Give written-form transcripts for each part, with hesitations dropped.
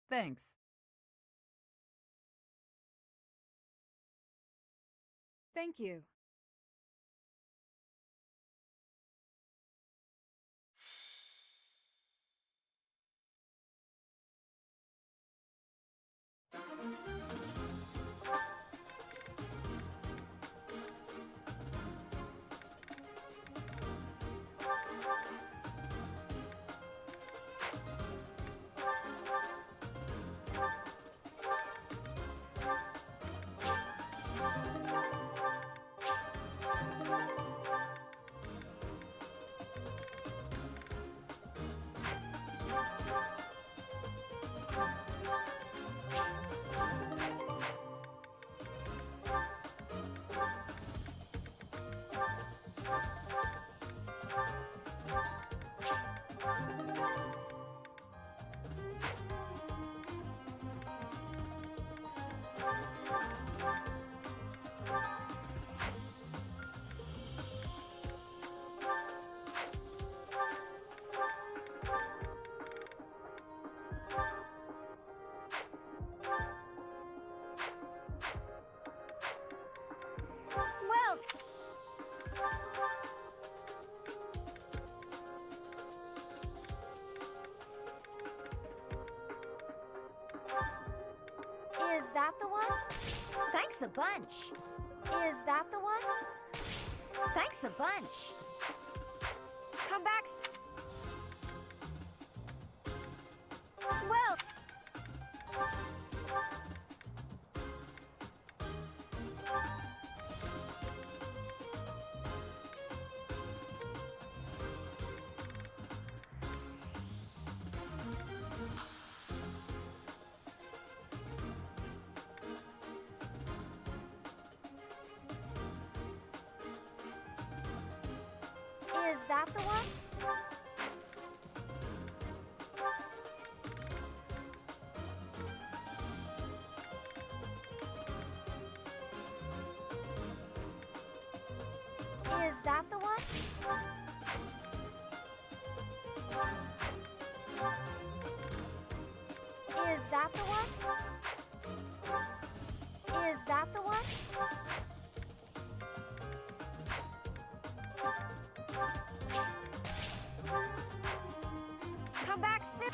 Thanks. Thank you. Well, is that the one? Thanks a bunch. Is that the one? Thanks a bunch. Come back. Well. Is that the one? Is that the one? Is that the one? Is that the one? Come back soon.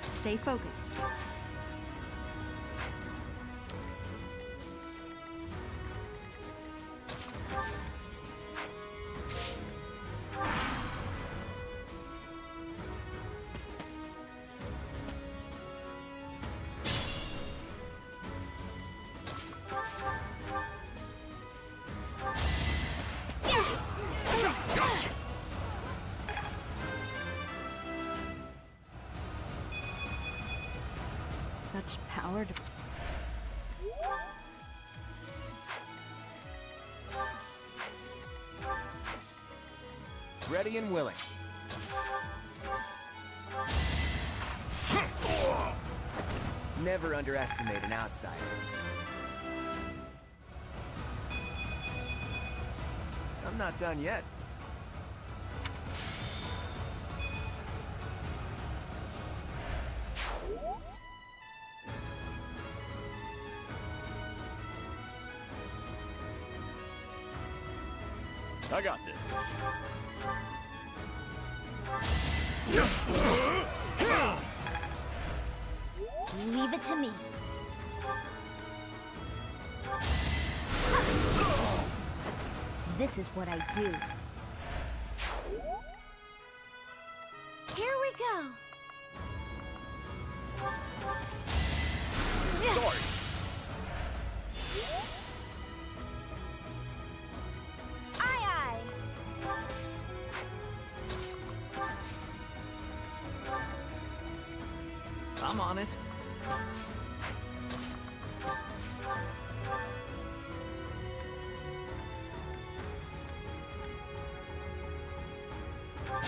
Stay focused. Such power to... Ready and willing. Never underestimate an outsider. I'm not done yet. I got this. Leave it to me. This is what I do. Here we go. Sorry. Aye, aye. I'm on it.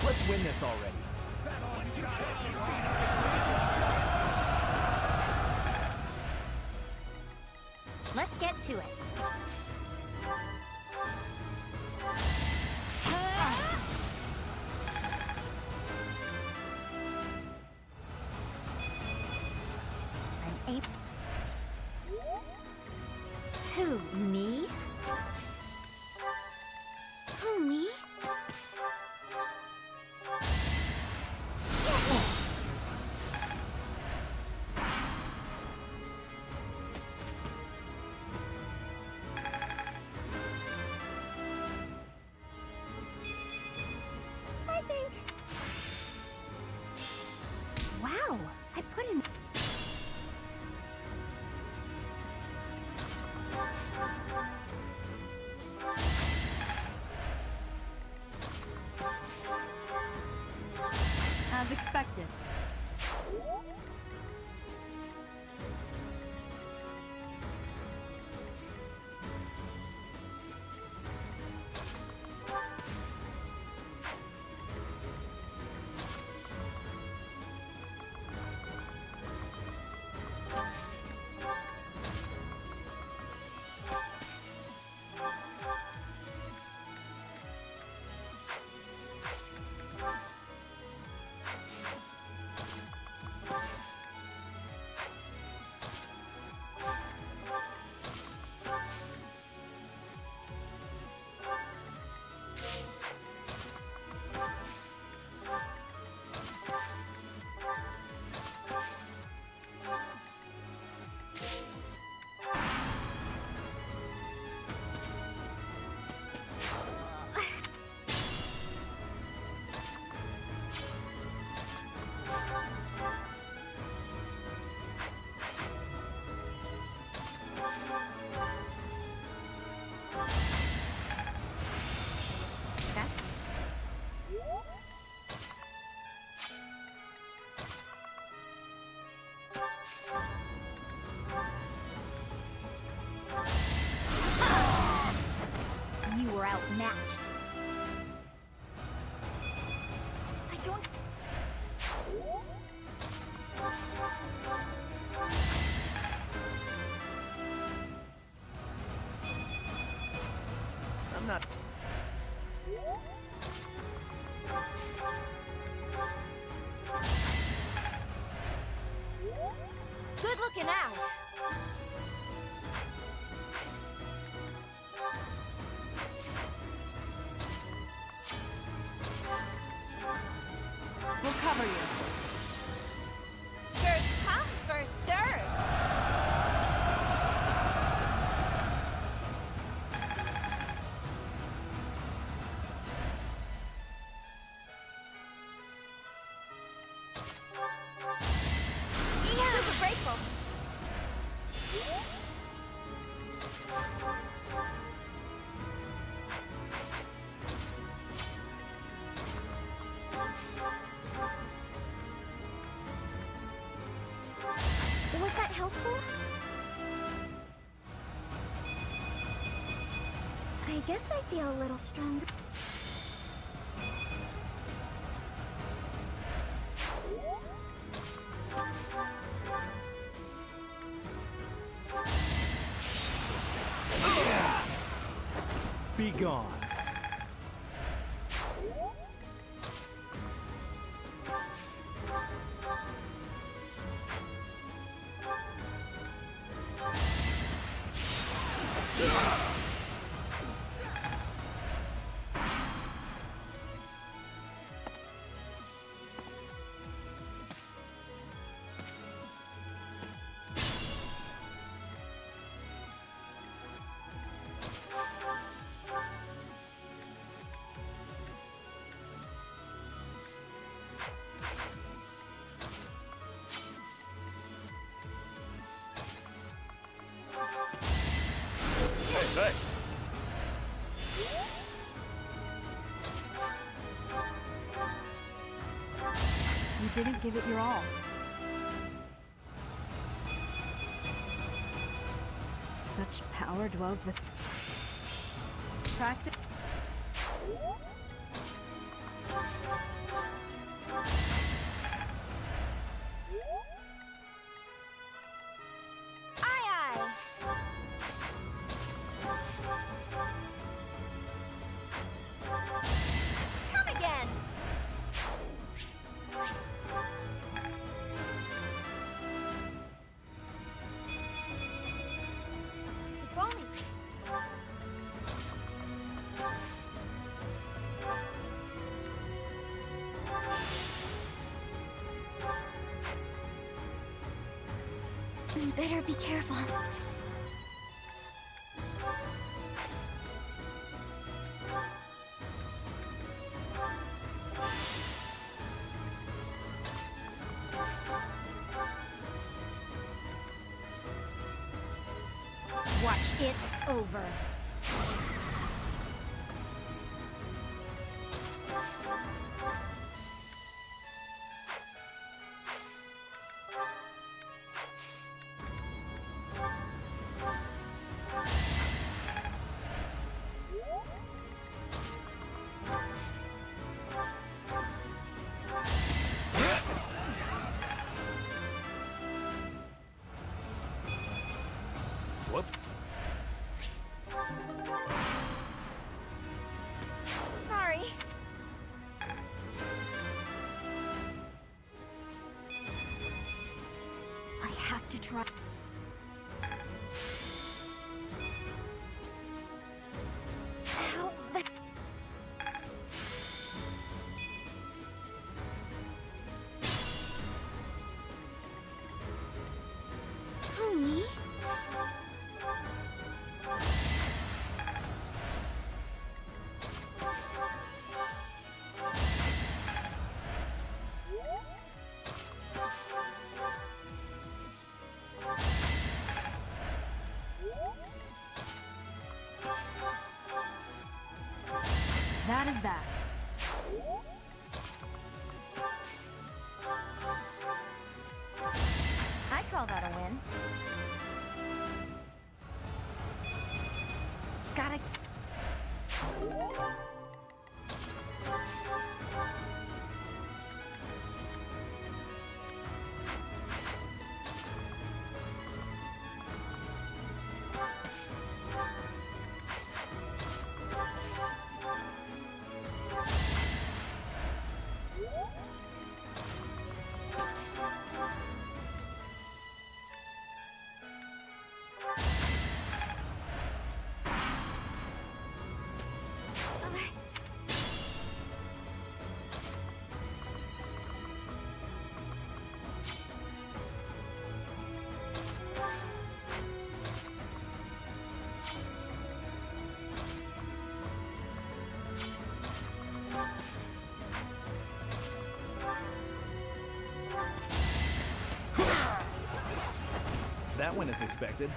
Let's win this already. Let's get to it. An ape. Who, me? Who, me? I think. Wow, I put in. As expected. You were outmatched. I don't. I'm not. Good looking out. We'll cover you. First come, first served. Super grateful. Was that helpful? I guess I feel a little stronger. Be gone. Thanks. You didn't give it your all. Such power dwells with practice. Aye, aye. Come again. If only. You better be careful. Watch, it's over. What? Sorry. I have to try. How the... Who, me? That is that. I call that a win. Gotta... That went as expected.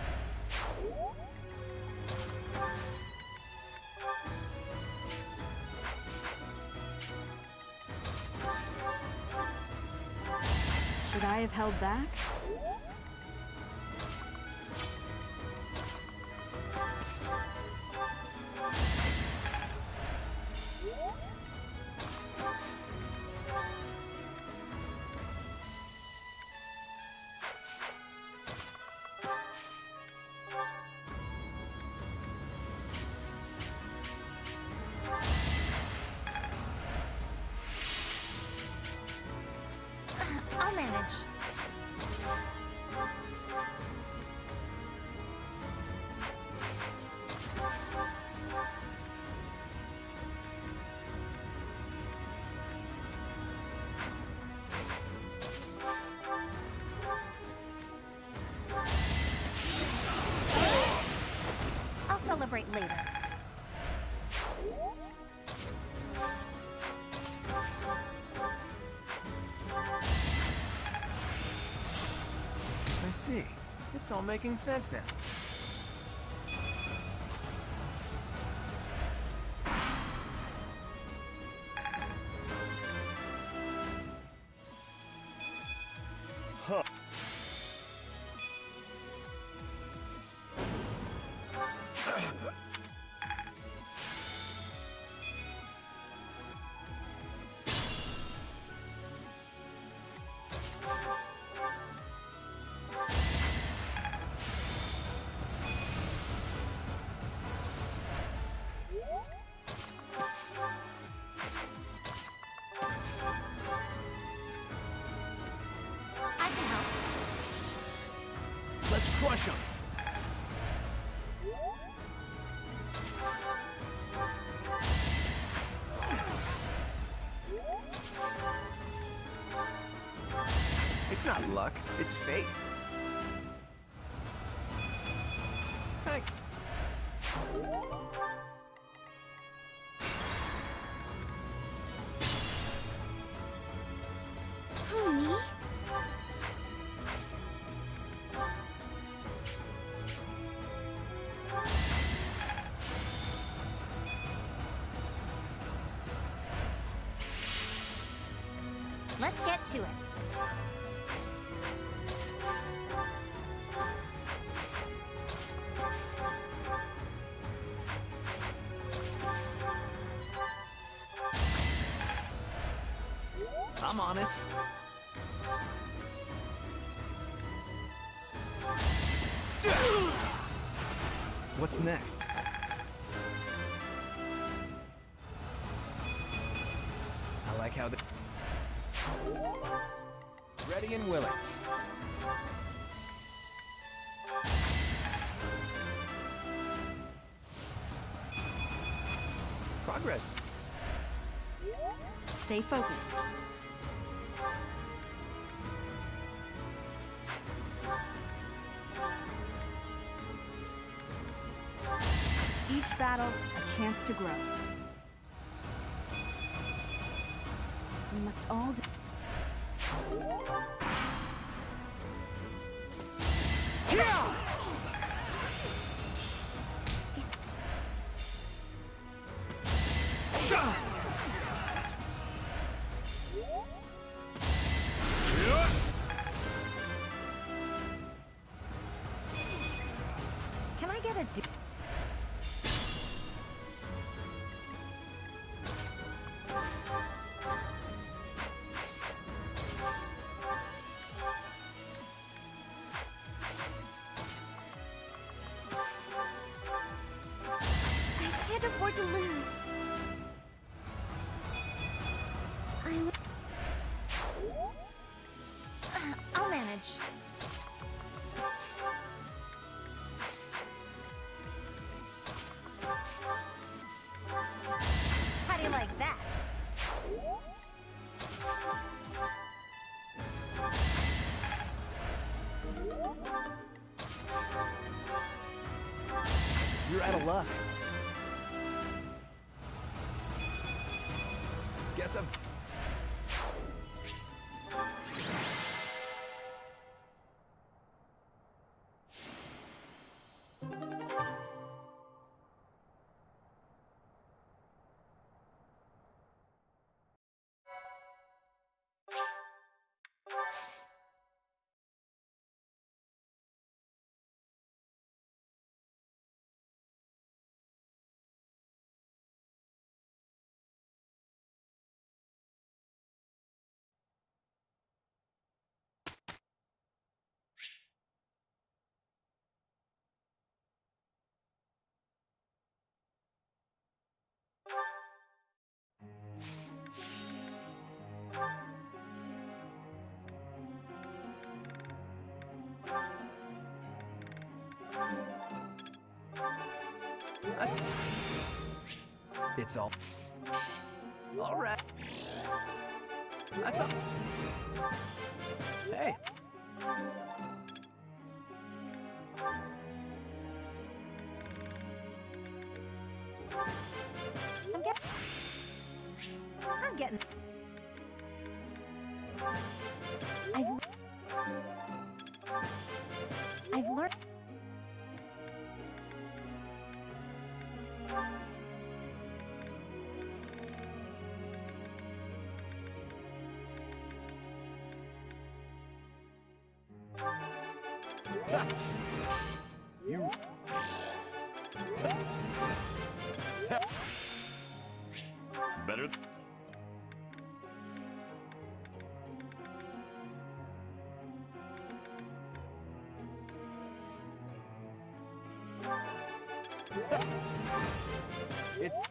Should I have held back? manage. I'll celebrate later. I see. It's all making sense now. Huh. I can help. Let's crush him. It's not luck, it's fate. Hey. Who, me? Let's get to it. I'm on it. What's next? I like how the... Ready and willing. Progress. Stay focused. Each battle, a chance to grow. We must all do... Can I get a do? I can't afford to lose. I'll manage. How do you like that? You're out of luck. Guess I've... It's all right. I thought. Hey. I'm getting. I've learned. You. Better. It's.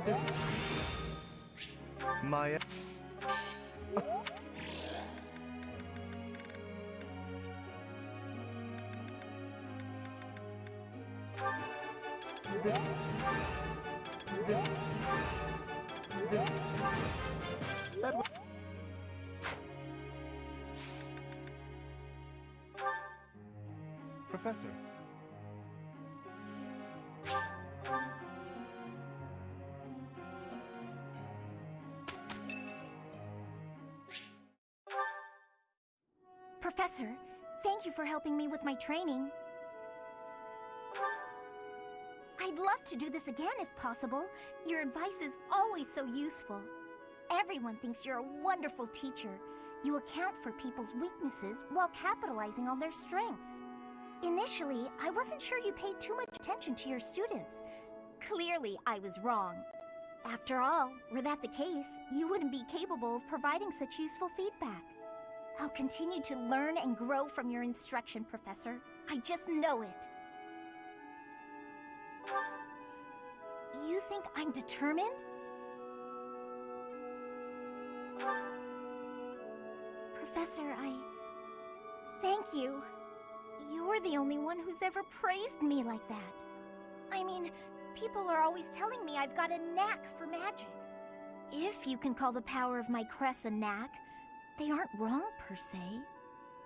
This. Maya. This. That. Professor. Professor, thank you for helping me with my training. I'd love to do this again if possible. Your advice is always so useful. Everyone thinks you're a wonderful teacher. You account for people's weaknesses while capitalizing on their strengths. Initially, I wasn't sure you paid too much attention to your students. Clearly, I was wrong. After all, were that the case, you wouldn't be capable of providing such useful feedback. I'll continue to learn and grow from your instruction, Professor. I just know it. You think I'm determined? Professor, thank you. You're the only one who's ever praised me like that. I mean, people are always telling me I've got a knack for magic. If you can call the power of my crests a knack, they aren't wrong per se.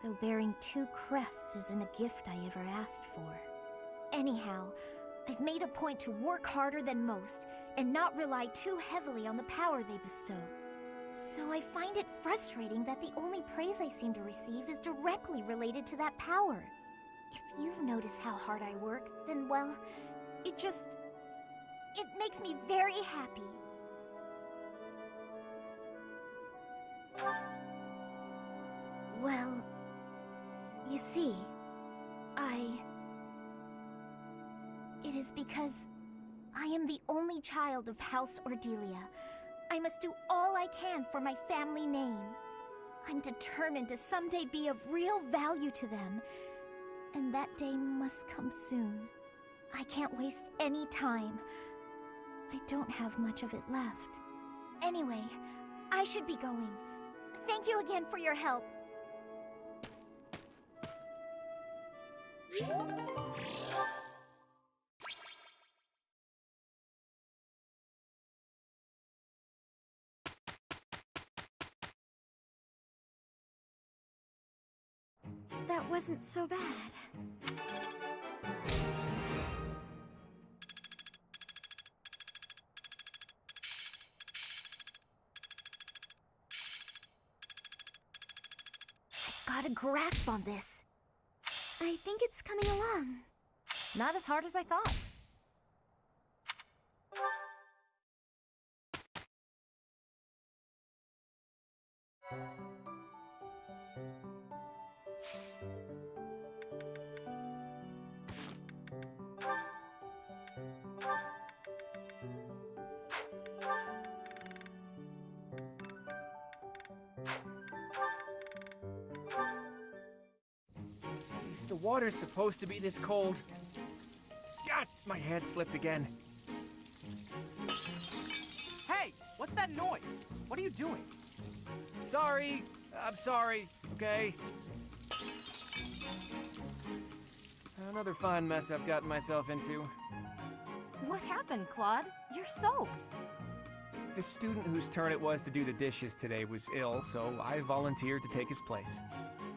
Though bearing 2 crests isn't a gift I ever asked for. Anyhow, I've made a point to work harder than most and not rely too heavily on the power they bestow. So I find it frustrating that the only praise I seem to receive is directly related to that power. If you've noticed how hard I work, then well, it makes me very happy. Well, you see, it is because I am the only child of House Ordelia. I must do all I can for my family name. I'm determined to someday be of real value to them, and that day must come soon. I can't waste any time. I don't have much of it left. Anyway, I should be going. Thank you again for your help. That wasn't so bad. I've got a grasp on this. I think it's coming along. Not as hard as I thought. The water's supposed to be this cold. God, my hand slipped again. Hey, what's that noise? What are you doing? Sorry. I'm sorry, okay? Another fine mess I've gotten myself into. What happened, Claude? You're soaked. The student whose turn it was to do the dishes today was ill, so I volunteered to take his place.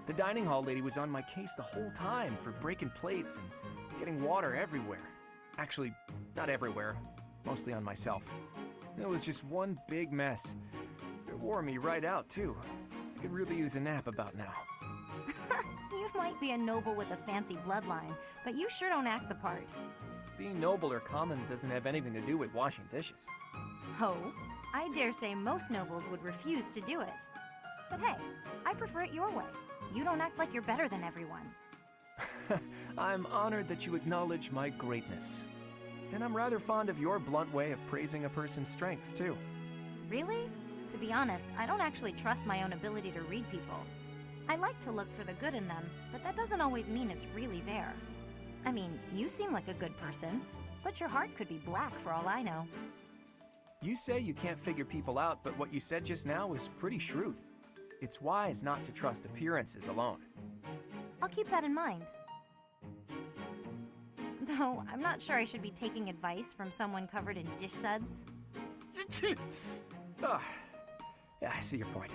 The dining hall lady was on my case the whole time for breaking plates and getting water everywhere. Actually, not everywhere, mostly on myself. It was just one big mess. It wore me right out, too. I could really use a nap about now. You might be a noble with a fancy bloodline, but you sure don't act the part. Being noble or common doesn't have anything to do with washing dishes. Ho, I dare say most nobles would refuse to do it. But hey, I prefer it your way. You don't act like you're better than everyone. I'm honored that you acknowledge my greatness. And I'm rather fond of your blunt way of praising a person's strengths, too. Really? To be honest, I don't actually trust my own ability to read people. I like to look for the good in them, but that doesn't always mean it's really there. I mean, you seem like a good person, but your heart could be black for all I know. You say you can't figure people out, but what you said just now was pretty shrewd. It's wise not to trust appearances alone. I'll keep that in mind. Though, I'm not sure I should be taking advice from someone covered in dish suds. Ah, yeah, I see your point.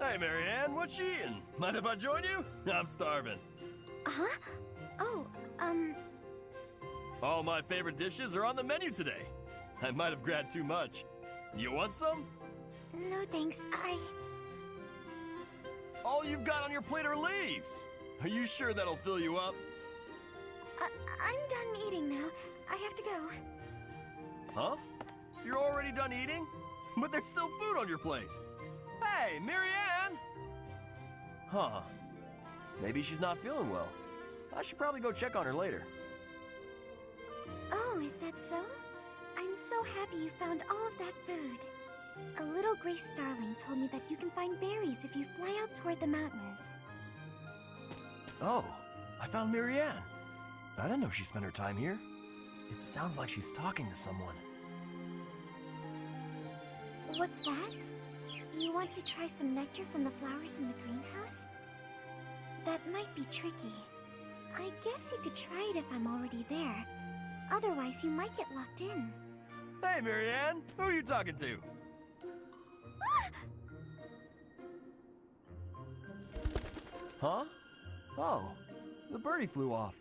Hey, Marianne, what you eating? Mind if I join you? I'm starving. Huh? Oh, All my favorite dishes are on the menu today. I might have grabbed too much. You want some? no thanks. All you've got on your plate are leaves. Are you sure that'll fill you up? I'm done eating now. I have to go. Huh? You're already done eating? But there's still food on your plate. Hey, Marianne! Huh. Maybe she's not feeling well. I should probably go check on her later. Oh, is that so? I'm so happy you found all of that food. A little gray starling told me that you can find berries if you fly out toward the mountains. Oh, I found Marianne. I didn't know she spent her time here. It sounds like she's talking to someone. What's that? You want to try some nectar from the flowers in the greenhouse? That might be tricky. I guess you could try it if I'm already there. Otherwise, you might get locked in. Hey, Marianne! Who are you talking to? Huh? Oh, the birdie flew off.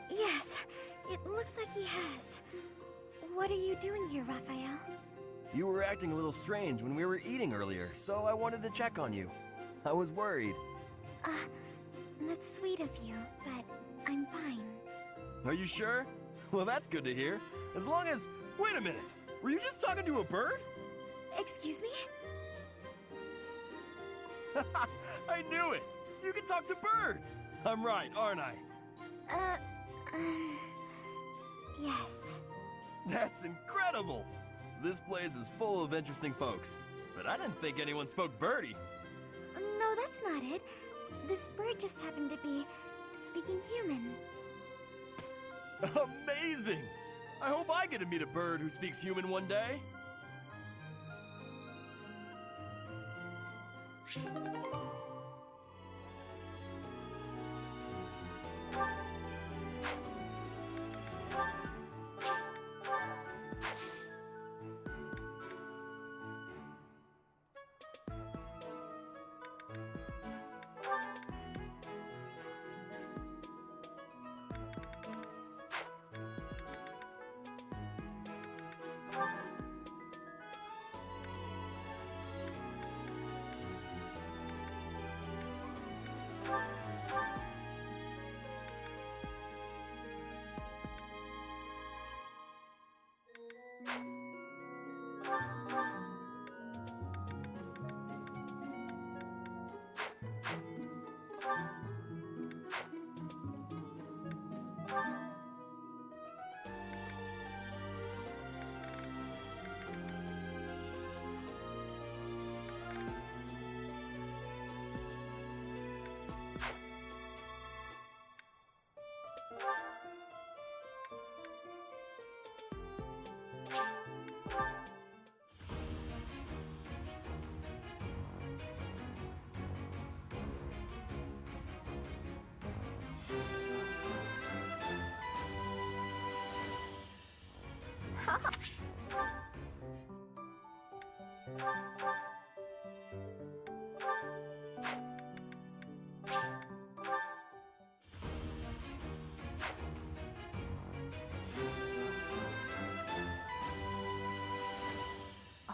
Yes, it looks like he has. What are you doing here, Raphael? You were acting a little strange when we were eating earlier, so I wanted to check on you. I was worried. That's sweet of you, but I'm fine. Are you sure? Well, that's good to hear. As long as... Wait a minute! Were you just talking to a bird? Excuse me? I knew it! You can talk to birds! I'm right, aren't I? Yes. That's incredible! This place is full of interesting folks. But I didn't think anyone spoke birdie. No, that's not it. This bird just happened to be speaking human. Amazing! I hope I get to meet a bird who speaks human one day.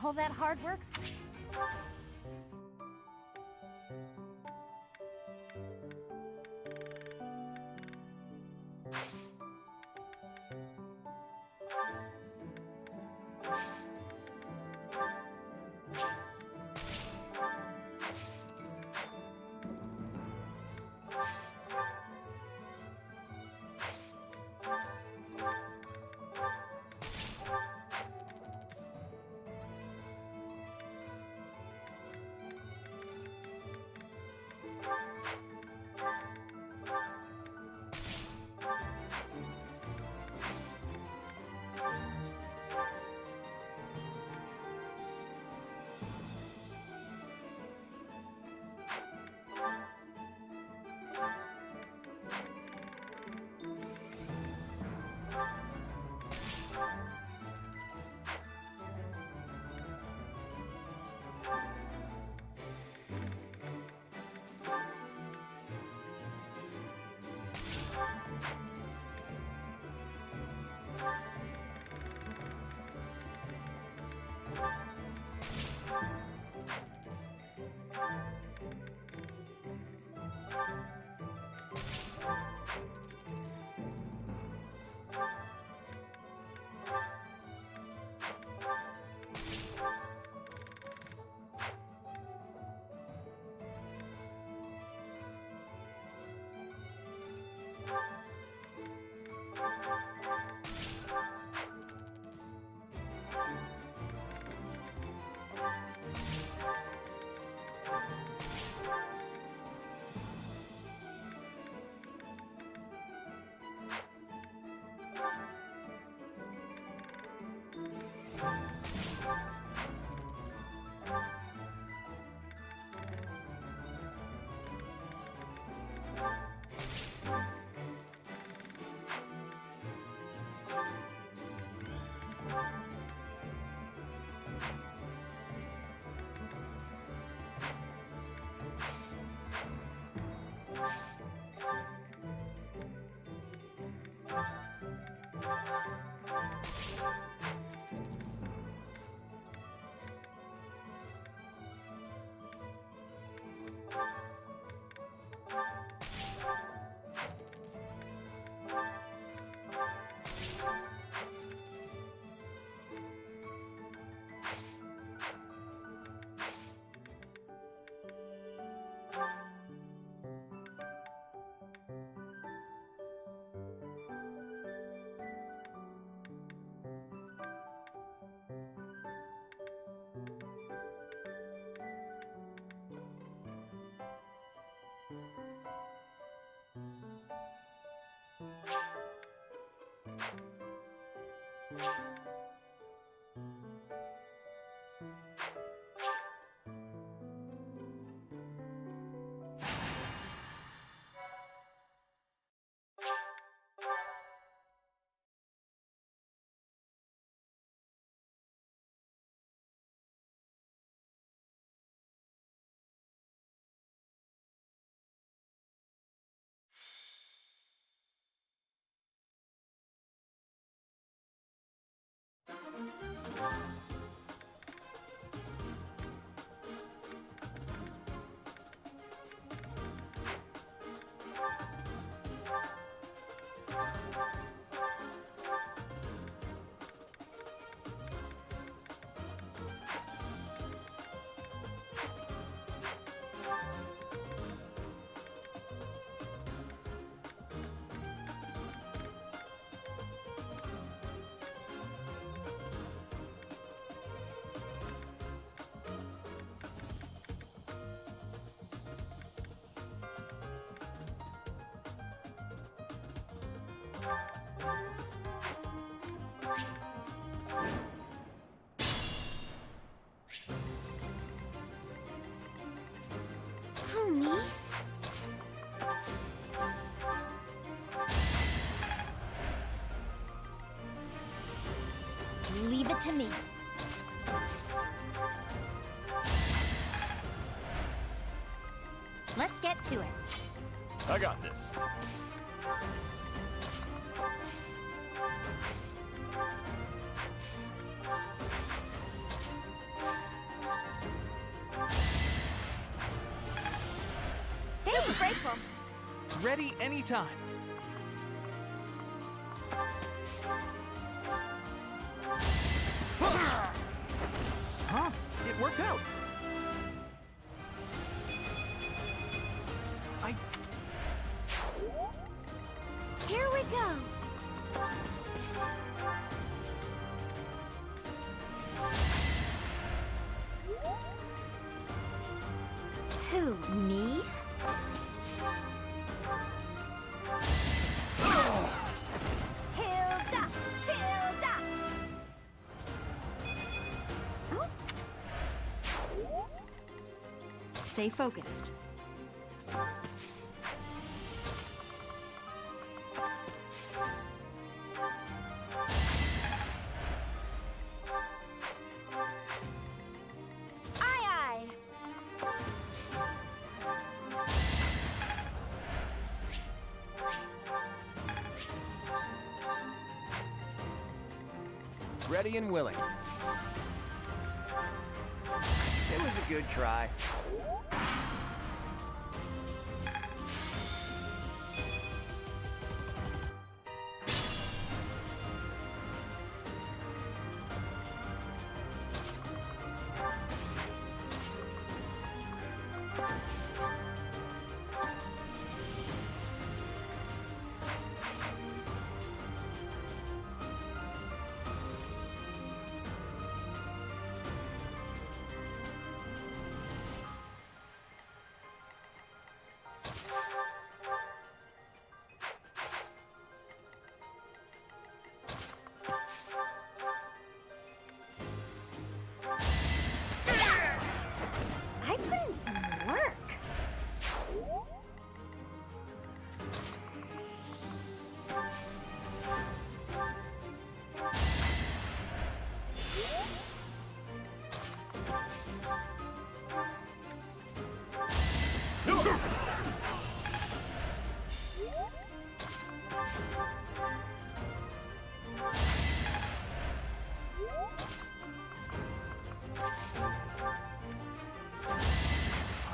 All that hard work's... Oh, me? Leave it to me. Let's get to it. I got this. Super grateful. Ready anytime. Huh? It worked out. Here we go. Who, me? Hilda! Hilda! Oh? Stay focused. Aye, aye. Ready and willing. It was a good try. I put in some work.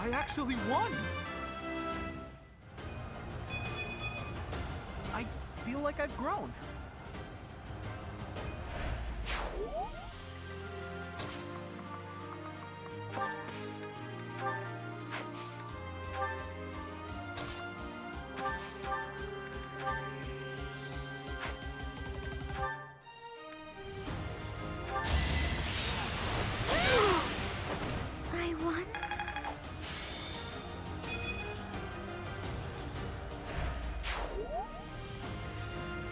I actually won! I feel like I've grown. I won?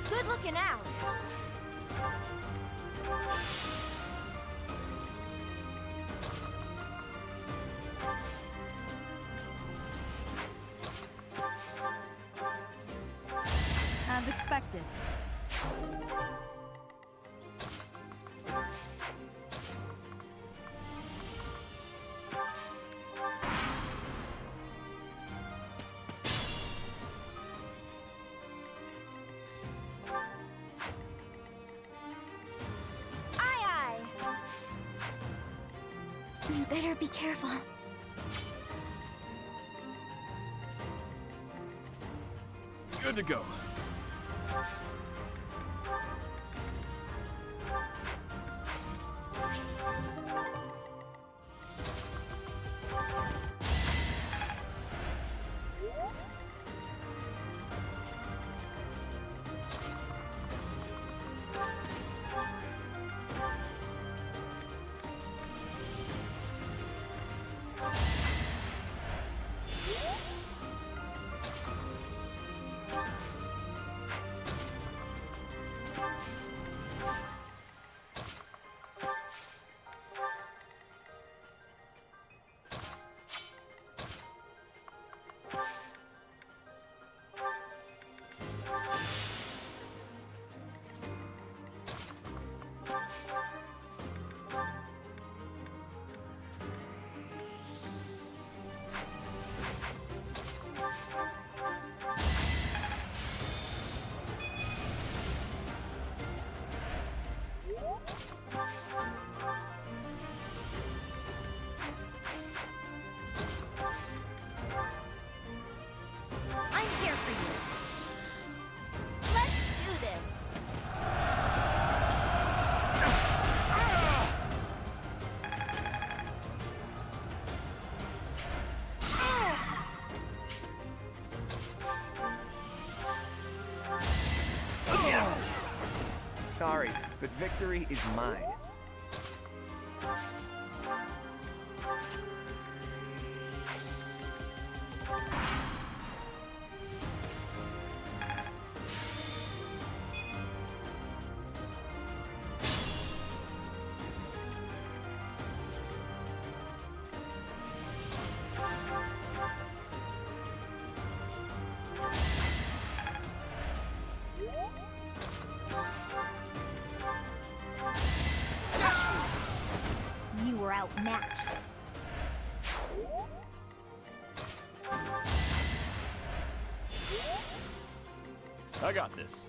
Good looking out. As expected. Aye, aye. You better be careful. Good to go. sorry, but victory is mine. You were outmatched. I got this.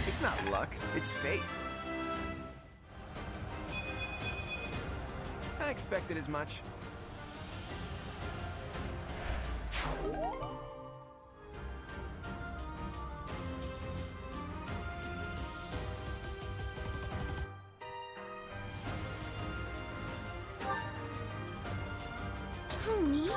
It's not luck, it's fate. I expected as much. Who, me?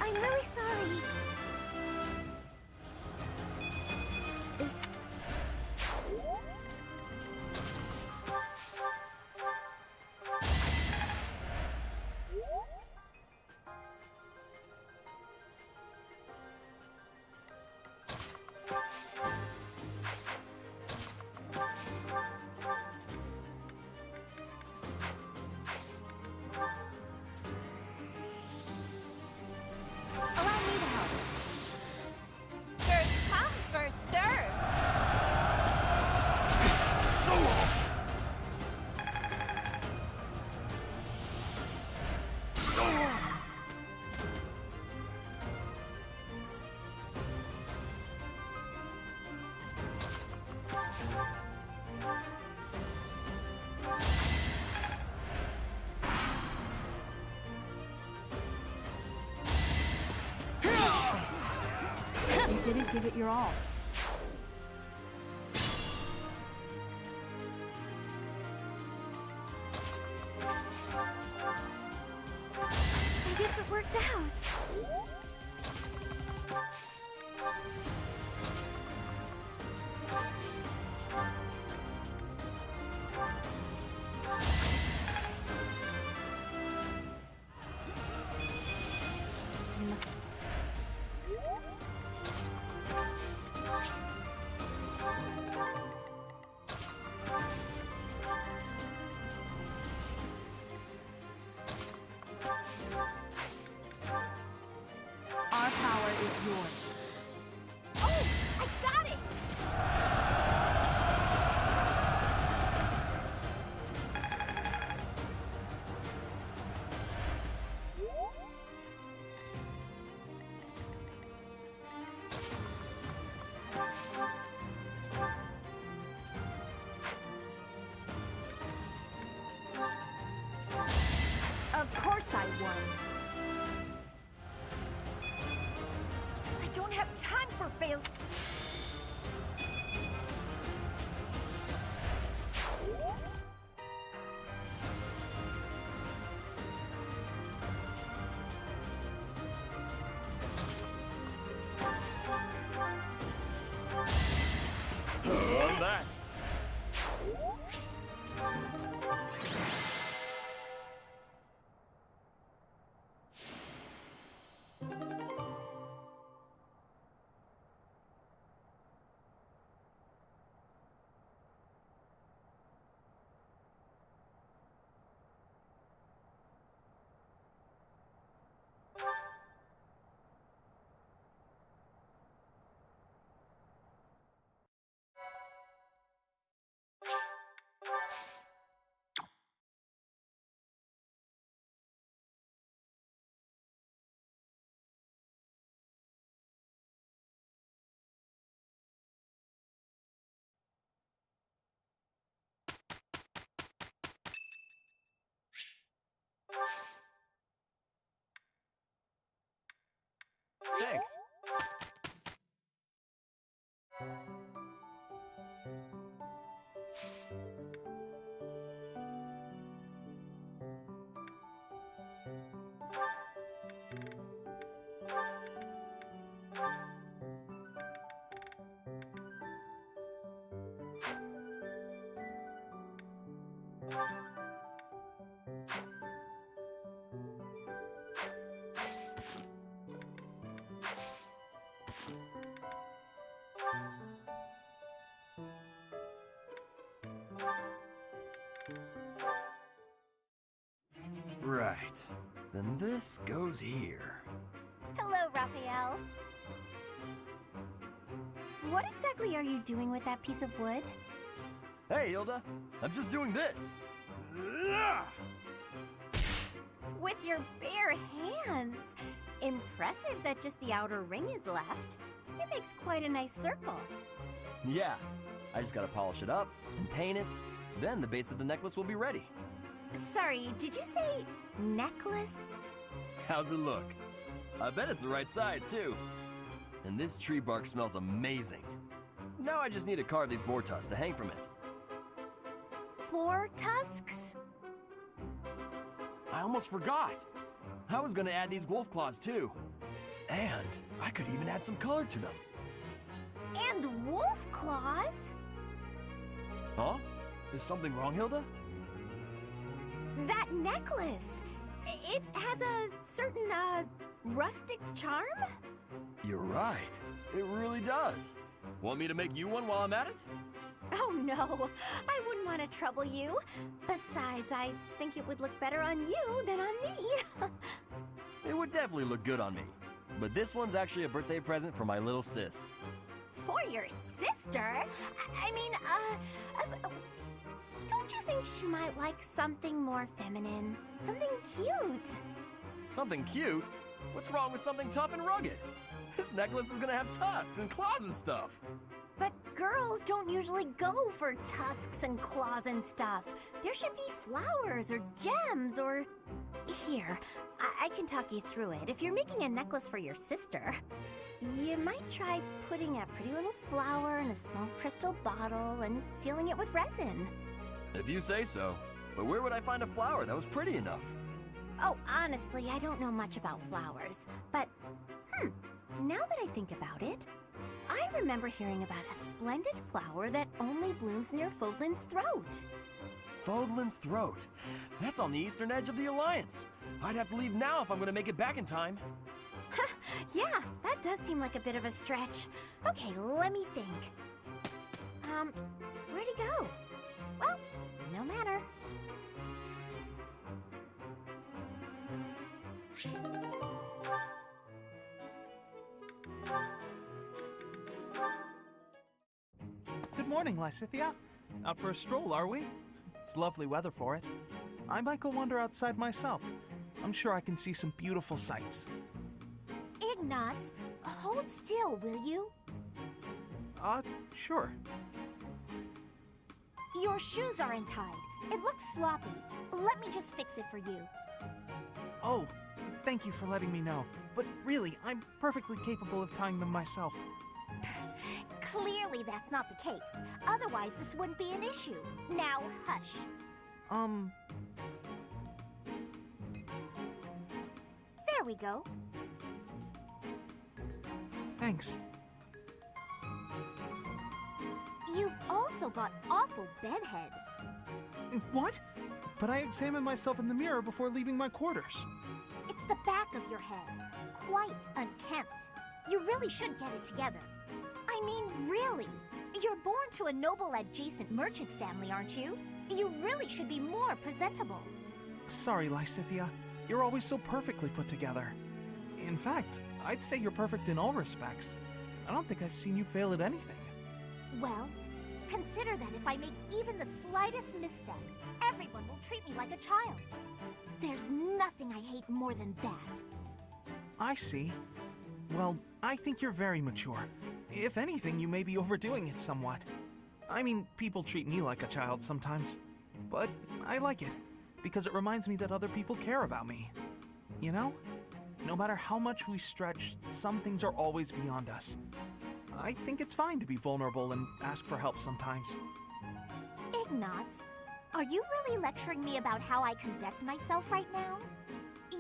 I'm really sorry. Is... Allow me to help. First come, first served. You didn't give it your all. I guess it worked out. Our power is yours. Oh, I got it! Of course I won. I don't have time for fail. Won that. Thanks. Right. Then this goes here. Hello, Raphael. What exactly are you doing with that piece of wood? Hey, Hilda. I'm just doing this. With your bare hands. Impressive that just the outer ring is left. It makes quite a nice circle. Yeah. I just gotta polish it up and paint it. Then the base of the necklace will be ready. Sorry, did you say necklace? How's it look? I bet it's the right size, too. And this tree bark smells amazing. Now I just need to carve these boar tusks to hang from it. Boar tusks? I almost forgot. I was gonna add these wolf claws, too. And I could even add some color to them. And wolf claws? Huh? Is something wrong, Hilda? That necklace. It has a certain, rustic charm? You're right. It really does. Want me to make you one while I'm at it? Oh no, I wouldn't want to trouble you. Besides, I think it would look better on you than on me. It would definitely look good on me. But this one's actually a birthday present for my little sis. For your sister? I mean, don't you think she might like something more feminine? Something cute? Something cute? What's wrong with something tough and rugged? This necklace is gonna have tusks and claws and stuff. But girls don't usually go for tusks and claws and stuff. There should be flowers or gems or... Here, I can talk you through it. If you're making a necklace for your sister, you might try putting a pretty little flower in a small crystal bottle and sealing it with resin. If you say so. But where would I find a flower that was pretty enough? Oh, honestly, I don't know much about flowers. But, now that I think about it, I remember hearing about a splendid flower that only blooms near Fodlan's throat. Fodlan's throat. That's on the eastern edge of the Alliance. I'd have to leave now if I'm gonna make it back in time. Yeah, that does seem like a bit of a stretch. Okay, let me think. Where'd he go? Well, no matter. Good morning, Lysithia. Out for a stroll, are we? It's lovely weather for it. I might go wander outside myself. I'm sure I can see some beautiful sights. Ignatz, hold still, will you? Sure. Your shoes are untied. It looks sloppy. Let me just fix it for you. Oh, thank you for letting me know. But really, I'm perfectly capable of tying them myself. Clearly that's not the case. Otherwise, this wouldn't be an issue. Now, hush. There we go. Thanks. You've also got awful bedhead. What? But I examined myself in the mirror before leaving my quarters. It's the back of your head. Quite unkempt. You really should get it together. I mean, really. You're born to a noble adjacent merchant family, aren't you? You really should be more presentable. Sorry, Lysithia. You're always so perfectly put together. In fact, I'd say you're perfect in all respects. I don't think I've seen you fail at anything. Well, consider that if I make even the slightest misstep, everyone will treat me like a child. There's nothing I hate more than that. I see. Well, I think you're very mature. If anything, you may be overdoing it somewhat. I mean, people treat me like a child sometimes. But I like it, because it reminds me that other people care about me. You know? No matter how much we stretch, some things are always beyond us. I think it's fine to be vulnerable and ask for help sometimes. Ignatz, are you really lecturing me about how I conduct myself right now?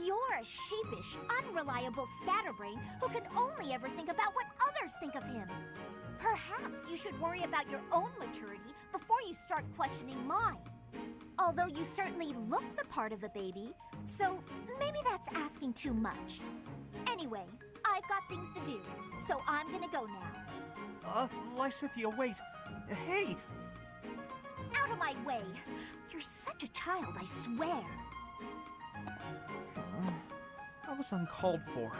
You're a sheepish, unreliable scatterbrain who can only ever think about what others think of him. Perhaps you should worry about your own maturity before you start questioning mine. Although you certainly look the part of a baby, so maybe that's asking too much. Anyway, I've got things to do, so I'm gonna go now. Lysithea, wait. Hey! Out of my way! You're such a child, I swear. That was uncalled for.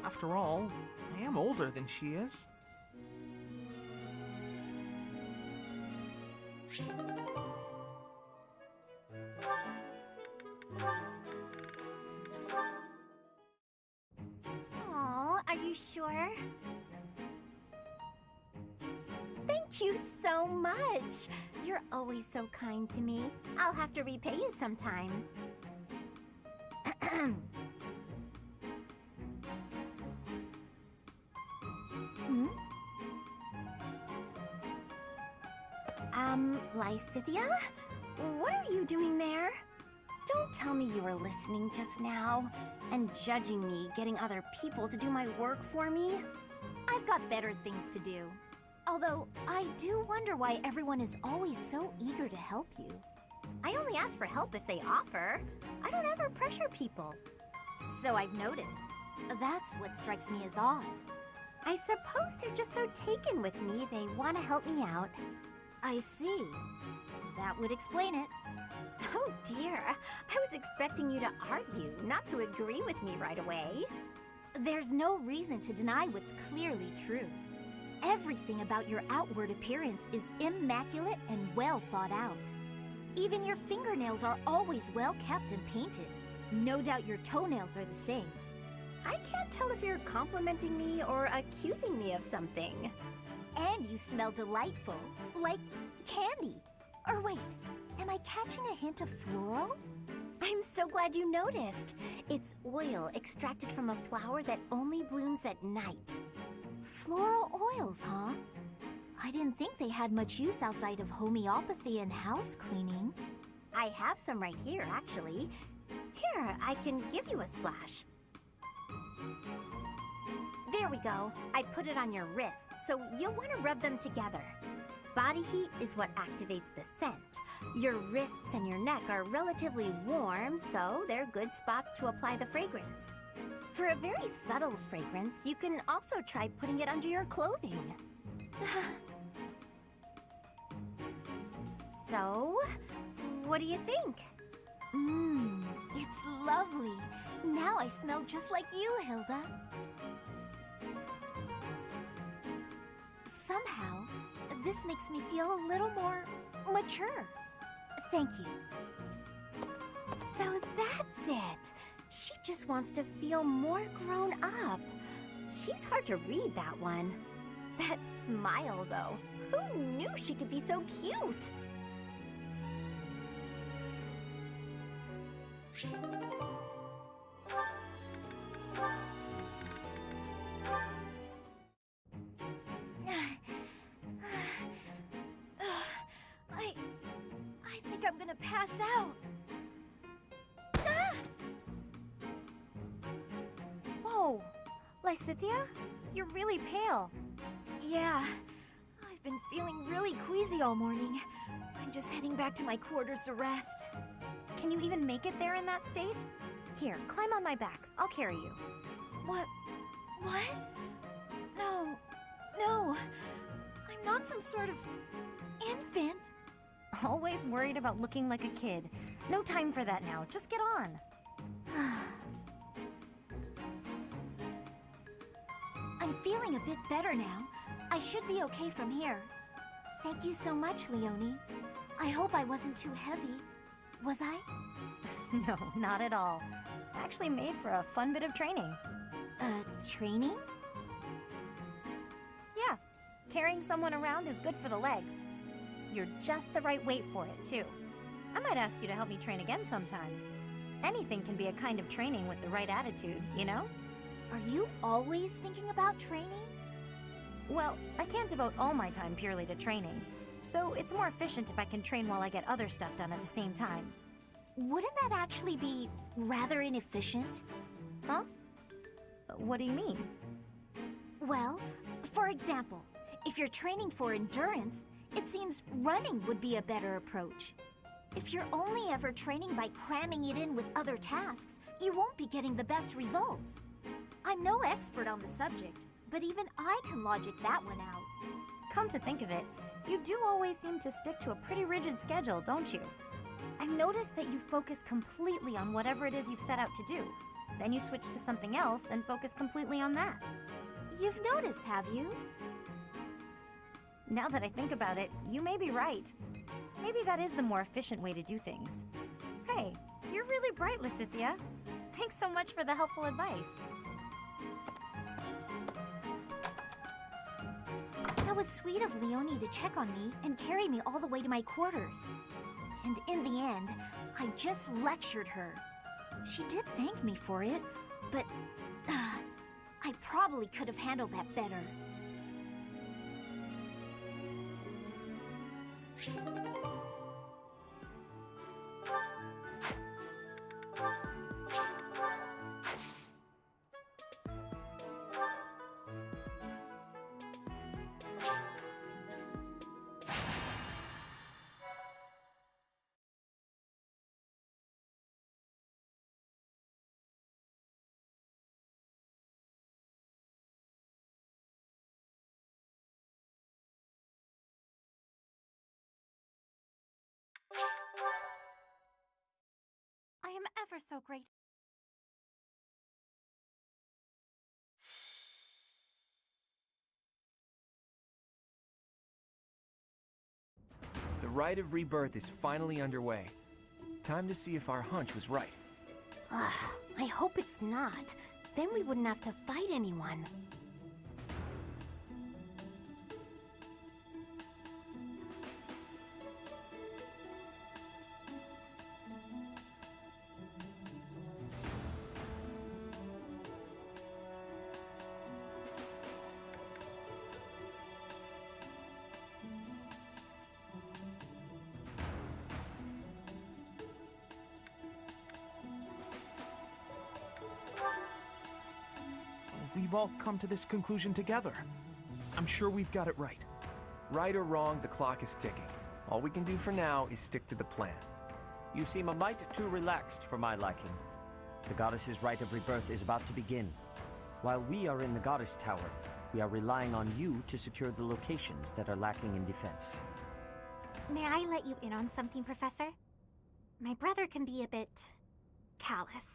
After all, I am older than she is. Aw, are you sure? Thank you so much. You're always so kind to me. I'll have to repay you sometime. Hmm? Lysithea? What are you doing there? Don't tell me you were listening just now and judging me getting other people to do my work for me. I've got better things to do. Although, I do wonder why everyone is always so eager to help you. I only ask for help if they offer. I don't ever pressure people. So I've noticed. That's what strikes me as odd. I suppose they're just so taken with me they want to help me out. I see. That would explain it. Oh dear, I was expecting you to argue, not to agree with me right away. There's no reason to deny what's clearly true. Everything about your outward appearance is immaculate and well thought out. Even your fingernails are always well kept and painted. No doubt your toenails are the same. I can't tell if you're complimenting me or accusing me of something. And you smell delightful, like candy. Or wait, am I catching a hint of floral? I'm so glad you noticed. It's oil extracted from a flower that only blooms at night. Floral oils, huh? I didn't think they had much use outside of homeopathy and house cleaning. I have some right here, actually. Here, I can give you a splash. There we go. I put it on your wrists, so you'll want to rub them together. Body heat is what activates the scent. Your wrists and your neck are relatively warm, so they're good spots to apply the fragrance. For a very subtle fragrance, you can also try putting it under your clothing. So, what do you think? It's lovely. Now I smell just like you, Hilda. Somehow, this makes me feel a little more mature. Thank you. So that's it. She just wants to feel more grown up. She's hard to read, that one. That smile, though. Who knew she could be so cute? I think I'm gonna pass out. Whoa, Lysithea? You're really pale. Yeah, I've been feeling really queasy all morning. I'm just heading back to my quarters to rest. Can you even make it there in that state? Here, climb on my back. I'll carry you. What? No. I'm not some sort of infant. Always worried about looking like a kid. No time for that now. Just get on. I'm feeling a bit better now. I should be okay from here. Thank you so much, Leonie. I hope I wasn't too heavy. Was I? No, not at all. Actually made for a fun bit of training. Training? Yeah, carrying someone around is good for the legs. You're just the right weight for it, too. I might ask you to help me train again sometime. Anything can be a kind of training with the right attitude, you know? Are you always thinking about training? Well, I can't devote all my time purely to training, so it's more efficient if I can train while I get other stuff done at the same time. Wouldn't that actually be rather inefficient? Huh? What do you mean? Well, for example, if you're training for endurance, it seems running would be a better approach. If you're only ever training by cramming it in with other tasks, you won't be getting the best results. I'm no expert on the subject, but even I can logic that one out. Come to think of it, you do always seem to stick to a pretty rigid schedule, don't you? I've noticed that you focus completely on whatever it is you've set out to do. Then you switch to something else and focus completely on that. You've noticed, have you? Now that I think about it, you may be right. Maybe that is the more efficient way to do things. Hey, you're really bright, Lysithia. Thanks so much for the helpful advice. That was sweet of Leonie to check on me and carry me all the way to my quarters. And in the end, I just lectured her. She did thank me for it, but I probably could have handled that better. I am ever so grateful. The rite of rebirth is finally underway. Time to see if our hunch was right. Ugh, I hope it's not. Then we wouldn't have to fight anyone. We've all come to this conclusion together. I'm sure we've got it right. Right or wrong, the clock is ticking. All we can do for now is stick to the plan. You seem a mite too relaxed for my liking. The goddess's rite of rebirth is about to begin. While we are in the goddess tower, we are relying on you to secure the locations that are lacking in defense. May I let you in on something, Professor? My brother can be a bit callous.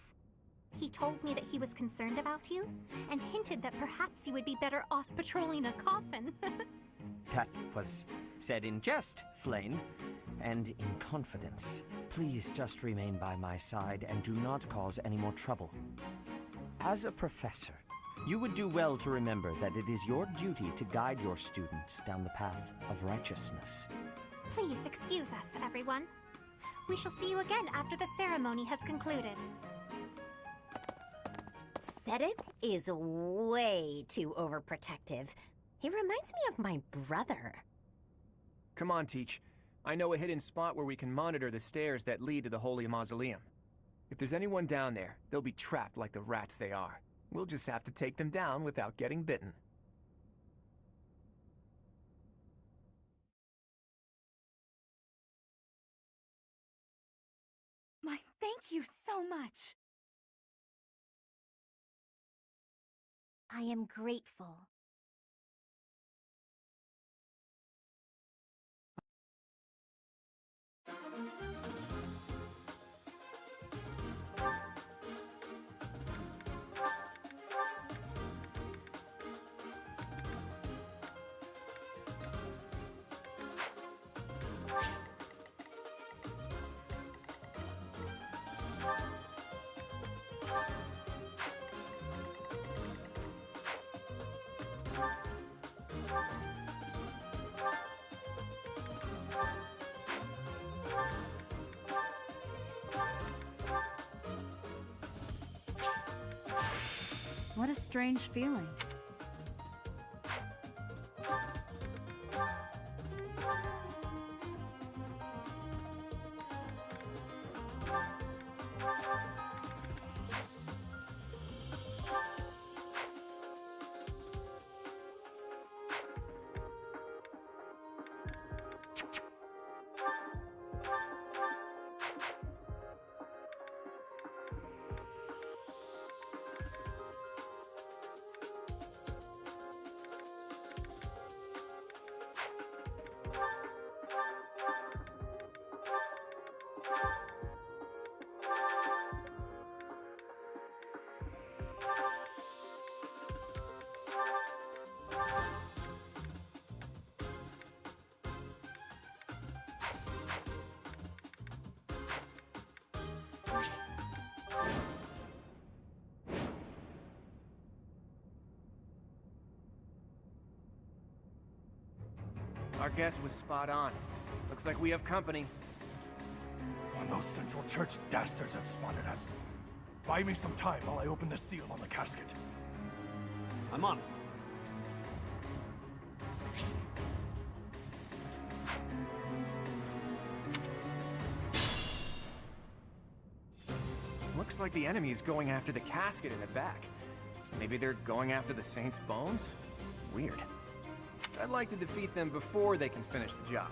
He told me that he was concerned about you, and hinted that perhaps you would be better off patrolling a coffin. That was said in jest, Flane, and in confidence. Please just remain by my side and do not cause any more trouble. As a professor, you would do well to remember that it is your duty to guide your students down the path of righteousness. Please excuse us, everyone. We shall see you again after the ceremony has concluded. Sedith is way too overprotective. He reminds me of my brother. Come on, Teach. I know a hidden spot where we can monitor the stairs that lead to the Holy Mausoleum. If there's anyone down there, they'll be trapped like the rats they are. We'll just have to take them down without getting bitten. My thank you so much. I am grateful. a strange feeling. Our guess was spot on. Looks like we have company. One of those Central Church dastards have spotted us. Buy me some time while I open the seal on the casket. I'm on it. Looks like the enemy is going after the casket in the back. Maybe they're going after the Saint's bones? Weird. I'd like to defeat them before they can finish the job.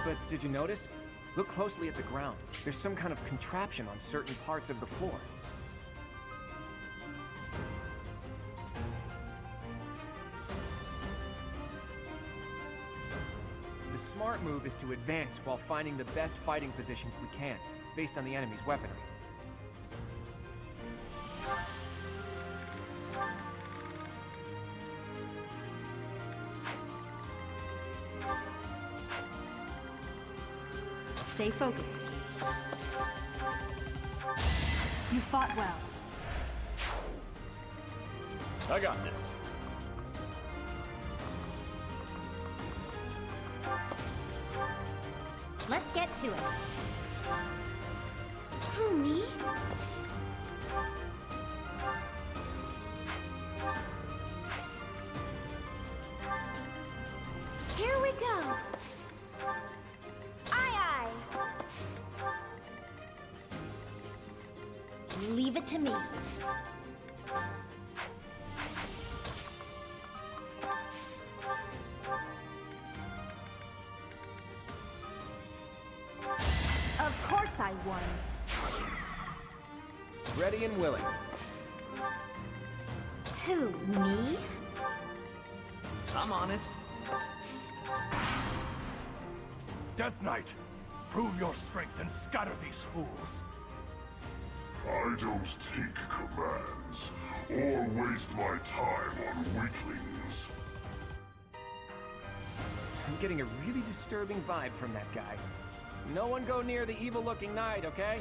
But did you notice? Look closely at the ground. There's some kind of contraption on certain parts of the floor. The smart move is to advance while finding the best fighting positions we can, based on the enemy's weaponry. Stay focused. You fought well. I got this. Let's get to it. Who, me? Here we go. Aye, aye. Leave it to me. Of course I won. Ready and willing. Who, me? I'm on it. Death Knight, prove your strength and scatter these fools. I don't take commands, or waste my time on weaklings. I'm getting a really disturbing vibe from that guy. No one go near the evil-looking knight, okay?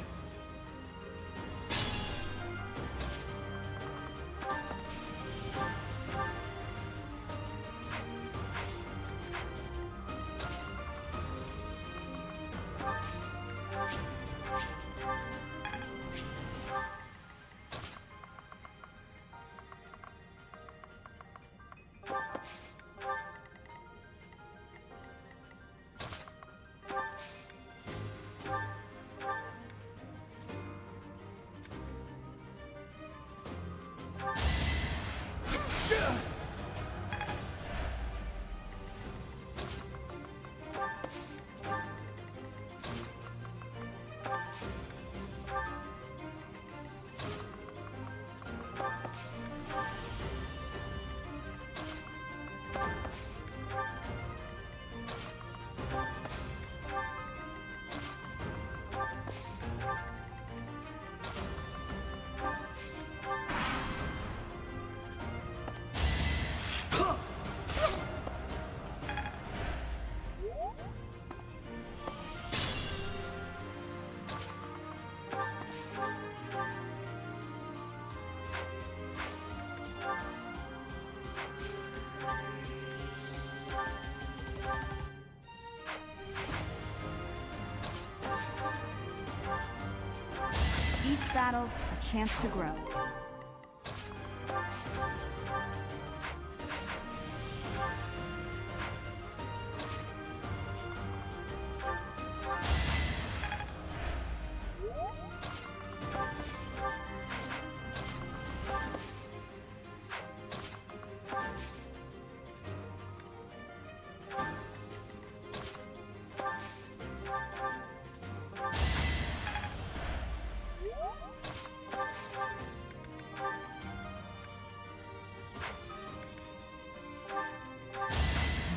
Each battle, a chance to grow.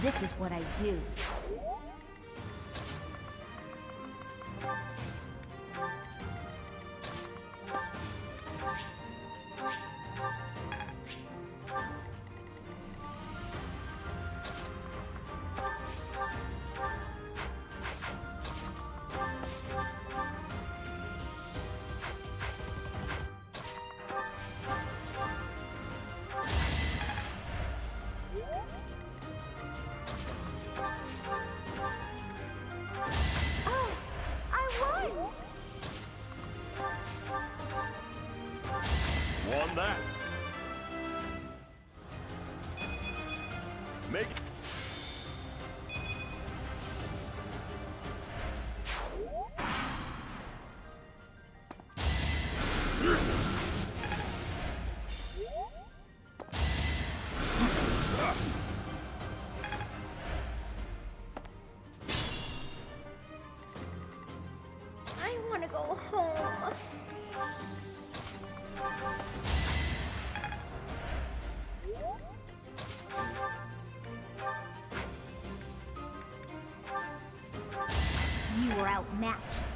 This is what I do. Won that. Make I want to go home. You were outmatched.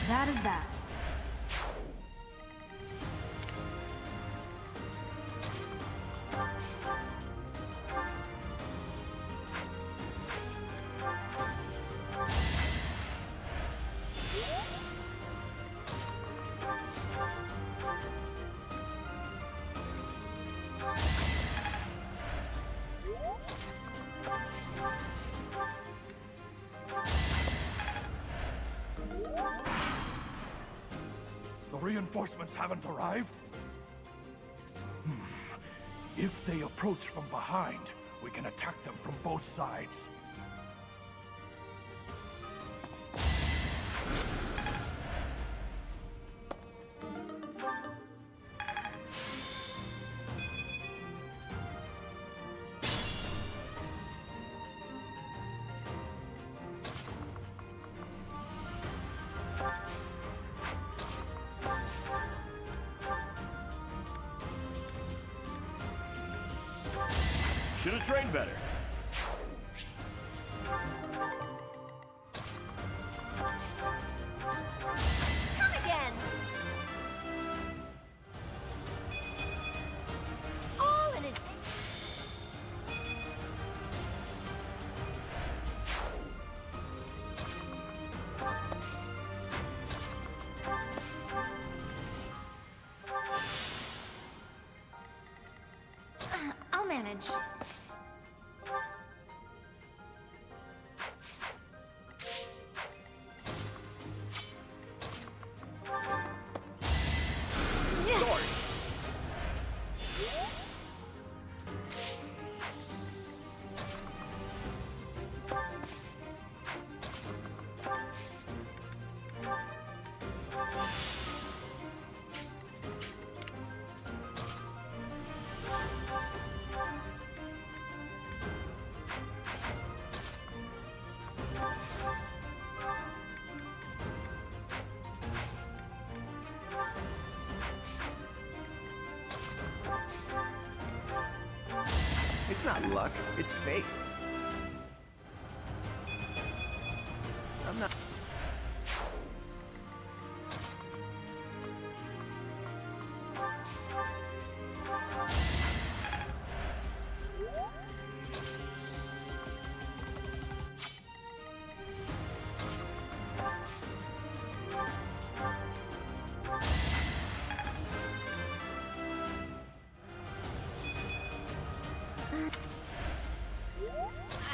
That is that. The reinforcements haven't arrived? If they approach from behind, we can attack them from both sides. should have trained better. Come again. All in a day. I'll manage. Sorry. It's not luck, it's fate. I'm not.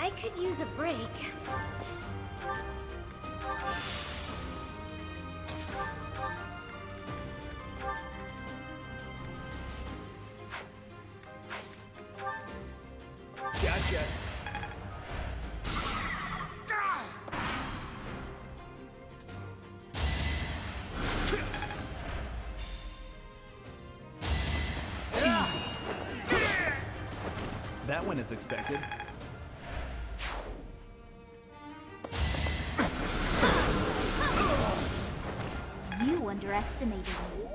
I could use a break. Gotcha. That went as expected. You underestimated me.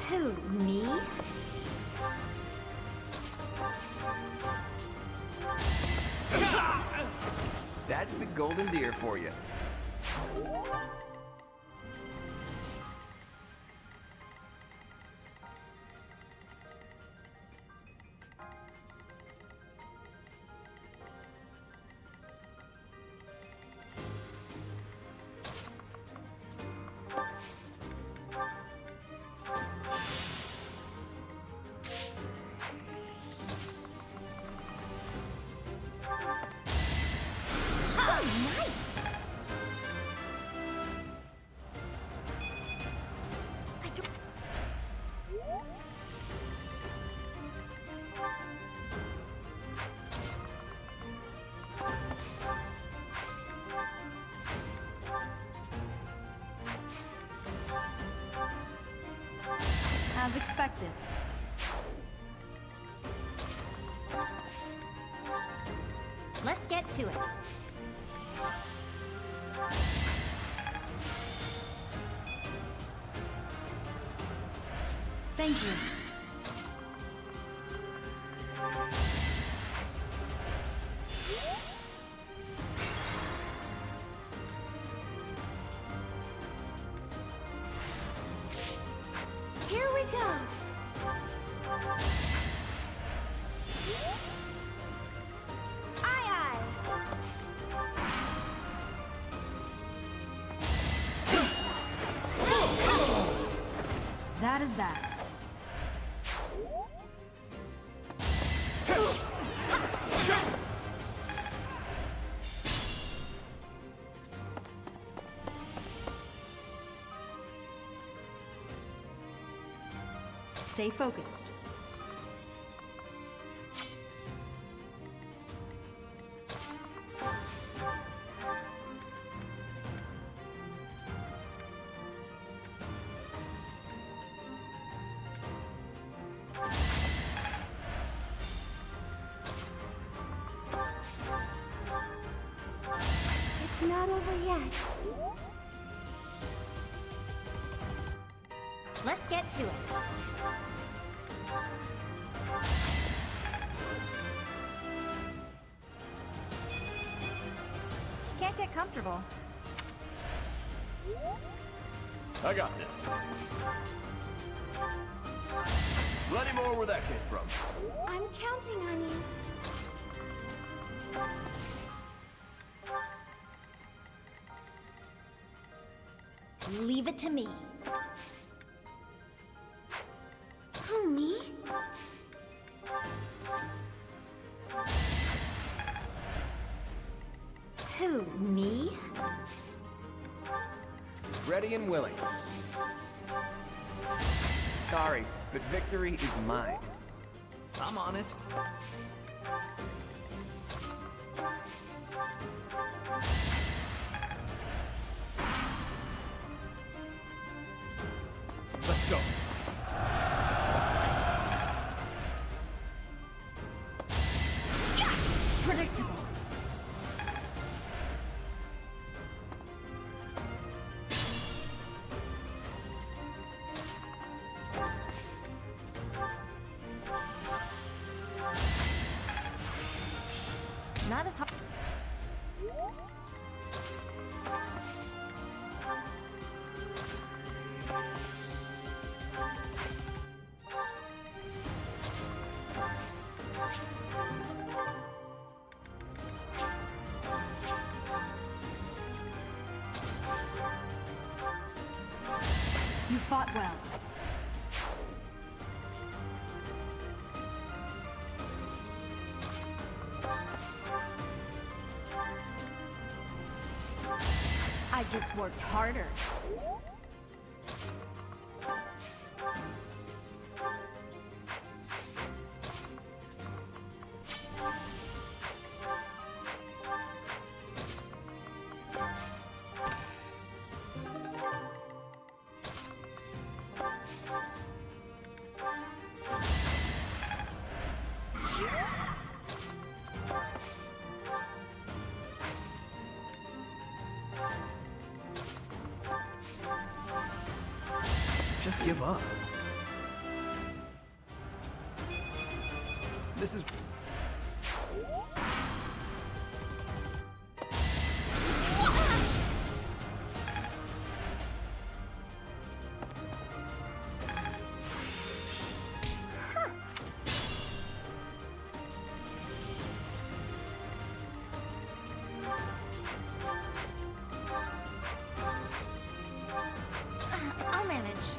Who, me? That's the golden deer for you. As expected. Let's get to it. Thank you. Here we go. Aye, That is that. Stay focused. It's not over yet. Let's get to it. Can't get comfortable. I got this. Plenty more where that came from. I'm counting on you. Leave it to me. Who, me? Who, me? Ready and willing. Sorry, but victory is mine. I'm on it. Let's go. Predictable. You fought well. I just worked harder. Just give up. This is... I'll manage.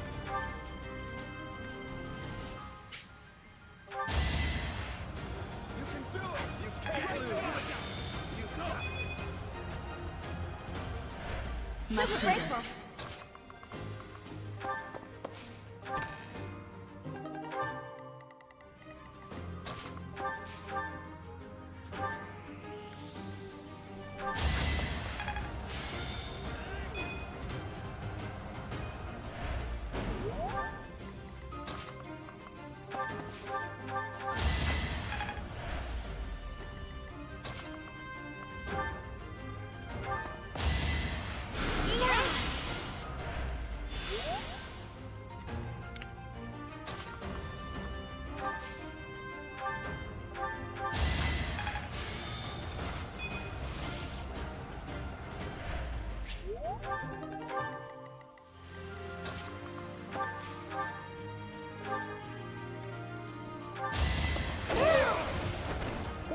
Much Super needed. grateful.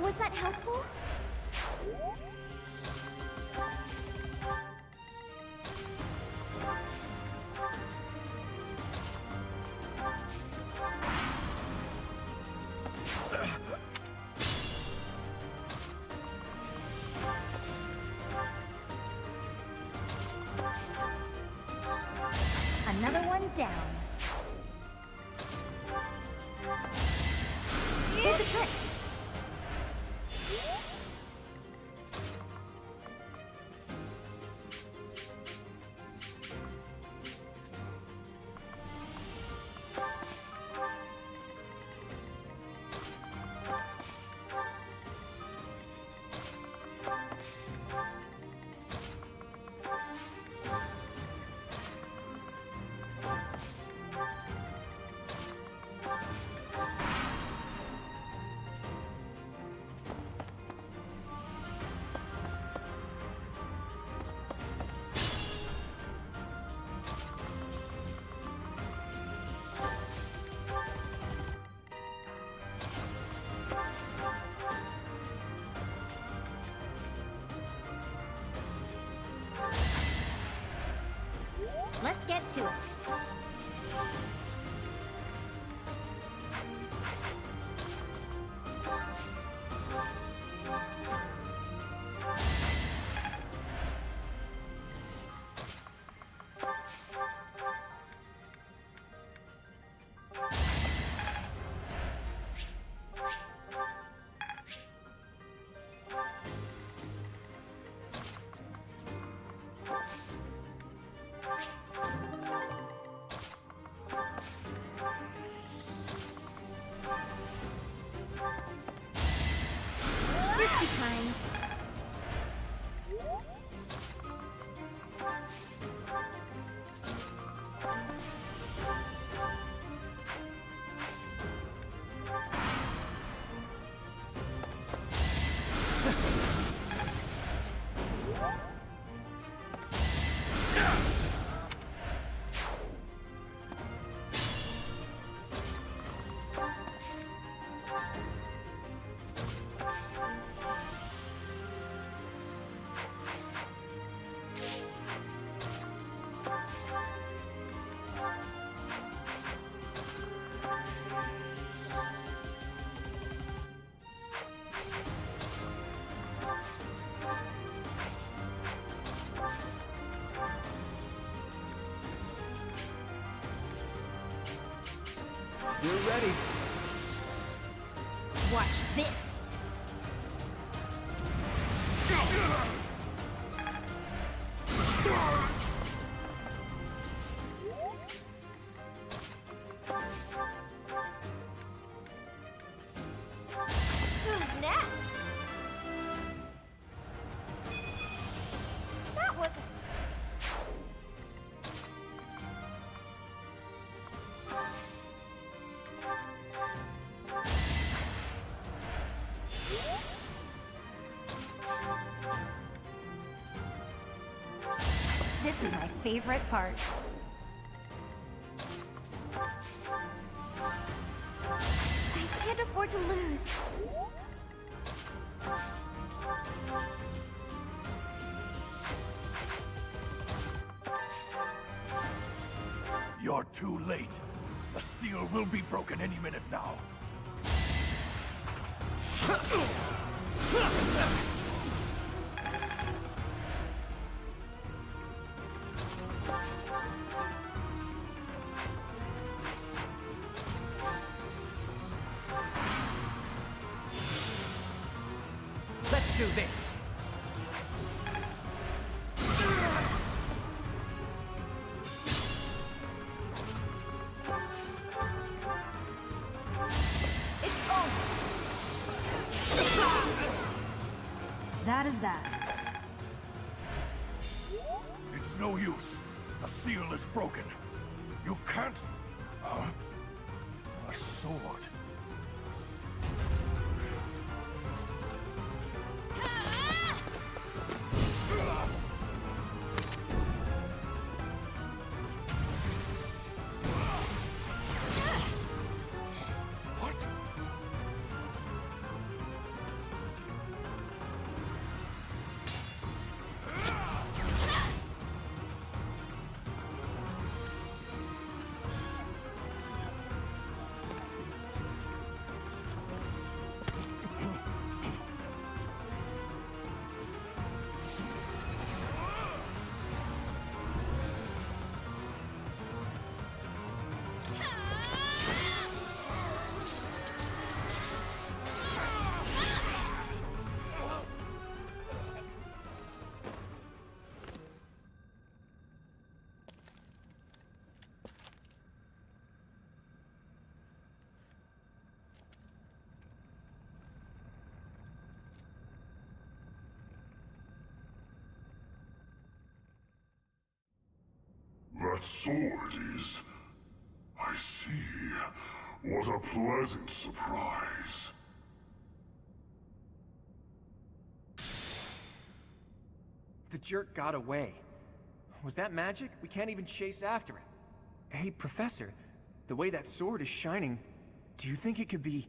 Was that helpful? Another one down. Did the trick. Let's get to it. We're ready. Watch this. Who's next? That wasn't... This is my favorite part. I can't afford to lose. You're too late. The seal will be broken any minute now. Let's do this. It's on. That is that. It's no use. The seal is broken. You can't... A sword. That sword is... I see. What a pleasant surprise. The jerk got away. Was that magic? We can't even chase after it. Hey, Professor, the way that sword is shining, do you think it could be...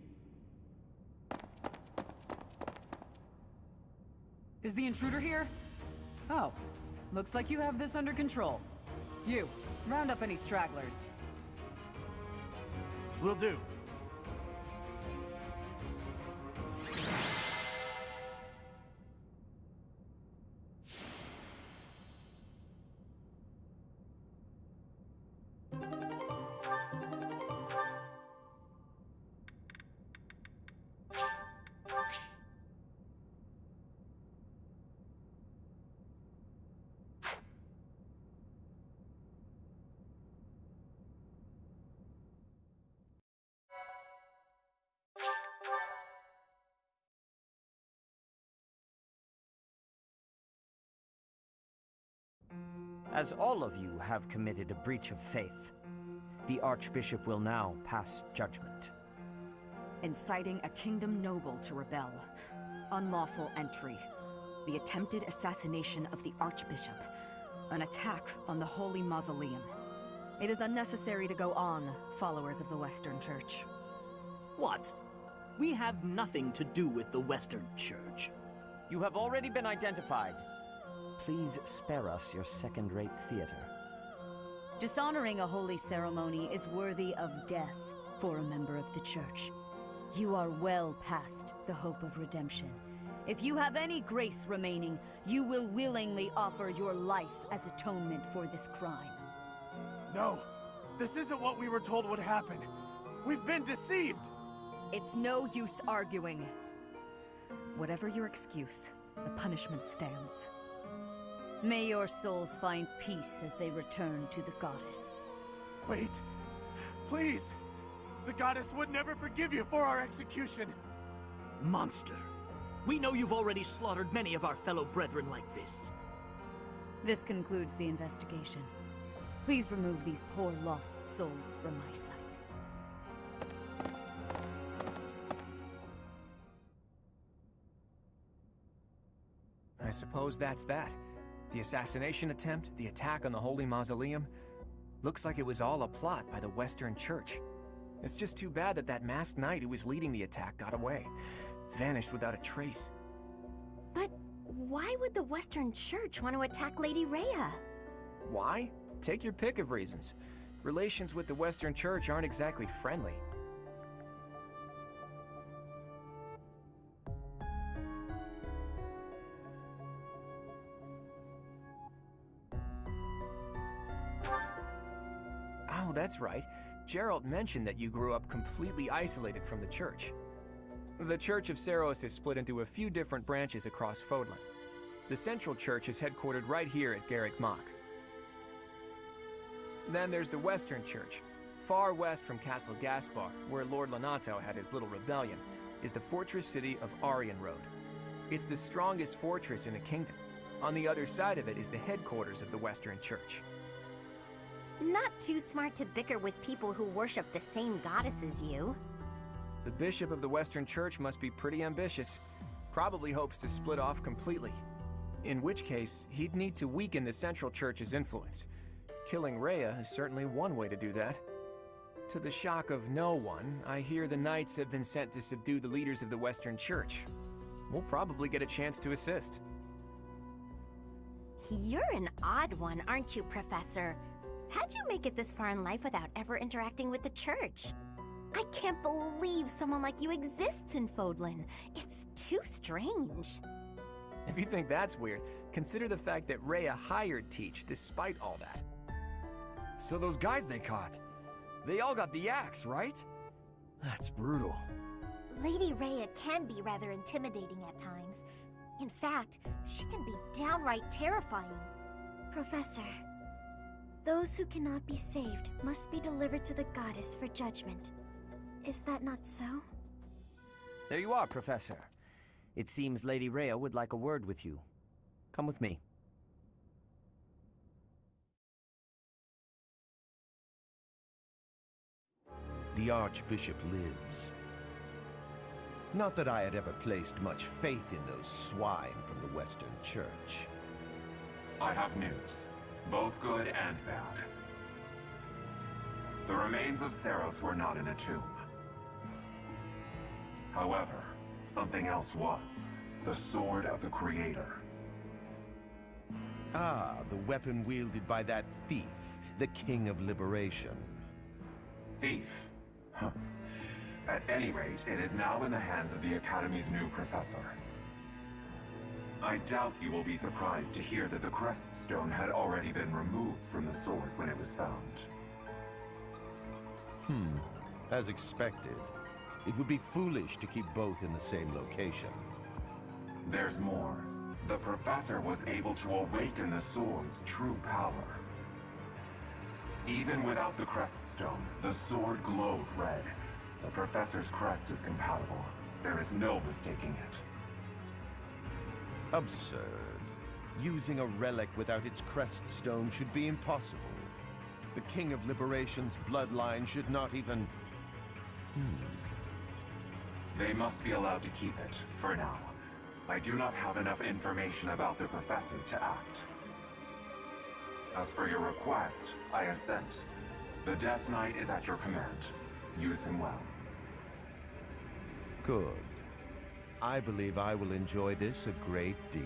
Is the intruder here? Oh, looks like you have this under control. You, round up any stragglers. Will do. As all of you have committed a breach of faith, the Archbishop will now pass judgment. Inciting a kingdom noble to rebel. Unlawful entry. The attempted assassination of the Archbishop. An attack on the Holy Mausoleum. It is unnecessary to go on, followers of the Western Church. What? We have nothing to do with the Western Church. You have already been identified. Please spare us your second-rate theater. Dishonoring a holy ceremony is worthy of death for a member of the Church. You are well past the hope of redemption. If you have any grace remaining, you will willingly offer your life as atonement for this crime. No, this isn't what we were told would happen. We've been deceived! It's no use arguing. Whatever your excuse, the punishment stands. May your souls find peace as they return to the goddess. Wait. Please! The goddess would never forgive you for our execution! Monster. We know you've already slaughtered many of our fellow brethren like this. This concludes the investigation. Please remove these poor lost souls from my sight. I suppose that's that. The assassination attempt, the attack on the Holy Mausoleum. Looks like it was all a plot by the Western Church. It's just too bad that masked knight who was leading the attack got away. Vanished without a trace. But why would the Western Church want to attack Lady Rhea? Why? Take your pick of reasons. Relations with the Western Church aren't exactly friendly. Oh, that's right. Gerald mentioned that you grew up completely isolated from the church. The Church of Seros is split into a few different branches across Fodlan. The Central Church is headquartered right here at Garrick Mach. Then there's the Western Church. Far west from Castle Gaspar, where Lord Lonato had his little rebellion, is the fortress city of Aryan Road. It's the strongest fortress in the kingdom. On the other side of it is the headquarters of the Western Church. Not too smart to bicker with people who worship the same goddess as you. The bishop of the Western Church must be pretty ambitious. Probably hopes to split off completely. In which case, he'd need to weaken the Central Church's influence. Killing Rhea is certainly one way to do that. To the shock of no one, I hear the knights have been sent to subdue the leaders of the Western Church. We'll probably get a chance to assist. You're an odd one, aren't you, Professor? How'd you make it this far in life without ever interacting with the church? I can't believe someone like you exists in Fodlan. It's too strange. If you think that's weird, consider the fact that Rhea hired Teach despite all that. So those guys they caught, they all got the axe, right? That's brutal. Lady Rhea can be rather intimidating at times. In fact, she can be downright terrifying. Professor, those who cannot be saved must be delivered to the goddess for judgment. Is that not so? There you are, Professor. It seems Lady Rhea would like a word with you. Come with me. The Archbishop lives. Not that I had ever placed much faith in those swine from the Western Church. I have news, both good and bad. The remains of Seros were not in a tomb. However, something else was. The Sword of the Creator. Ah, the weapon wielded by that thief, the King of Liberation. Thief? Huh. At any rate, it is now in the hands of the Academy's new professor. I doubt you will be surprised to hear that the crest stone had already been removed from the sword when it was found. As expected. It would be foolish to keep both in the same location. There's more. The professor was able to awaken the sword's true power. Even without the crest stone, the sword glowed red. The professor's crest is compatible. There is no mistaking it. Absurd. Using a relic without its crest stone should be impossible. The King of Liberation's bloodline should not even... They must be allowed to keep it, for now. I do not have enough information about the professor to act. As for your request, I assent. The Death Knight is at your command. Use him well. Good. I believe I will enjoy this a great deal.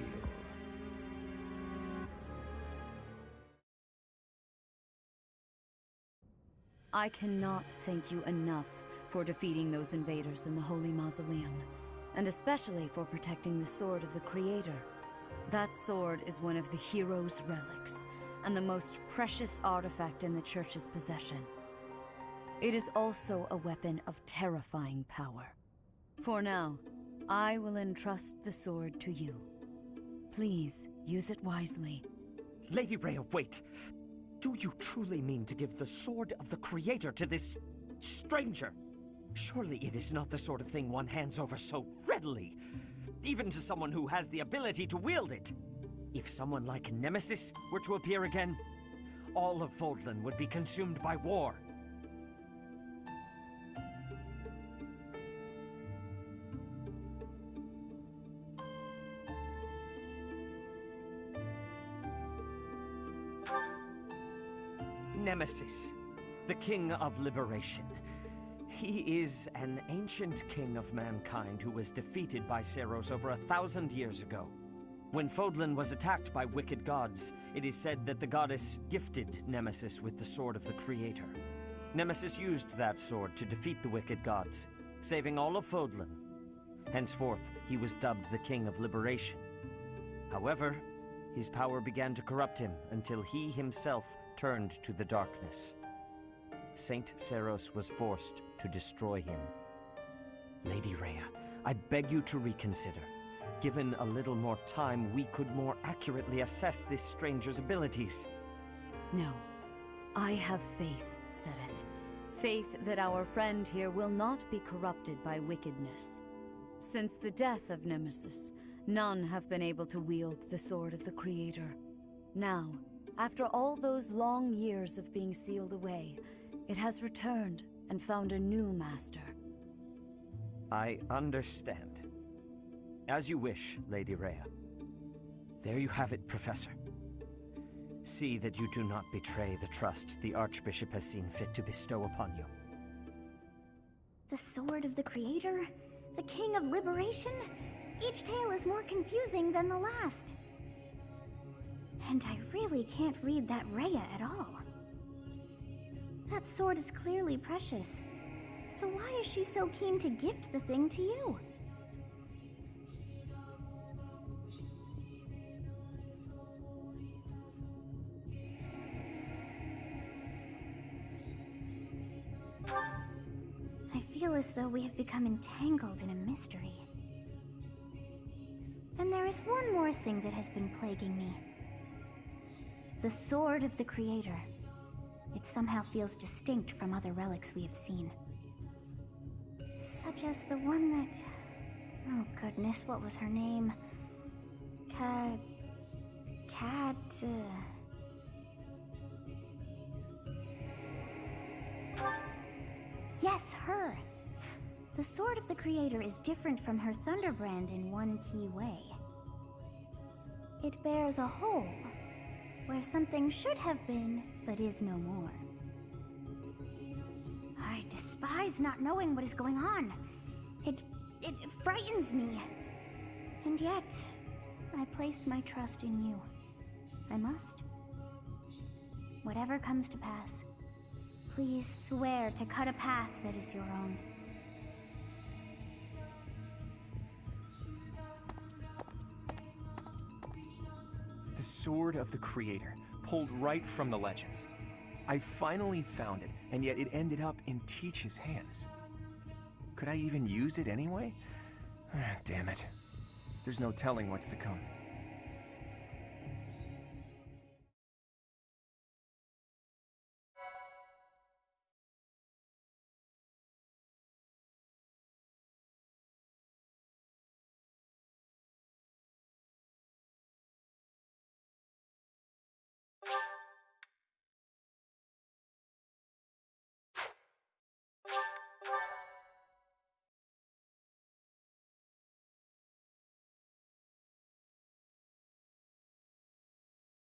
I cannot thank you enough for defeating those invaders in the Holy Mausoleum, and especially for protecting the Sword of the Creator. That sword is one of the hero's relics, and the most precious artifact in the Church's possession. It is also a weapon of terrifying power. For now, I will entrust the sword to you. Please, use it wisely. Lady Rhea, wait! Do you truly mean to give the sword of the Creator to this stranger? Surely it is not the sort of thing one hands over so readily, even to someone who has the ability to wield it. If someone like Nemesis were to appear again, all of Fodlan would be consumed by war. Nemesis, the King of Liberation. He is an ancient king of mankind who was defeated by Seiros over 1,000 years ago. When Fodlan was attacked by wicked gods, it is said that the goddess gifted Nemesis with the sword of the Creator. Nemesis used that sword to defeat the wicked gods, saving all of Fodlan. Henceforth, he was dubbed the King of Liberation. However, his power began to corrupt him until he himself turned to the darkness. Saint Seiros was forced to destroy him. Lady Rhea, I beg you to reconsider. Given a little more time, we could more accurately assess this stranger's abilities. No. I have faith, Seteth. Faith that our friend here will not be corrupted by wickedness. Since the death of Nemesis, none have been able to wield the sword of the Creator. Now, after all those long years of being sealed away, it has returned and found a new master. I understand. As you wish, Lady Rhea. There you have it, Professor. See that you do not betray the trust the Archbishop has seen fit to bestow upon you. The sword of the Creator? The King of Liberation? Each tale is more confusing than the last. And I really can't read that Rhea at all. That sword is clearly precious. So why is she so keen to gift the thing to you? I feel as though we have become entangled in a mystery. And there is one more thing that has been plaguing me. The sword of the Creator. It somehow feels distinct from other relics we have seen. Such as the one that... Oh goodness, what was her name? Yes, her! The sword of the Creator is different from her Thunderbrand in one key way. It bears a hole, where something should have been, but is no more. I despise not knowing what is going on. It frightens me. And yet, I place my trust in you. I must. Whatever comes to pass, please swear to cut a path that is your own. The sword of the Creator, pulled right from the legends. I finally found it, and yet it ended up in Teach's hands. Could I even use it anyway? Damn it. There's no telling what's to come.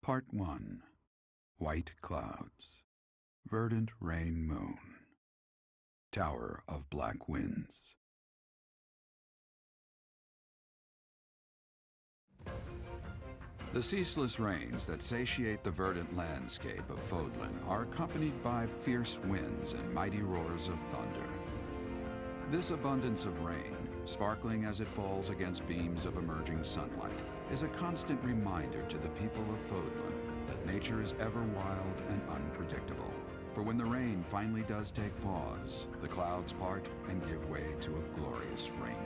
Part 1. White Clouds. Verdant Rain Moon. Tower of Black Winds. The ceaseless rains that satiate the verdant landscape of Fodlan are accompanied by fierce winds and mighty roars of thunder. This abundance of rain, sparkling as it falls against beams of emerging sunlight, is a constant reminder to the people of Fodlan that nature is ever wild and unpredictable. For when the rain finally does take pause, the clouds part and give way to a glorious rainbow.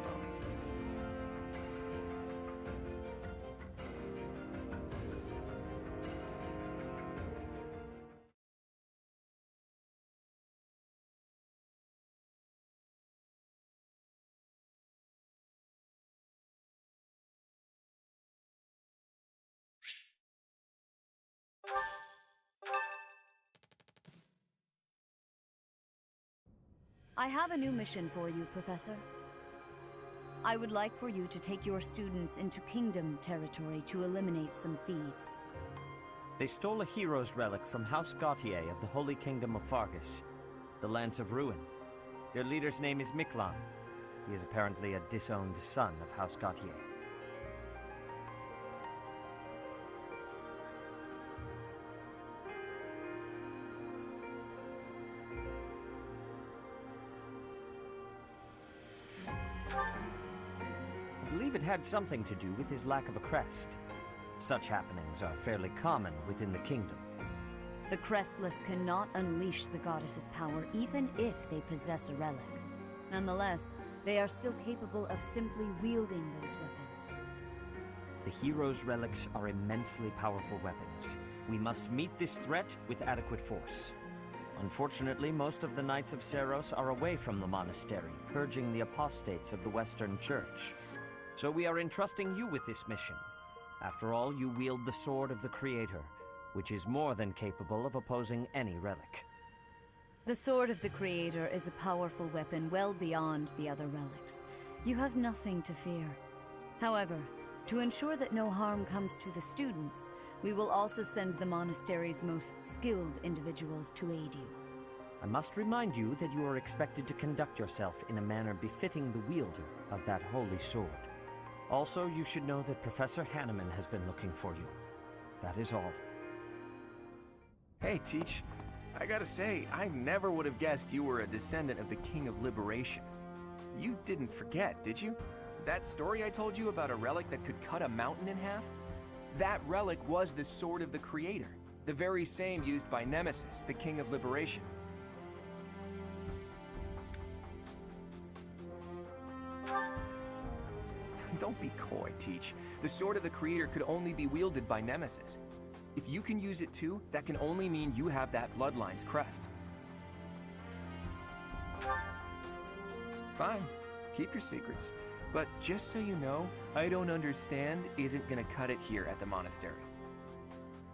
I have a new mission for you, Professor. I would like for you to take your students into Kingdom territory to eliminate some thieves. They stole a hero's relic from House Gautier of the Holy Kingdom of Fargus, the Lance of Ruin. Their leader's name is Miklan. He is apparently a disowned son of House Gautier. I believe it had something to do with his lack of a crest. Such happenings are fairly common within the kingdom. The Crestless cannot unleash the goddess's power even if they possess a relic. Nonetheless, they are still capable of simply wielding those weapons. The hero's relics are immensely powerful weapons. We must meet this threat with adequate force. Unfortunately, most of the Knights of Seiros are away from the monastery, purging the apostates of the Western Church. So we are entrusting you with this mission. After all, you wield the Sword of the Creator, which is more than capable of opposing any relic. The Sword of the Creator is a powerful weapon well beyond the other relics. You have nothing to fear. However, to ensure that no harm comes to the students, we will also send the monastery's most skilled individuals to aid you. I must remind you that you are expected to conduct yourself in a manner befitting the wielder of that holy sword. Also, you should know that Professor Hanneman has been looking for you. That is all. Hey, Teach. I gotta say, I never would have guessed you were a descendant of the King of Liberation. You didn't forget, did you? That story I told you about a relic that could cut a mountain in half? That relic was the Sword of the Creator, the very same used by Nemesis, the King of Liberation. Don't be coy, Teach. The Sword of the Creator could only be wielded by Nemesis. If you can use it too, that can only mean you have that Bloodline's crest. Fine, keep your secrets. But just so you know, I don't understand isn't gonna cut it here at the monastery.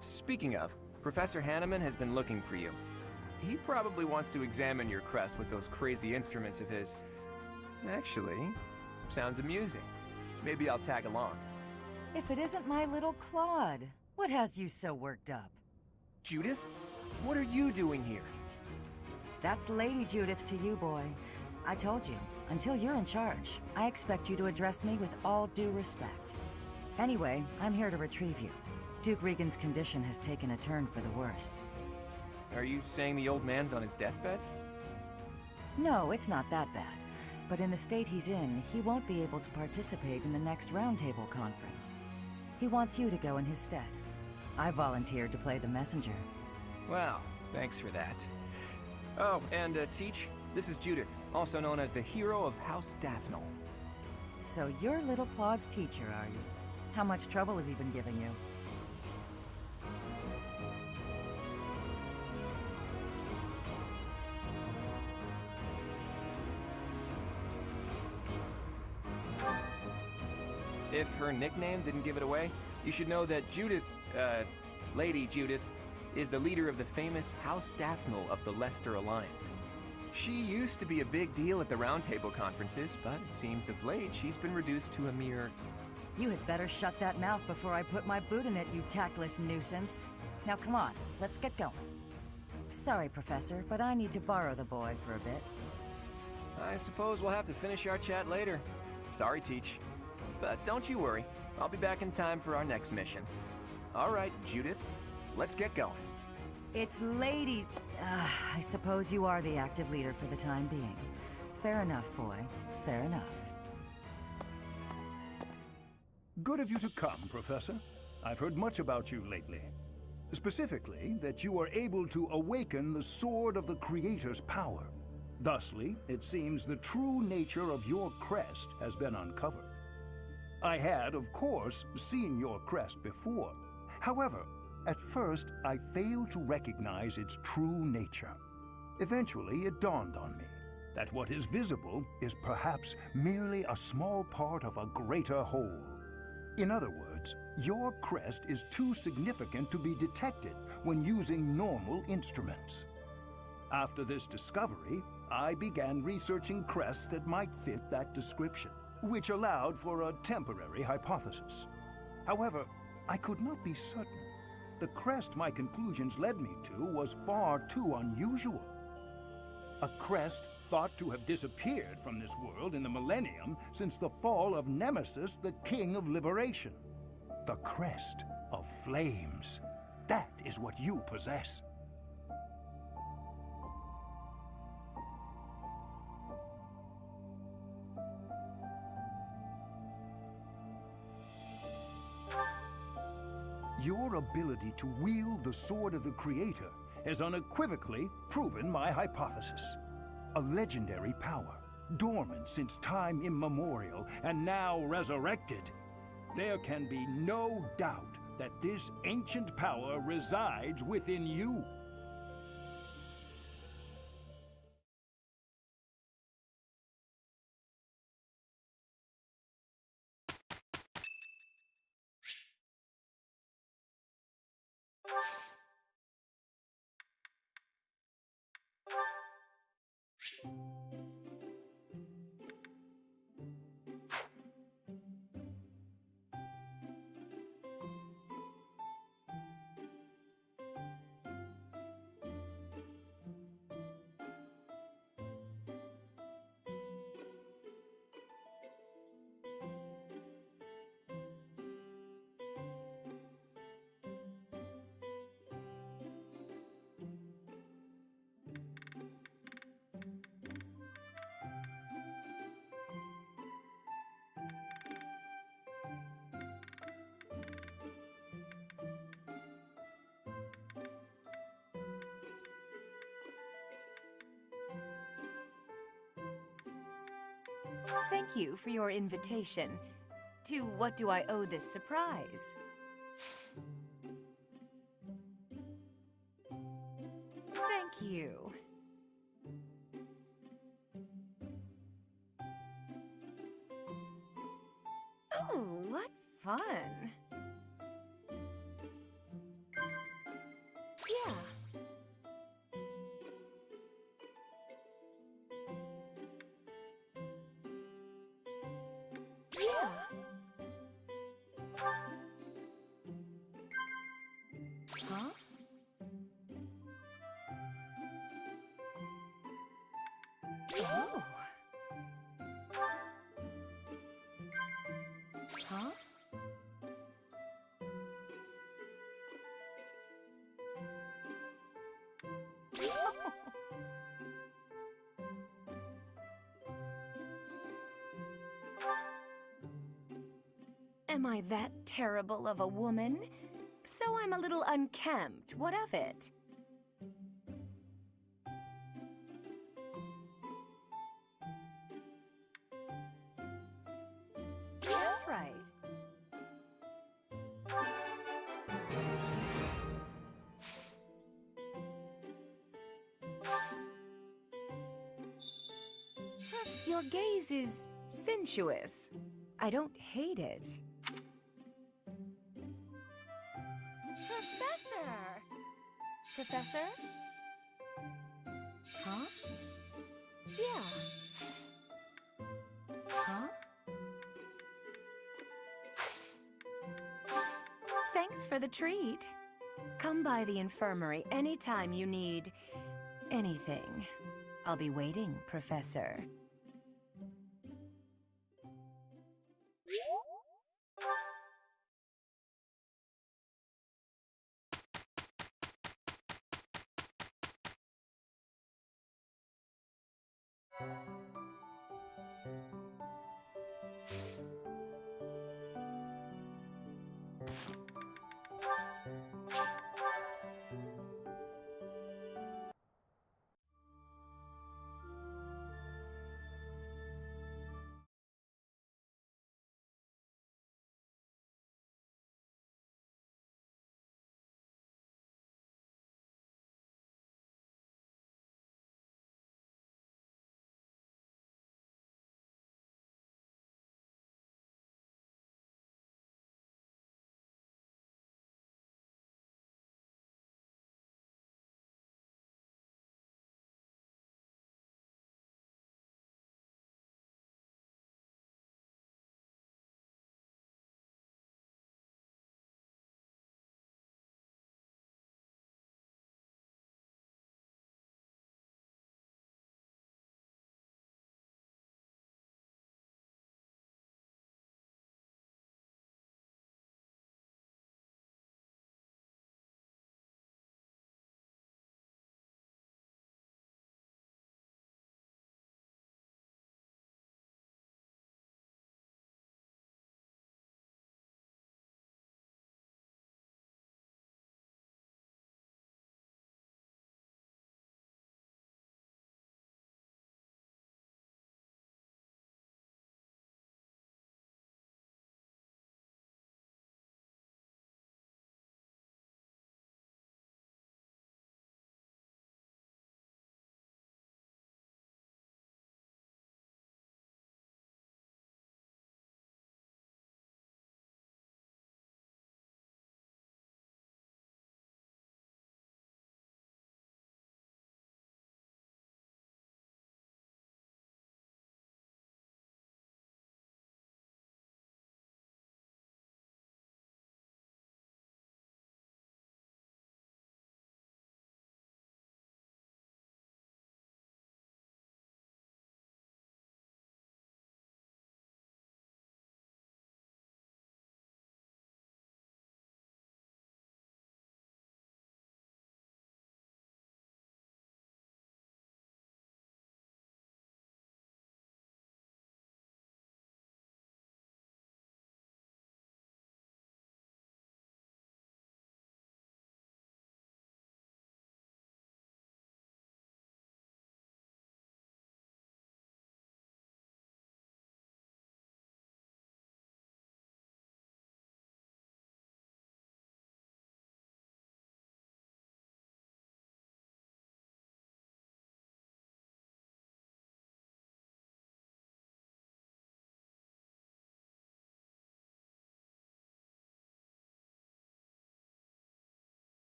Speaking of, Professor Hanneman has been looking for you. He probably wants to examine your crest with those crazy instruments of his. Actually, sounds amusing. Maybe I'll tag along. If it isn't my little Claude, what has you so worked up? Judith? What are you doing here? That's Lady Judith to you, boy. I told you, until you're in charge, I expect you to address me with all due respect. Anyway, I'm here to retrieve you. Duke Regan's condition has taken a turn for the worse. Are you saying the old man's on his deathbed? No, it's not that bad. But in the state he's in, he won't be able to participate in the next Roundtable conference. He wants you to go in his stead. I volunteered to play the messenger. Wow, thanks for that. Oh, and Teach, this is Judith, also known as the hero of House Daphnel. So you're little Claude's teacher, are you? How much trouble has he been giving you? If her nickname didn't give it away, you should know that Judith, Lady Judith, is the leader of the famous House Daphnel of the Leicester Alliance. She used to be a big deal at the Roundtable conferences, but it seems of late she's been reduced to a mere... You had better shut that mouth before I put my boot in it, you tactless nuisance. Now come on, let's get going. Sorry, Professor, but I need to borrow the boy for a bit. I suppose we'll have to finish our chat later. Sorry, Teach. But don't you worry, I'll be back in time for our next mission. All right, Judith, let's get going. It's Lady... I suppose you are the active leader for the time being. Fair enough, boy. Fair enough. Good of you to come, Professor. I've heard much about you lately. Specifically, that you are able to awaken the sword of the Creator's power. Thusly, it seems the true nature of your crest has been uncovered. I had, of course, seen your crest before. However, at first, I failed to recognize its true nature. Eventually, it dawned on me that what is visible is perhaps merely a small part of a greater whole. In other words, your crest is too significant to be detected when using normal instruments. After this discovery, I began researching crests that might fit that description, which allowed for a temporary hypothesis. However, I could not be certain. The crest my conclusions led me to was far too unusual. A crest thought to have disappeared from this world in the millennium since the fall of Nemesis, the King of Liberation. The crest of flames. That is what you possess. Your ability to wield the sword of the Creator has unequivocally proven my hypothesis. A legendary power, dormant since time immemorial and now resurrected. There can be no doubt that this ancient power resides within you. Thank you for your invitation. To what do I owe this surprise? Thank you. Oh, what fun. Yeah. Huh? Oh. Huh? Am I that terrible of a woman? So I'm a little unkempt. What of it? That's right. Your gaze is sensuous. I don't hate it. Professor? Huh? Yeah. Huh? Thanks for the treat. Come by the infirmary anytime you need anything. I'll be waiting, Professor.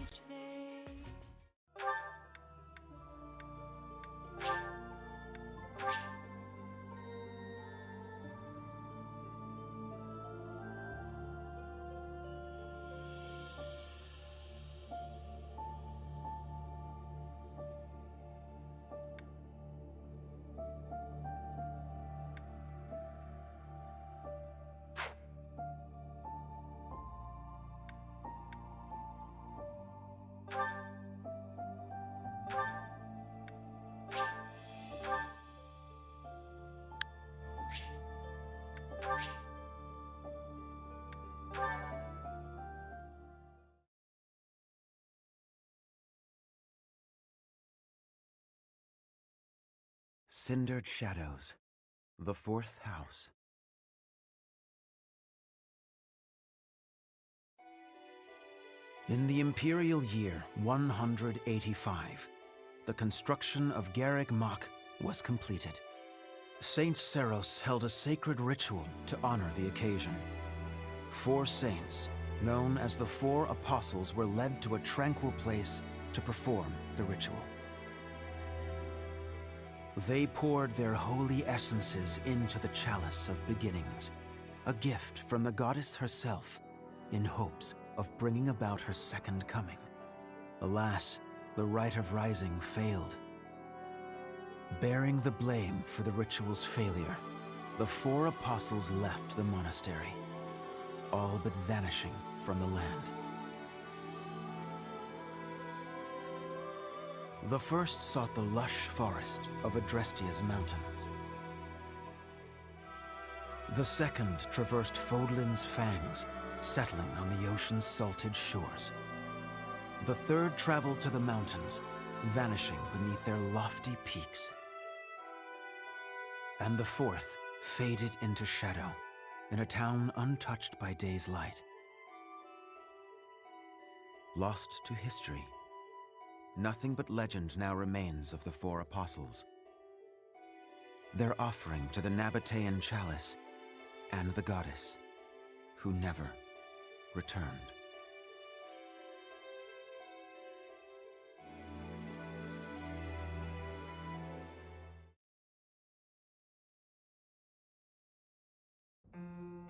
each phase. Cindered Shadows, the fourth house. In the imperial year 185, the construction of Garreg Mach was completed. Saint Seros held a sacred ritual to honor the occasion. 4 saints, known as the 4 Apostles, were led to a tranquil place to perform the ritual. They poured their holy essences into the chalice of beginnings, a gift from the goddess herself, in hopes of bringing about her second coming. Alas, the rite of rising failed. Bearing the blame for the ritual's failure, the 4 apostles left the monastery, all but vanishing from the land. The first sought the lush forest of Adrestia's mountains. The second traversed Fodlan's fangs, settling on the ocean's salted shores. The third traveled to the mountains, vanishing beneath their lofty peaks. And the fourth faded into shadow, in a town untouched by day's light. Lost to history, nothing but legend now remains of the 4 apostles. Their offering to the Nabatean chalice and the goddess, who never returned.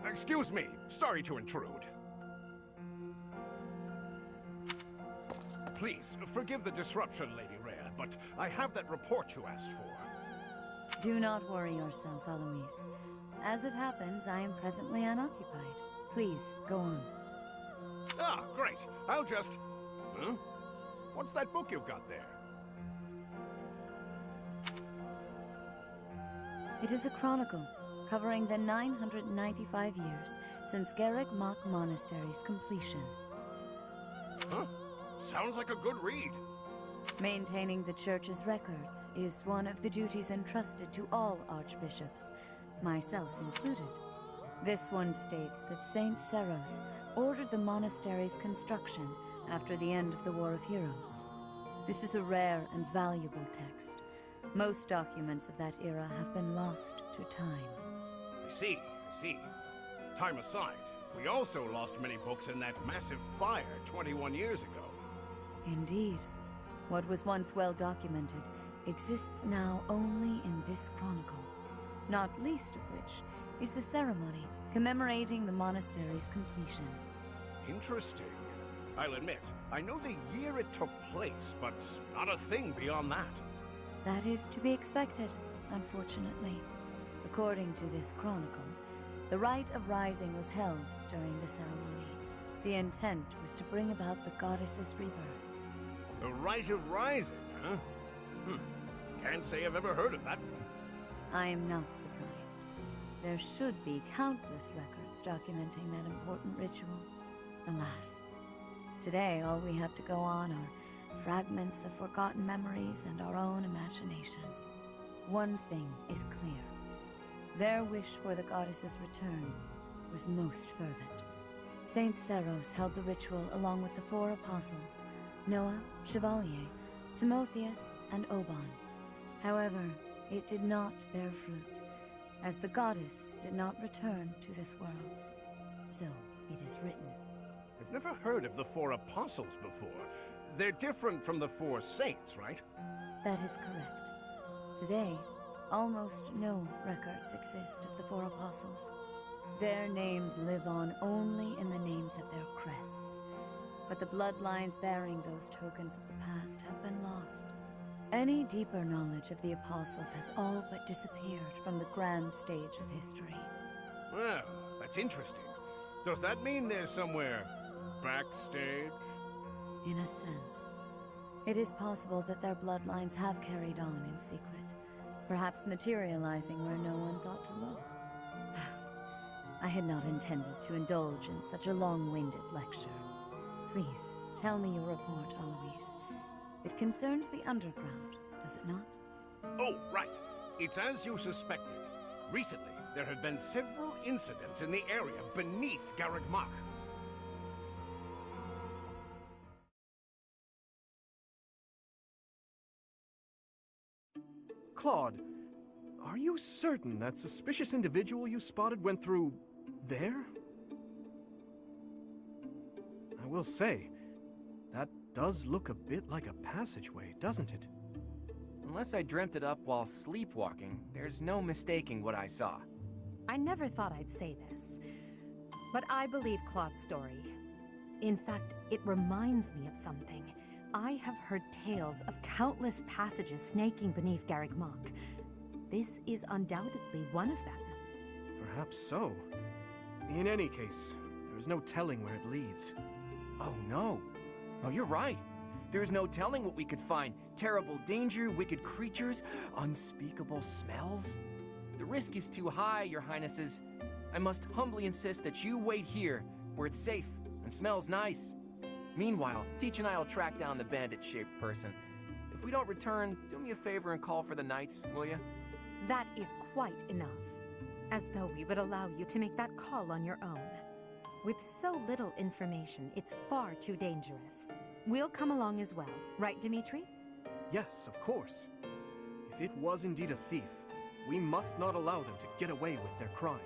Excuse me, sorry to intrude. Please, forgive the disruption, Lady Rhea, but I have that report you asked for. Do not worry yourself, Eloise. As it happens, I am presently unoccupied. Please, go on. Ah, great. I'll just... Huh? What's that book you've got there? It is a chronicle, covering the 995 years since Garreg Mach Monastery's completion. Huh? Sounds like a good read. Maintaining the Church's records is one of the duties entrusted to all archbishops, myself included. This one states that Saint Seros ordered the monastery's construction after the end of the War of Heroes. This is a rare and valuable text. Most documents of that era have been lost to time. I see. Time aside, we also lost many books in that massive fire 21 years ago. Indeed. What was once well documented exists now only in this chronicle, not least of which is the ceremony commemorating the monastery's completion. Interesting. I'll admit, I know the year it took place, but not a thing beyond that. That is to be expected, unfortunately. According to this chronicle, the rite of rising was held during the ceremony. The intent was to bring about the goddess's rebirth. The Rite of Rising, huh? Can't say I've ever heard of that. I am not surprised. There should be countless records documenting that important ritual. Alas, today all we have to go on are fragments of forgotten memories and our own imaginations. One thing is clear. Their wish for the goddess's return was most fervent. Saint Seros held the ritual along with the 4 apostles, Noah, Chevalier, Timotheus, and Oban. However, it did not bear fruit, as the goddess did not return to this world. So it is written. I've never heard of the 4 apostles before. They're different from the 4 saints, right? That is correct. Today, almost no records exist of the 4 apostles. Their names live on only in the names of their crests, but the bloodlines bearing those tokens of the past have been lost. Any deeper knowledge of the apostles has all but disappeared from the grand stage of history. Well, that's interesting. Does that mean there's somewhere backstage? In a sense, it is possible that their bloodlines have carried on in secret, perhaps materializing where no one thought to look. I had not intended to indulge in such a long-winded lecture. Please, tell me your report, Alois. It concerns the underground, does it not? Oh, right. It's as you suspected. Recently, there have been several incidents in the area beneath Garreg Mach. Claude, are you certain that suspicious individual you spotted went through there? I will say, that does look a bit like a passageway, doesn't it? Unless I dreamt it up while sleepwalking, there's no mistaking what I saw. I never thought I'd say this, but I believe Claude's story. In fact, it reminds me of something. I have heard tales of countless passages snaking beneath Garreg Mach. This is undoubtedly one of them. Perhaps so. In any case, there is no telling where it leads. Oh no. Oh, you're right. There's no telling what we could find. Terrible danger, wicked creatures, unspeakable smells. The risk is too high, your highnesses. I must humbly insist that you wait here, where it's safe and smells nice. Meanwhile, Teach and I will track down the bandit-shaped person. If we don't return, do me a favor and call for the knights, will you? That is quite enough. As though we would allow you to make that call on your own. With so little information, it's far too dangerous. We'll come along as well, right, Dimitri? Yes, of course. If it was indeed a thief, we must not allow them to get away with their crime.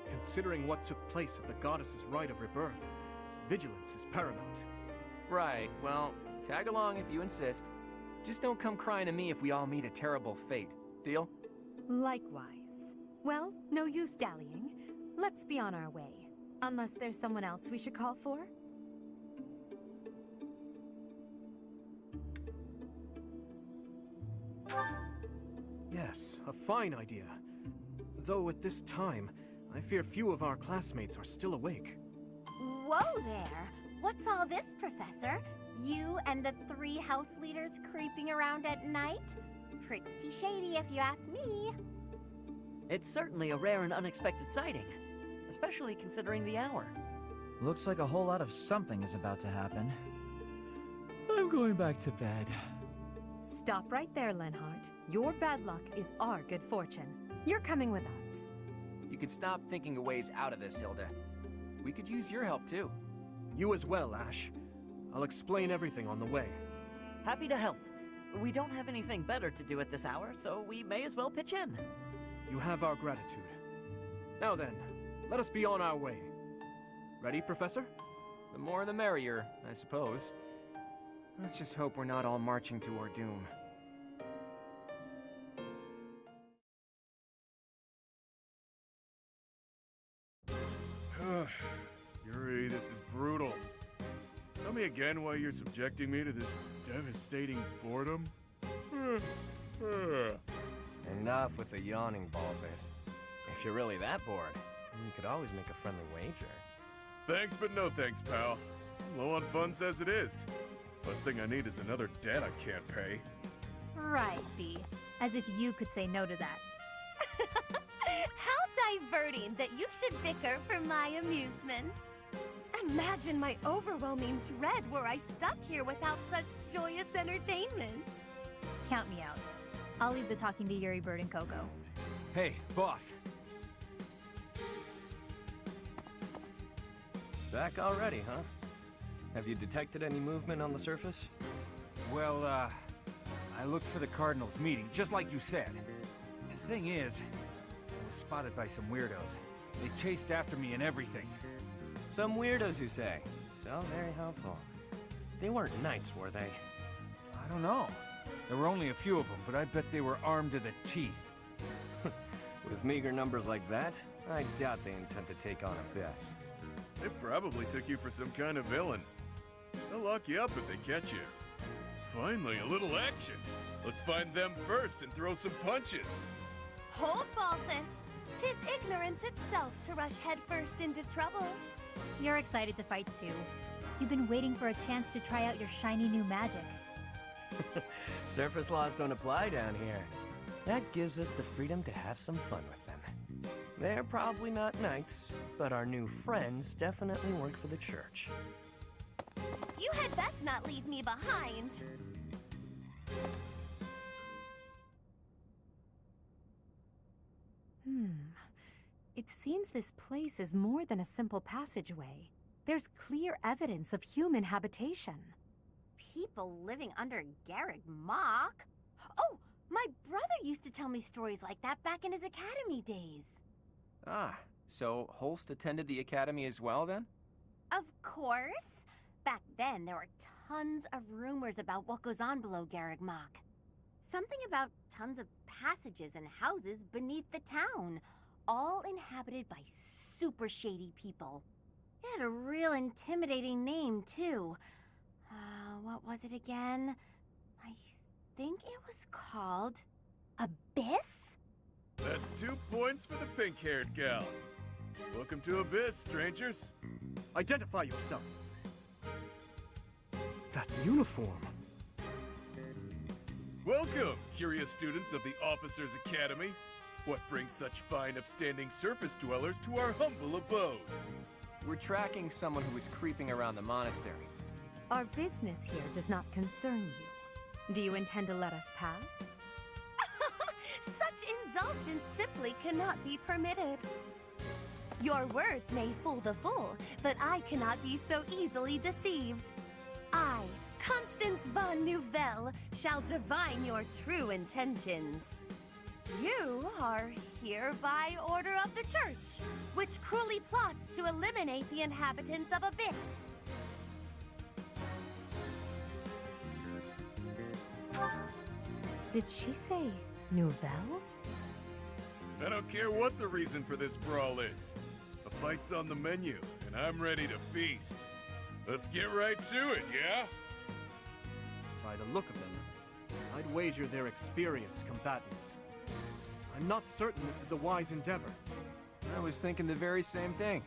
Considering what took place at the goddess's rite of rebirth, vigilance is paramount. Right, well, tag along if you insist. Just don't come crying to me if we all meet a terrible fate. Deal? Likewise. Well, no use dallying. Let's be on our way. Unless there's someone else we should call for? Yes, a fine idea. Though at this time, I fear few of our classmates are still awake. Whoa there! What's all this, Professor? You and the 3 house leaders creeping around at night? Pretty shady if you ask me. It's certainly a rare and unexpected sighting, especially considering the hour. Looks like a whole lot of something is about to happen. I'm going back to bed. Stop right there, Lenhart. Your bad luck is our good fortune. You're coming with us. You could stop thinking of ways out of this, Hilda. We could use your help, too. You as well, Ash. I'll explain everything on the way. Happy to help. We don't have anything better to do at this hour, so we may as well pitch in. You have our gratitude. Now then, let us be on our way. Ready, Professor? The more the merrier, I suppose. Let's just hope we're not all marching to our doom. Yuri, this is brutal. Tell me again why you're subjecting me to this devastating boredom? Enough with the yawning, Baldface. If you're really that bored, you could always make a friendly wager. Thanks, but no thanks, pal. I'm low on funds as it is. Last thing I need is another debt I can't pay. Right, B. As if you could say no to that. How diverting that you should bicker for my amusement. Imagine my overwhelming dread were I stuck here without such joyous entertainment. Count me out. I'll leave the talking to Yuri, Bird, and Coco. Hey, boss. Back already, huh? Have you detected any movement on the surface? Well, I looked for the Cardinals meeting, just like you said. The thing is, I was spotted by some weirdos. They chased after me and everything. Some weirdos, you say? So very helpful. They weren't knights, were they? I don't know. There were only a few of them, but I bet they were armed to the teeth. With meager numbers like that, I doubt they intend to take on Abyss. They probably took you for some kind of villain. They'll lock you up if they catch you. Finally, a little action. Let's find them first and throw some punches. Hold, Balthus. 'Tis ignorance itself to rush headfirst into trouble. You're excited to fight too. You've been waiting for a chance to try out your shiny new magic. Surface laws don't apply down here. That gives us the freedom to have some fun with them. They're probably not knights, but our new friends definitely work for the church. You had best not leave me behind. It seems this place is more than a simple passageway. There's clear evidence of human habitation. People living under Garreg Mach? Oh, my brother used to tell me stories like that back in his academy days. Ah, so Holst attended the academy as well, then? Of course. Back then, there were tons of rumors about what goes on below Garreg Mach. Something about tons of passages and houses beneath the town, all inhabited by super shady people. It had a real intimidating name, too. What was it again? I think it was called Abyss? That's 2 points for the pink-haired gal. Welcome to Abyss, strangers. Identify yourself. That uniform. Welcome, curious students of the Officers' Academy. What brings such fine, upstanding surface dwellers to our humble abode? We're tracking someone who was creeping around the monastery. Our business here does not concern you. Do you intend to let us pass? Such indulgence simply cannot be permitted. Your words may fool the fool, but I cannot be so easily deceived. I, Constance von Nouvelle, shall divine your true intentions. You are here by order of the church, which cruelly plots to eliminate the inhabitants of Abyss. Did she say Nouvelle? I don't care what the reason for this brawl is. A fight's on the menu, and I'm ready to feast. Let's get right to it, yeah? By the look of them, I'd wager they're experienced combatants. I'm not certain this is a wise endeavor. I was thinking the very same thing.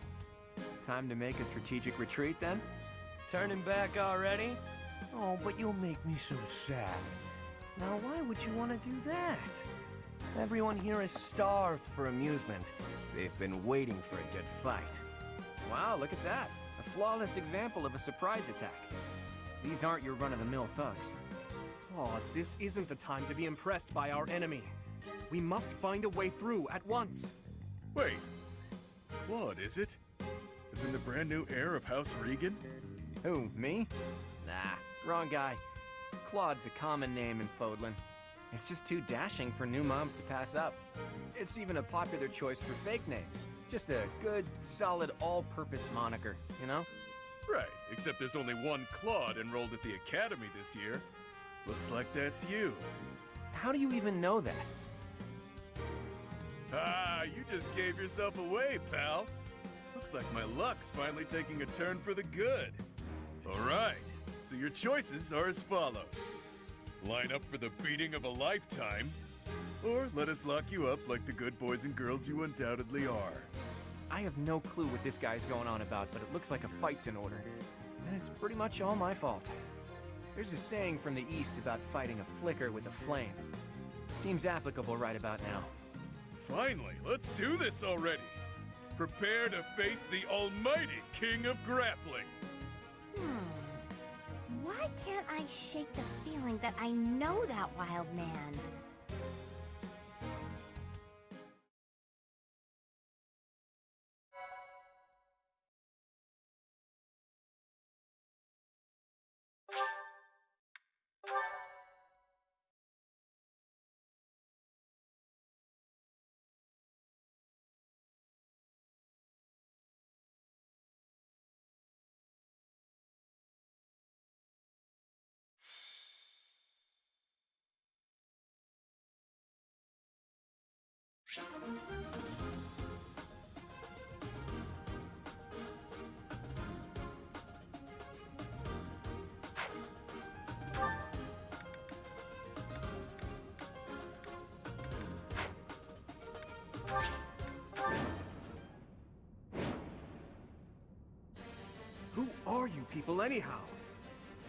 Time to make a strategic retreat, then? Turning back already? Oh, but you'll make me so sad. Now, why would you want to do that? Everyone here is starved for amusement. They've been waiting for a good fight. Wow, look at that. A flawless example of a surprise attack. These aren't your run-of-the-mill thugs. Claude, this isn't the time to be impressed by our enemy. We must find a way through at once. Wait. Claude, is it? As in the brand new heir of House Regan? Who, me? Nah, wrong guy. Claude's a common name in Fodlan. It's just too dashing for new moms to pass up. It's even a popular choice for fake names. Just a good, solid, all-purpose moniker, you know? Right, except there's only one Claude enrolled at the academy this year. Looks like that's you. How do you even know that? Ah, you just gave yourself away, pal. Looks like my luck's finally taking a turn for the good. All right, so your choices are as follows. Line up for the beating of a lifetime, or let us lock you up like the good boys and girls you undoubtedly are. I have no clue what this guy's going on about, but it looks like a fight's in order. And it's pretty much all my fault. There's a saying from the East about fighting a flicker with a flame. Seems applicable right about now. Finally, let's do this already. Prepare to face the almighty King of Grappling. Why can't I shake the feeling that I know that wild man? Who are you people anyhow?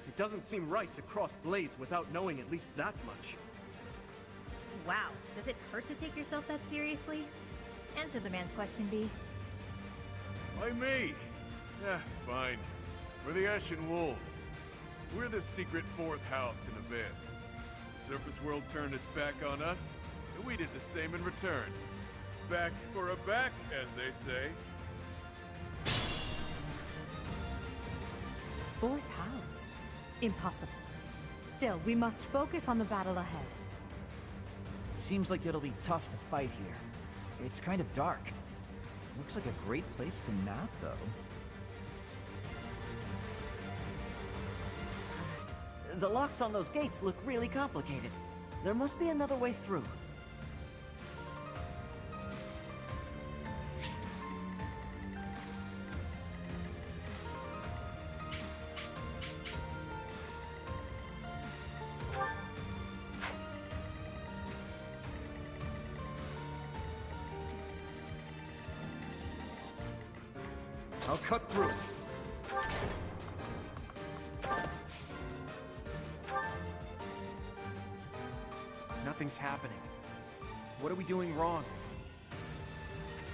It doesn't seem right to cross blades without knowing at least that much. Wow, does it hurt to take yourself that seriously? Answer the man's question, B. Why me? Fine. We're the Ashen Wolves. We're the secret fourth house in Abyss. The surface world turned its back on us, and we did the same in return. Back for a back, as they say. Fourth house? Impossible. Still, we must focus on the battle ahead. Seems like it'll be tough to fight here. It's kind of dark. Looks like a great place to nap, though. The locks on those gates look really complicated. There must be another way through. I'll cut through. Nothing's happening. What are we doing wrong?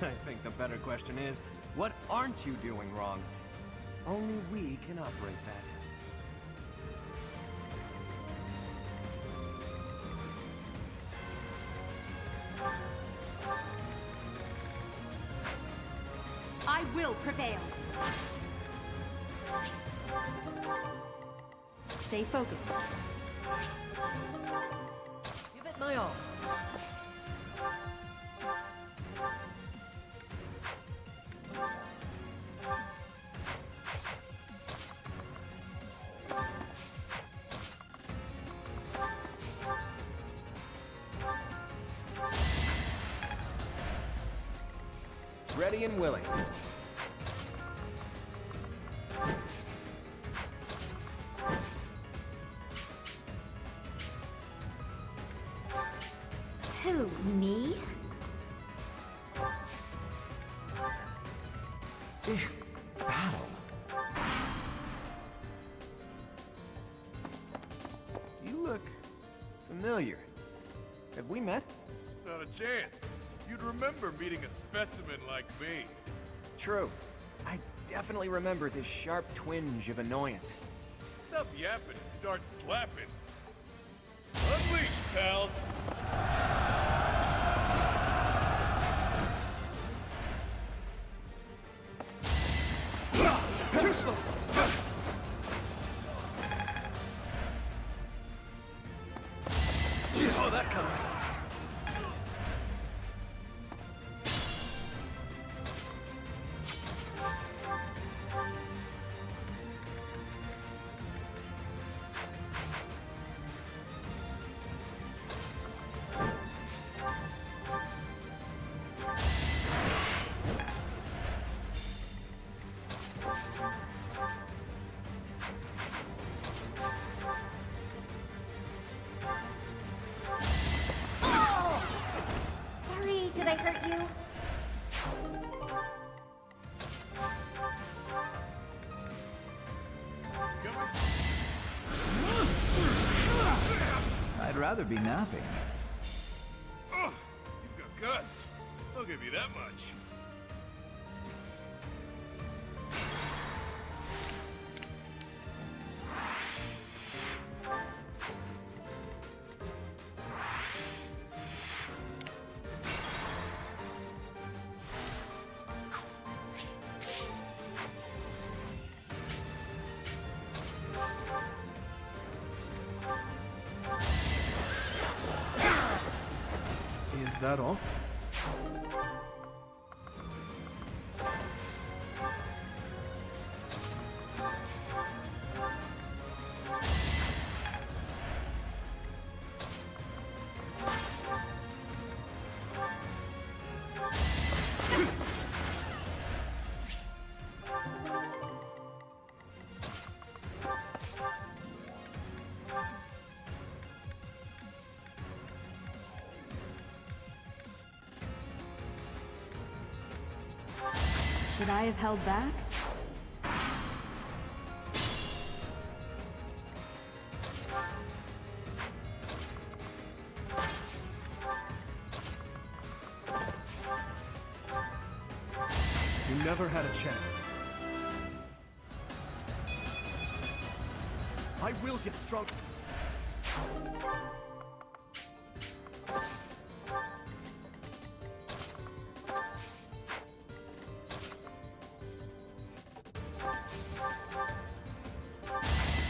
I think the better question is, what aren't you doing wrong? Only we can operate that. I will prevail. Stay focused. Give it my all. Ready and willing. Who, me? Battle. You look familiar. Have we met? Not a chance. You'd remember meeting a specimen like me. True. I definitely remember this sharp twinge of annoyance. Stop yapping and start slapping. Unleash, pals! Too slow! You saw that coming. Sorry, did I hurt you? I'd rather be napping. Oh, you've got guts. I'll give you that much. Is that all? Should I have held back? You never had a chance. I will get strong.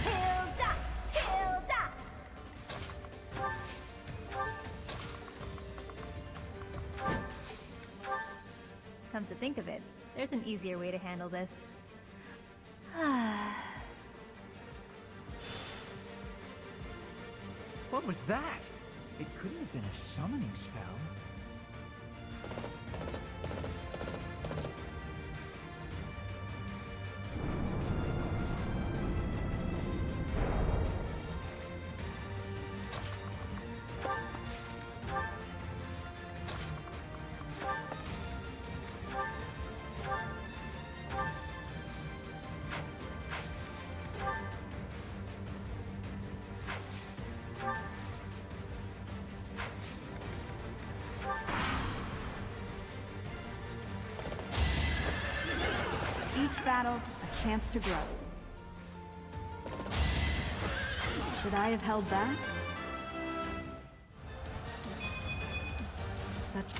Hilda! Hilda! Come to think of it, there's an easier way to handle this. What was that? It couldn't have been a summoning spell. Each battle, a chance to grow. Should I have held back? Such...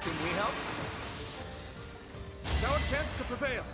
Can we help? It's our chance to prevail.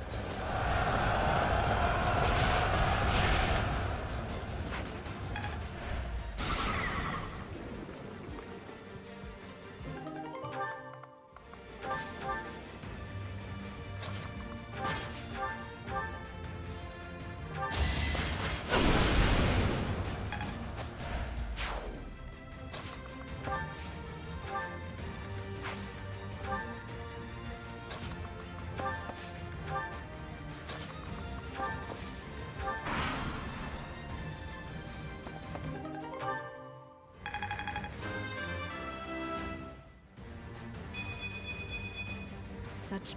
Such...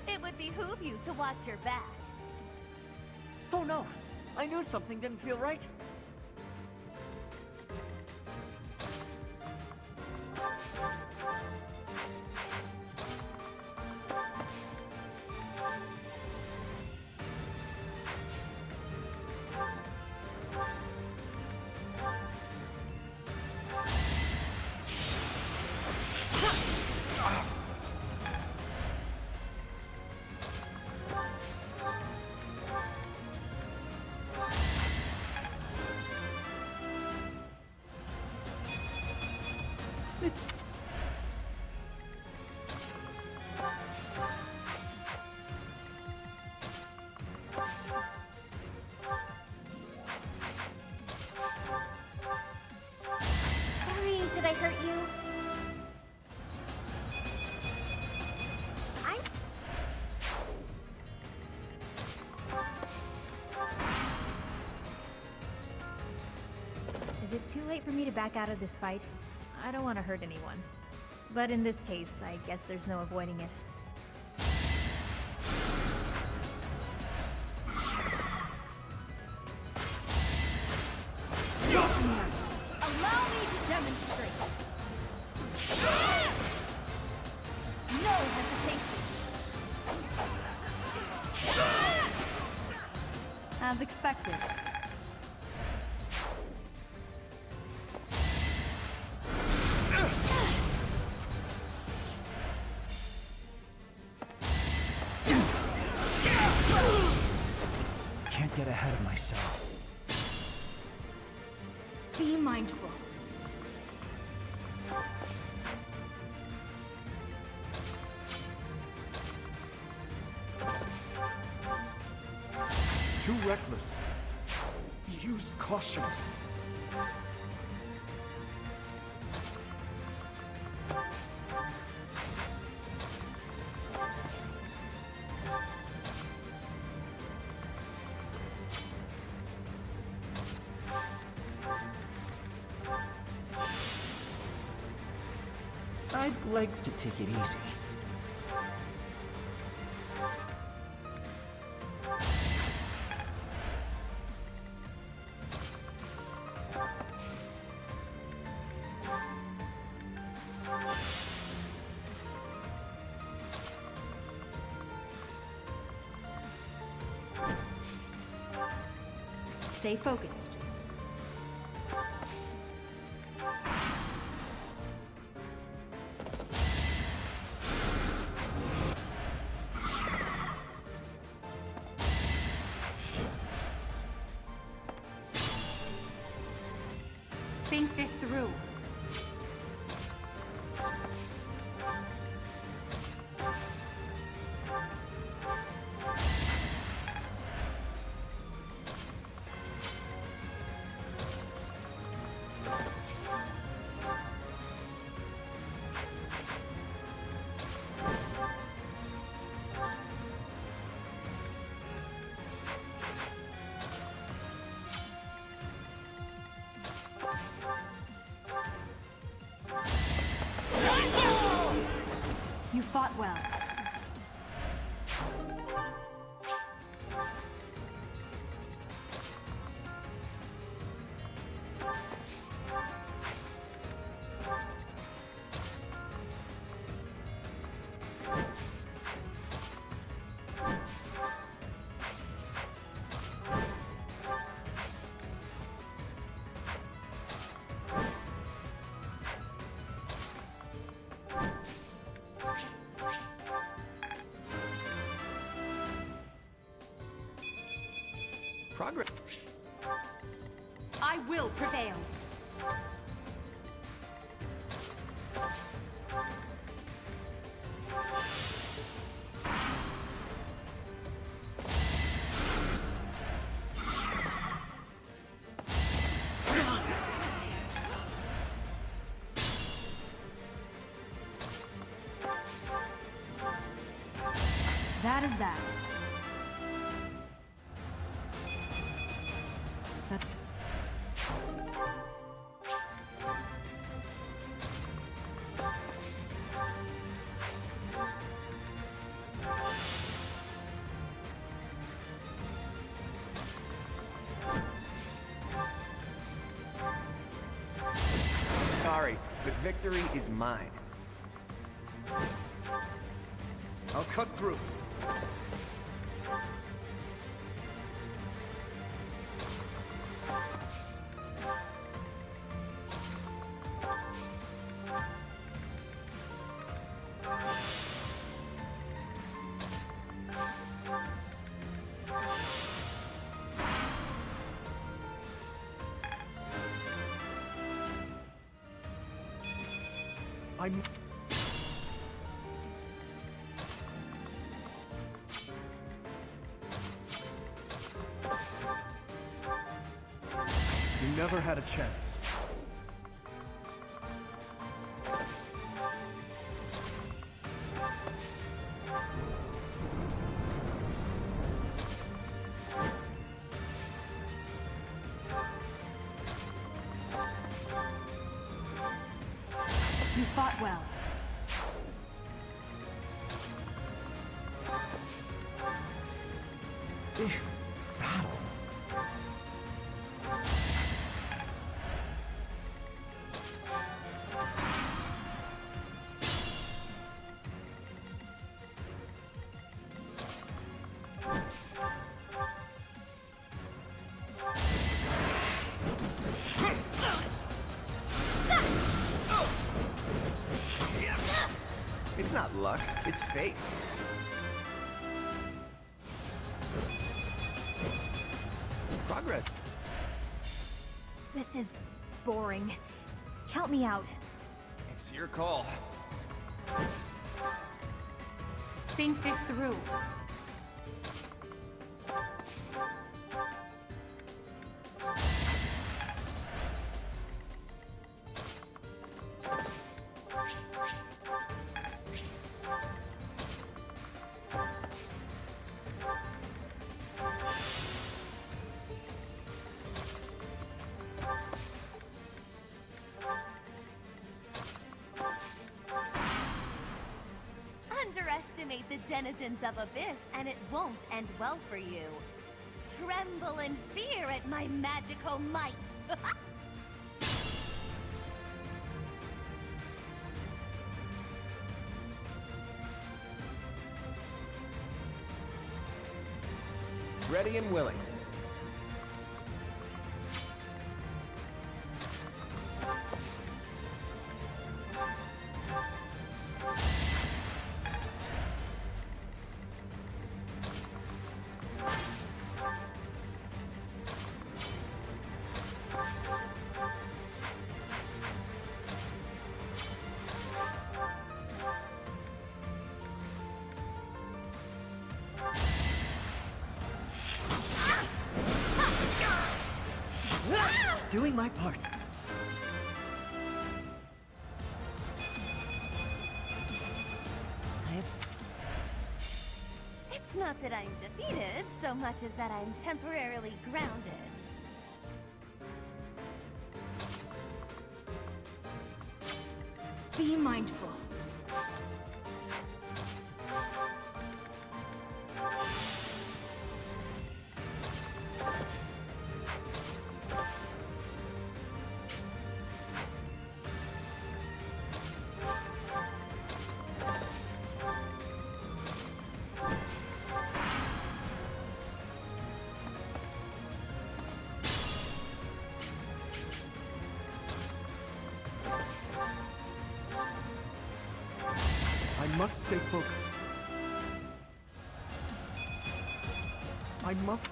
It would behoove you to watch your back. Oh no! I knew something didn't feel right. too late for me to back out of this fight? I don't want to hurt anyone. But in this case, I guess there's no avoiding it. Legionary, allow me to demonstrate. No hesitation. As expected. Can't get ahead of myself. Be mindful. Too reckless. Use caution. I'd like to take it easy. Stay focused. Think this through. You fought well. Progress. I will prevail. That is that. Such Sorry, but victory is mine. I'll cut through. I'm... You never had a chance. fought well. Battle. It's not luck, it's fate. Progress. This is boring. Count me out. It's your call. Think this through. Underestimate the denizens of Abyss, and it won't end well for you. Tremble in fear at my magical might! Ready and willing. Doing my part. It's not that I'm defeated, so much as that I'm temporarily grounded. Be mindful. I must stay focused. I must...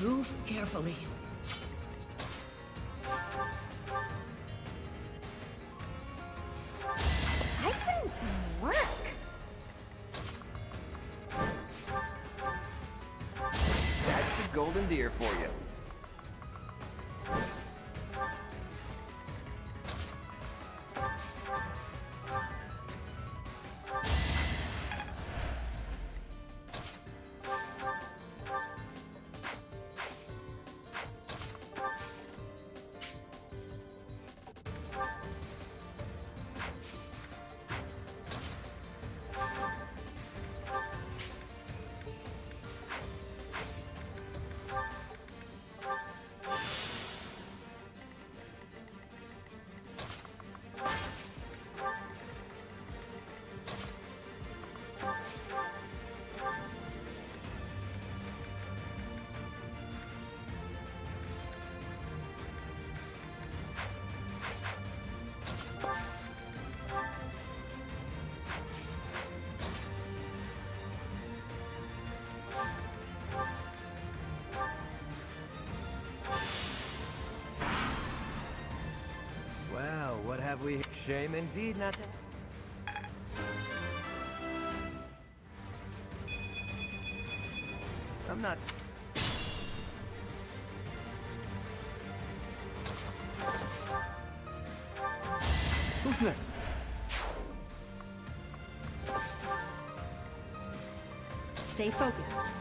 Move carefully. I put in some work. That's the golden deer for you. Well, what have we? Shame indeed not to. I'm not. Who's next? Stay focused.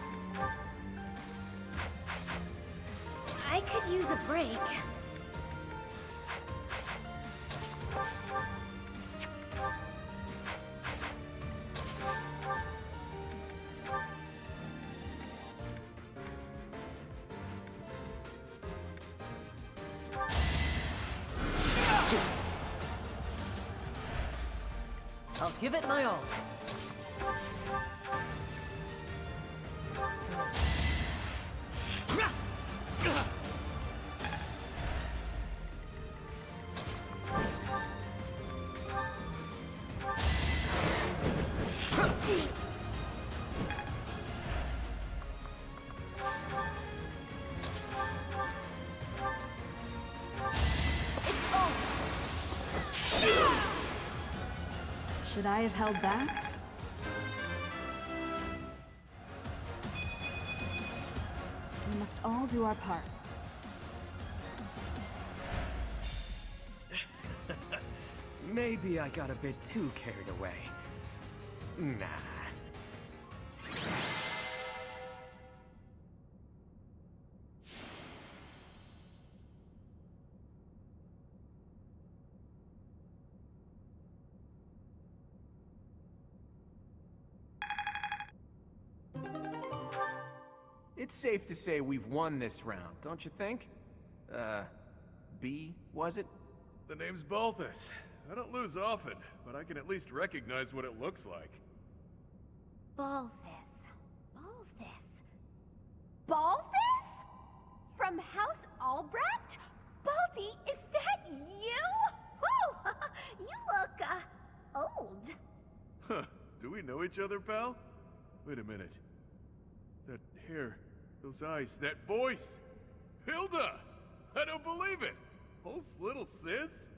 could use a break. I'll give it my all. Should I have held back? We must all do our part. Maybe I got a bit too carried away. Nah. It's safe to say we've won this round, don't you think? B, was it? The name's Balthus. I don't lose often, but I can at least recognize what it looks like. Balthus. Balthus. Balthus? From House Albrecht? Baldy, is that you? Whew! You look, old. Huh. Do we know each other, pal? Wait a minute. That hair, those eyes, that voice! Hilda! I don't believe it! Oh, little sis?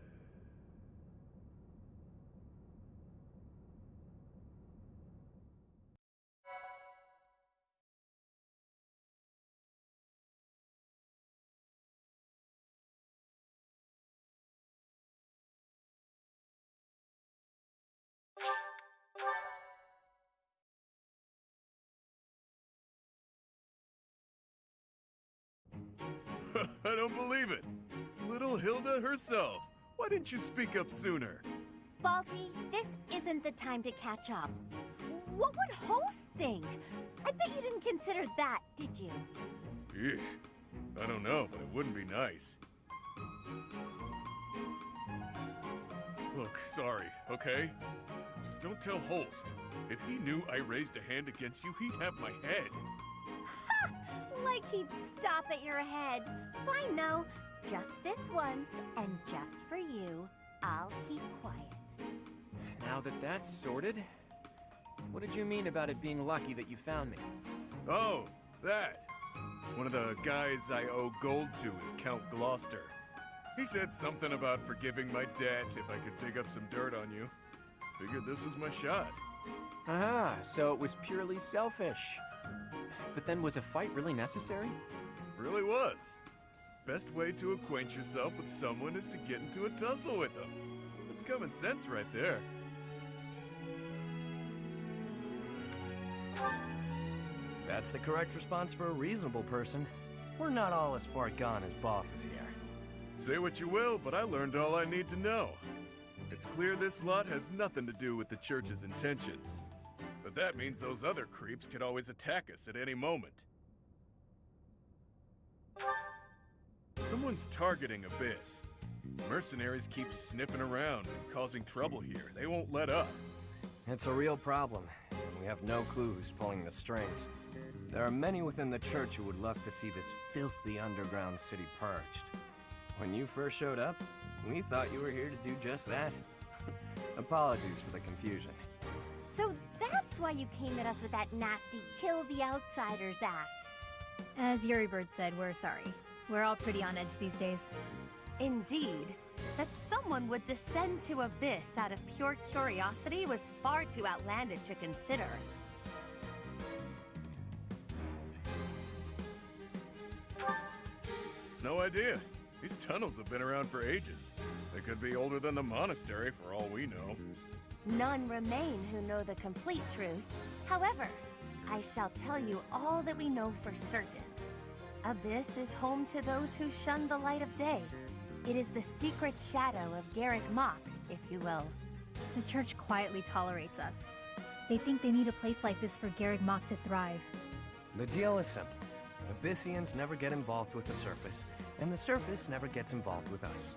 I don't believe it. Little Hilda herself. Why didn't you speak up sooner? Baldy, this isn't the time to catch up. What would Holst think? I bet you didn't consider that, did you? Eesh. I don't know, but it wouldn't be nice. Look, sorry, okay? Just don't tell Holst. If he knew I raised a hand against you, he'd have my head. Ha! Like he'd stop at your head. Fine, though. Just this once, and just for you, I'll keep quiet. Now that that's sorted, what did you mean about it being lucky that you found me? Oh, that. One of the guys I owe gold to is Count Gloucester. He said something about forgiving my debt if I could dig up some dirt on you. Figured this was my shot. Ah, so it was purely selfish. But then was a fight really necessary? Really was. Best way to acquaint yourself with someone is to get into a tussle with them. That's common sense right there. That's the correct response for a reasonable person. We're not all as far gone as Balthus here. Say what you will, but I learned all I need to know. It's clear this lot has nothing to do with the church's intentions. But that means those other creeps could always attack us at any moment. Someone's targeting Abyss. Mercenaries keep sniffing around and causing trouble here. They won't let up. It's a real problem, and we have no clue who's pulling the strings. There are many within the church who would love to see this filthy underground city purged. When you first showed up, we thought you were here to do just that. Apologies for the confusion. So that's why you came at us with that nasty Kill the Outsiders act. As Yuribird said, we're sorry. We're all pretty on edge these days. Indeed. That someone would descend to Abyss out of pure curiosity was far too outlandish to consider. No idea. These tunnels have been around for ages. They could be older than the monastery for all we know. None remain who know the complete truth. However, I shall tell you all that we know for certain. Abyss is home to those who shun the light of day. It is the secret shadow of Garrick Mach, if you will. The church quietly tolerates us. They think they need a place like this for Garrick Mach to thrive. The deal is simple. Abyssians never get involved with the surface, and the surface never gets involved with us.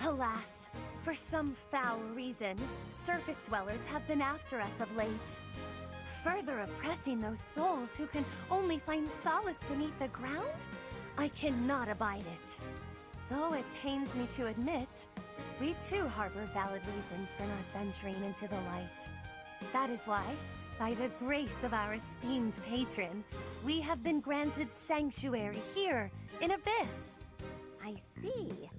Alas, for some foul reason, surface dwellers have been after us of late. Further oppressing those souls who can only find solace beneath the ground? I cannot abide it. Though it pains me to admit, we too harbor valid reasons for not venturing into the light. That is why, by the grace of our esteemed patron, we have been granted sanctuary here in Abyss. I see.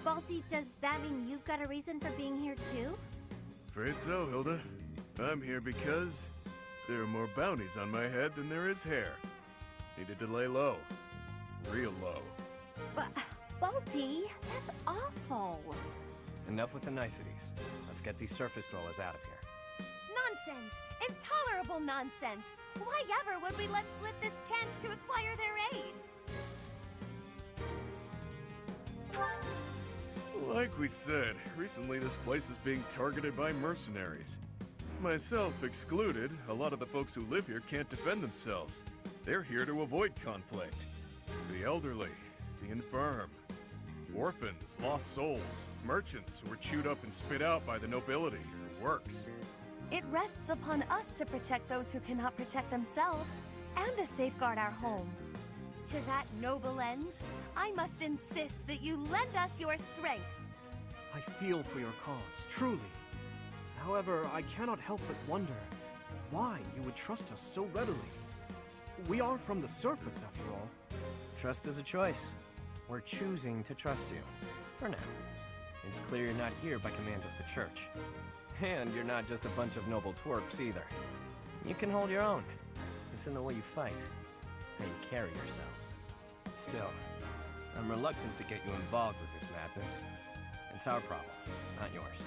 Balti, does that mean you've got a reason for being here too? Afraid so, Hilda. I'm here because there are more bounties on my head than there is hair. Needed to lay low. Real low. But, Balti, that's awful. Enough with the niceties. Let's get these surface dwellers out of here. Nonsense! Intolerable nonsense! Why ever would we let slip this chance to acquire their aid? Like we said, recently this place is being targeted by mercenaries. Myself excluded, a lot of the folks who live here can't defend themselves. They're here to avoid conflict. The elderly, the infirm, orphans, lost souls, merchants who were chewed up and spit out by the nobility who works. It rests upon us to protect those who cannot protect themselves, and to safeguard our home. To that noble end, I must insist that you lend us your strength. I feel for your cause, truly. However, I cannot help but wonder why you would trust us so readily. We are from the surface, after all. Trust is a choice. We're choosing to trust you. For now. It's clear you're not here by command of the church. And you're not just a bunch of noble twerps either. You can hold your own. It's in the way you fight, how you carry yourselves. Still, I'm reluctant to get you involved with this madness. It's our problem, not yours.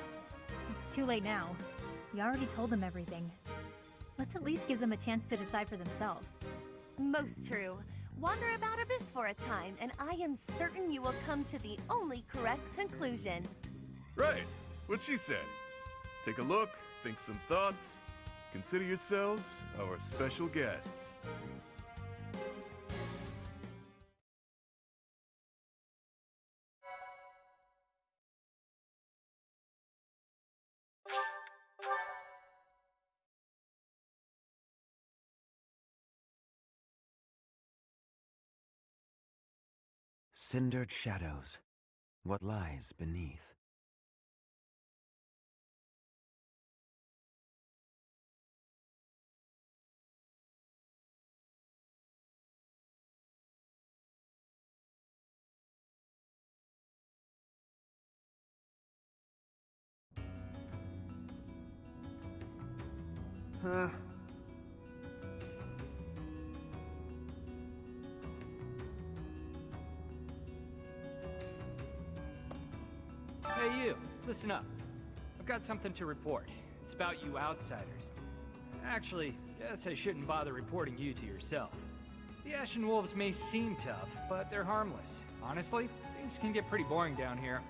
It's too late now. We already told them everything. Let's at least give them a chance to decide for themselves. Most true. Wander about Abyss for a time, and I am certain you will come to the only correct conclusion. Right, what she said. Take a look, think some thoughts. Consider yourselves our special guests. Cindered shadows. What lies beneath? Huh? Hey you, listen up. I've got something to report. It's about you outsiders. Actually, guess I shouldn't bother reporting you to yourself. The Ashen Wolves may seem tough, but they're harmless. Honestly, things can get pretty boring down here.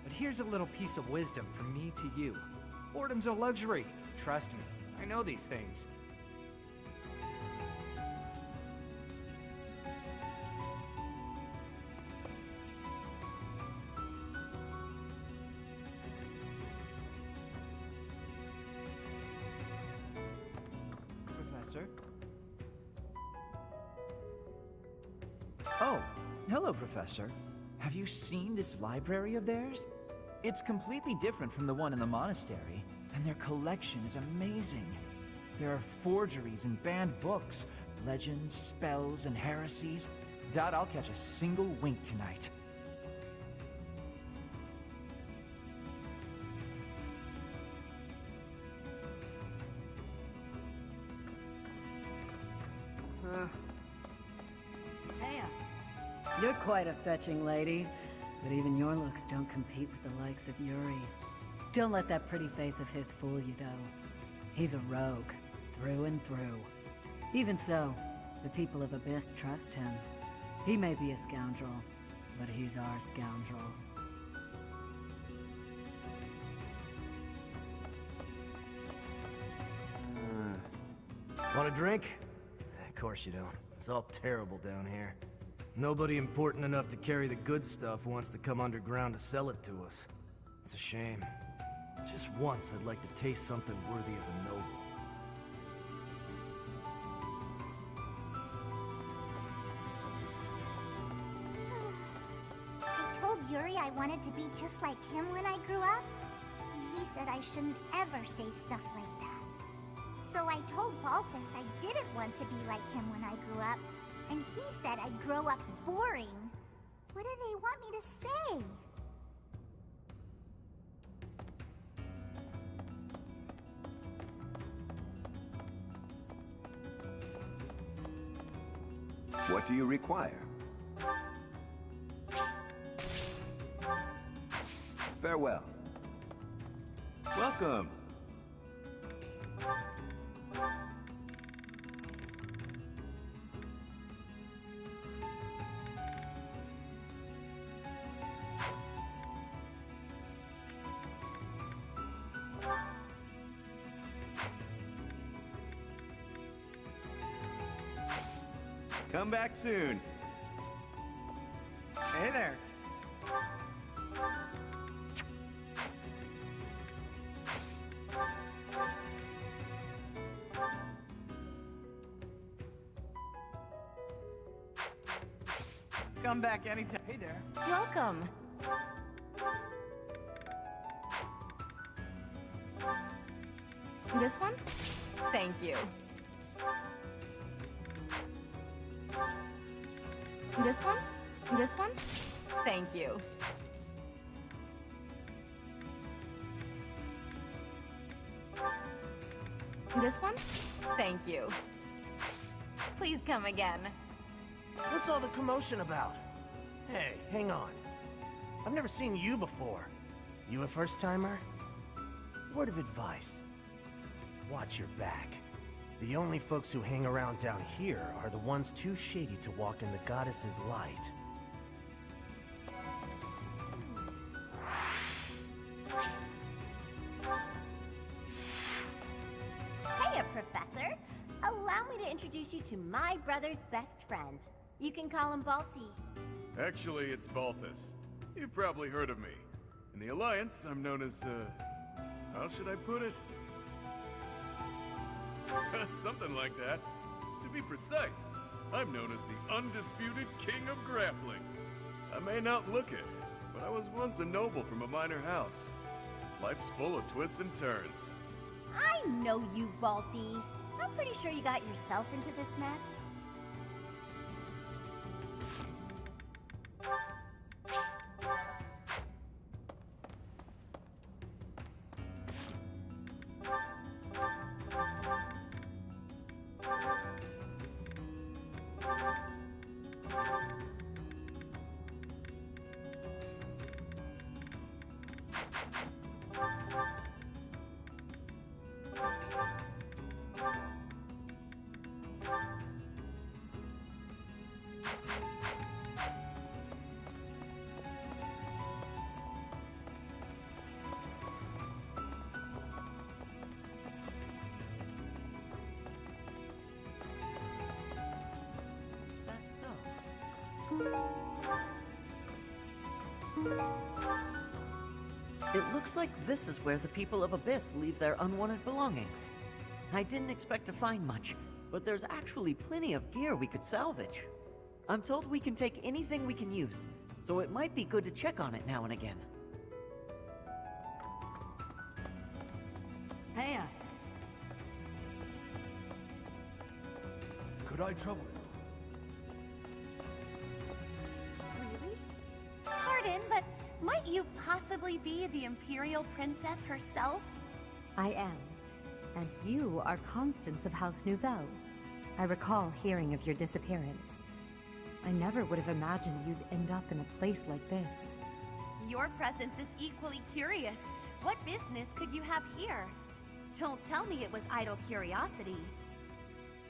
But here's a little piece of wisdom from me to you. Boredom's a luxury. Trust me, I know these things. Professor? Oh, hello, Professor. Have you seen this library of theirs? It's completely different from the one in the monastery, and their collection is amazing. There are forgeries and banned books, legends, spells, and heresies. Doubt I'll catch a single wink tonight. Heya. You're quite a fetching lady, but even your looks don't compete with the likes of Yuri. Don't let that pretty face of his fool you, though. He's a rogue, through and through. Even so, the people of Abyss trust him. He may be a scoundrel, but he's our scoundrel. Want a drink? Of course you don't. It's all terrible down here. Nobody important enough to carry the good stuff wants to come underground to sell it to us. It's a shame. Just once I'd like to taste something worthy of a noble. I told Yuri I wanted to be just like him when I grew up. He said I shouldn't ever say stuff like that. So I told Balthus I didn't want to be like him when I grew up. And he said I'd grow up boring. What do they want me to say? What do you require? Farewell. Welcome. Come back soon. Hey there. Come back anytime. Hey there. Welcome. This one? Thank you. This one? This one? Thank you. This one? Thank you. Please come again. What's all the commotion about? Hey, hang on. I've never seen you before. You a first-timer? Word of advice. Watch your back. The only folks who hang around down here are the ones too shady to walk in the goddess's light. Hiya, Professor. Allow me to introduce you to my brother's best friend. You can call him Balti. Actually, it's Balthus. You've probably heard of me. In the Alliance, I'm known as, how should I put it? Something like that. To be precise, I'm known as the undisputed king of grappling. I may not look it, but I was once a noble from a minor house. Life's full of twists and turns. I know you, Balti. I'm pretty sure you got yourself into this mess. It looks like this is where the people of Abyss leave their unwanted belongings. I didn't expect to find much, but there's actually plenty of gear we could salvage. I'm told we can take anything we can use, so it might be good to check on it now and again. Hiya. Could I trouble you? Really? Pardon, but might you possibly be the Imperial Princess herself? I am. And you are Constance of House Nouvelle. I recall hearing of your disappearance. I never would have imagined you'd end up in a place like this. Your presence is equally curious. What business could you have here? Don't tell me it was idle curiosity.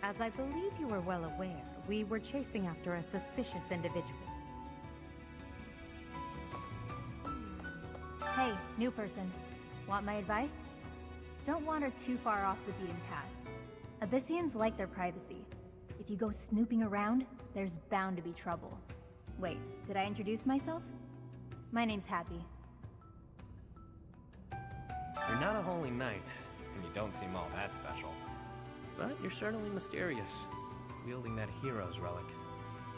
As I believe you are well aware, we were chasing after a suspicious individual. Hey, new person. Want my advice? Don't wander too far off the beaten path. Abyssians like their privacy. If you go snooping around, there's bound to be trouble. Wait, did I introduce myself? My name's Happy. You're not a holy knight, and you don't seem all that special. But you're certainly mysterious, wielding that hero's relic.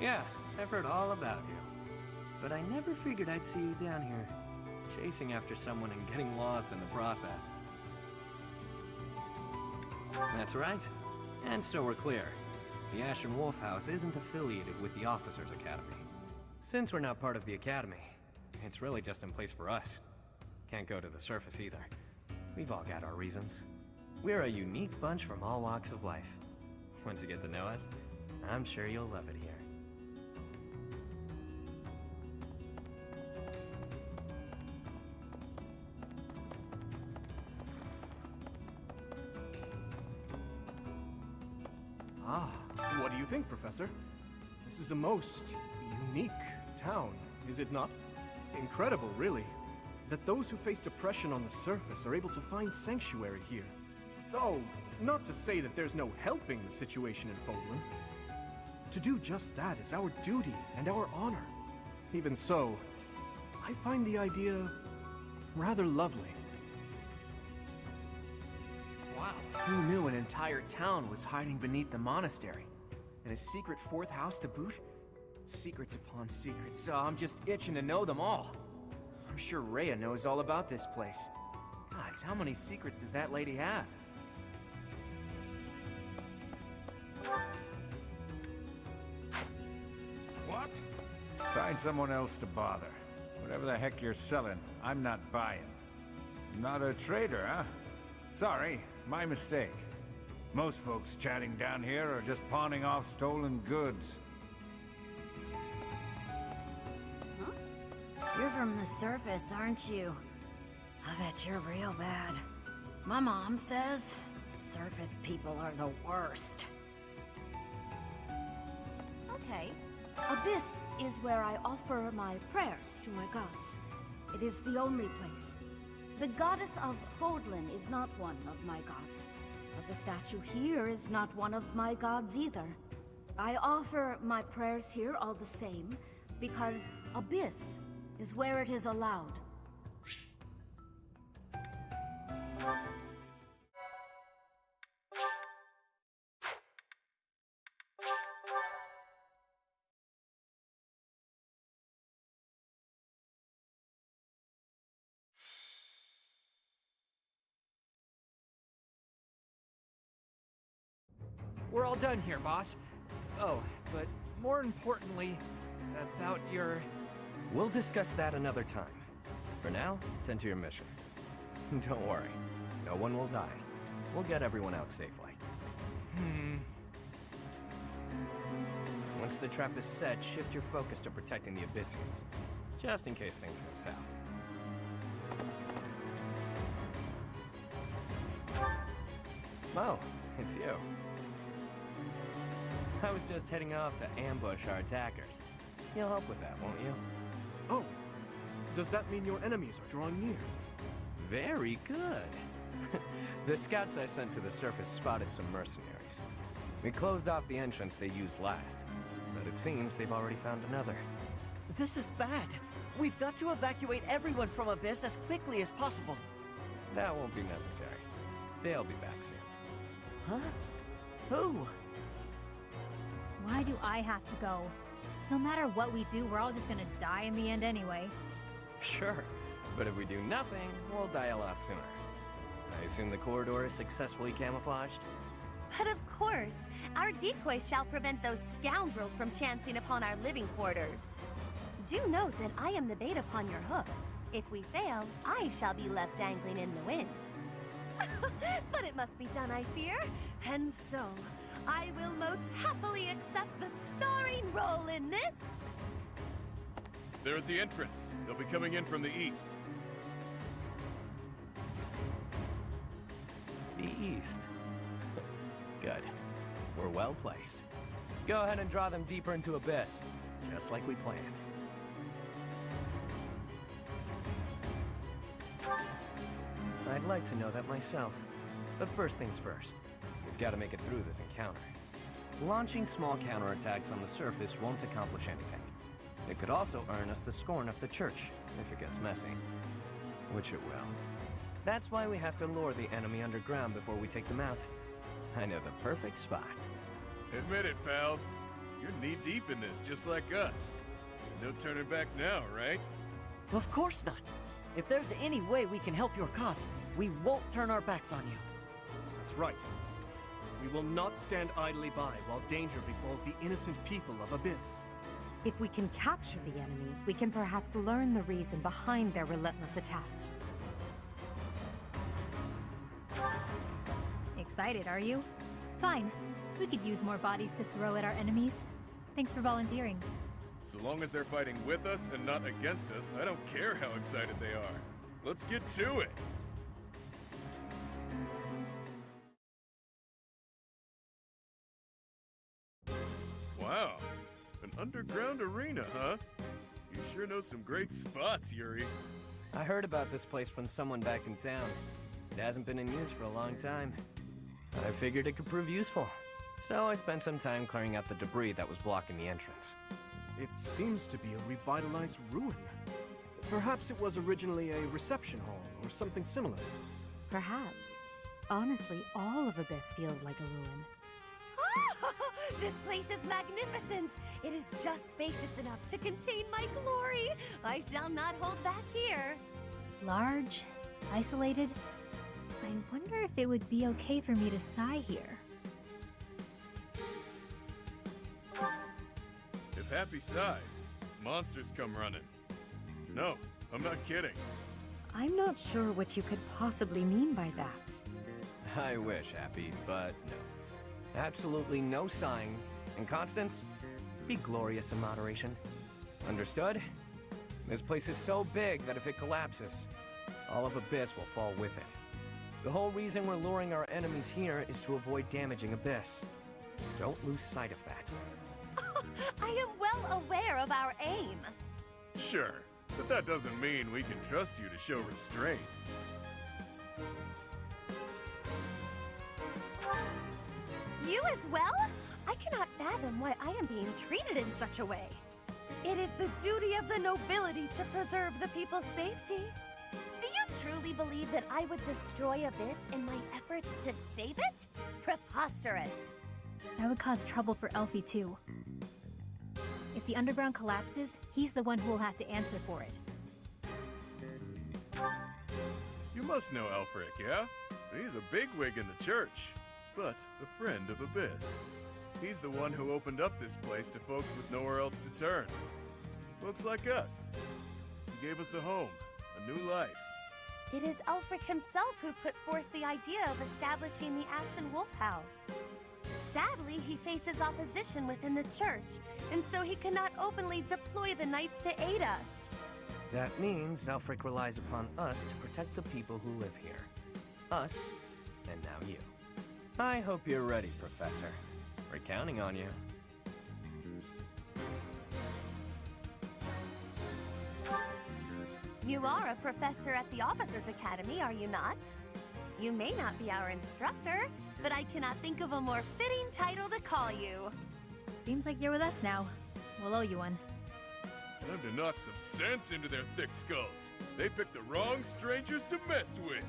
Yeah, I've heard all about you. But I never figured I'd see you down here, chasing after someone and getting lost in the process. That's right. And so we're clear. The Ashen Wolf House isn't affiliated with the Officers Academy. Since we're not part of the Academy, it's really just in place for us. Can't go to the surface either. We've all got our reasons. We're a unique bunch from all walks of life. Once you get to know us, I'm sure you'll love it here. Ah, what do you think, Professor? This is a most unique town, is it not? Incredible, really, that those who face depression on the surface are able to find sanctuary here. Oh, not to say that there's no helping the situation in Fodlan. To do just that is our duty and our honor. Even so, I find the idea rather lovely. Wow. Who knew an entire town was hiding beneath the monastery? And a secret fourth house to boot? Secrets upon secrets, so I'm just itching to know them all. I'm sure Rhea knows all about this place. Gods, how many secrets does that lady have? What? Find someone else to bother. Whatever the heck you're selling, I'm not buying. Not a trader, huh? Sorry, my mistake. Most folks chatting down here are just pawning off stolen goods. You're from the surface, aren't you? I bet you're real bad. My mom says surface people are the worst. Okay. Abyss is where I offer my prayers to my gods. It is the only place. The goddess of Fodlan is not one of my gods, but the statue here is not one of my gods either. I offer my prayers here all the same, because Abyss is where it is allowed. We're all done here, boss. Oh, but more importantly, about your... We'll discuss that another time. For now, tend to your mission. Don't worry, no one will die. We'll get everyone out safely. Once the trap is set, shift your focus to protecting the Abyssians, just in case things go south. Oh, it's you. I was just heading off to ambush our attackers. You'll help with that, won't you? Oh, does that mean your enemies are drawing near? Very good. The scouts I sent to the surface spotted some mercenaries. We closed off the entrance they used last, but it seems they've already found another. This is bad. We've got to evacuate everyone from Abyss as quickly as possible. That won't be necessary. They'll be back soon. Huh? Who? Why do I have to go? No matter what we do, we're all just gonna die in the end anyway. Sure, but if we do nothing, we'll die a lot sooner. I assume the corridor is successfully camouflaged? But of course, our decoy shall prevent those scoundrels from chancing upon our living quarters. Do note that I am the bait upon your hook. If we fail, I shall be left dangling in the wind. But it must be done, I fear. And so, I will most happily accept the starring role in this. They're at the entrance. They'll be coming in from the east. The east. Good. We're well placed. Go ahead and draw them deeper into Abyss, just like we planned. I'd like to know that myself. But first things first, we've got to make it through this encounter. Launching small counterattacks on the surface won't accomplish anything. It could also earn us the scorn of the Church, if it gets messy. Which it will. That's why we have to lure the enemy underground before we take them out. I know the perfect spot. Admit it, pals. You're knee-deep in this, just like us. There's no turning back now, right? Of course not. If there's any way we can help your cause, we won't turn our backs on you. That's right. We will not stand idly by while danger befalls the innocent people of Abyss. If we can capture the enemy, we can perhaps learn the reason behind their relentless attacks. Excited, are you? Fine. We could use more bodies to throw at our enemies. Thanks for volunteering. So long as they're fighting with us and not against us, I don't care how excited they are. Let's get to it! Wow, an underground arena, huh? You sure know some great spots, Yuri. I heard about this place from someone back in town. It hasn't been in use for a long time. But I figured it could prove useful. So I spent some time clearing out the debris that was blocking the entrance. It seems to be a revitalized ruin. Perhaps it was originally a reception hall or something similar. Perhaps. Honestly, all of Abyss feels like a ruin. This place is magnificent! It is just spacious enough to contain my glory! I shall not hold back here! Large, isolated. I wonder if it would be okay for me to sigh here. If Happy sighs, monsters come running. No, I'm not kidding. I'm not sure what you could possibly mean by that. I wish, Happy, but no. Absolutely no sighing. And Constance, be glorious in moderation. Understood? This place is so big that if it collapses, all of Abyss will fall with it. The whole reason we're luring our enemies here is to avoid damaging Abyss. Don't lose sight of that. I am well aware of our aim. Sure, but that doesn't mean we can trust you to show restraint. You as well? I cannot fathom why I am being treated in such a way. It is the duty of the nobility to preserve the people's safety. Do you truly believe that I would destroy Abyss in my efforts to save it? Preposterous. That would cause trouble for Elfie too. If the underground collapses, he's the one who will have to answer for it. You must know Alfric, yeah? He's a bigwig in the church, but a friend of Abyss. He's the one who opened up this place to folks with nowhere else to turn. Folks like us. He gave us a home, a new life. It is Alfric himself who put forth the idea of establishing the Ashen Wolf House. Sadly, he faces opposition within the church, and so he cannot openly deploy the knights to aid us. That means Alfric relies upon us to protect the people who live here. Us, and now you. I hope you're ready, Professor. We're counting on you. You are a professor at the Officers' Academy, are you not? You may not be our instructor, but I cannot think of a more fitting title to call you. Seems like you're with us now. We'll owe you one. Time to knock some sense into their thick skulls. They picked the wrong strangers to mess with.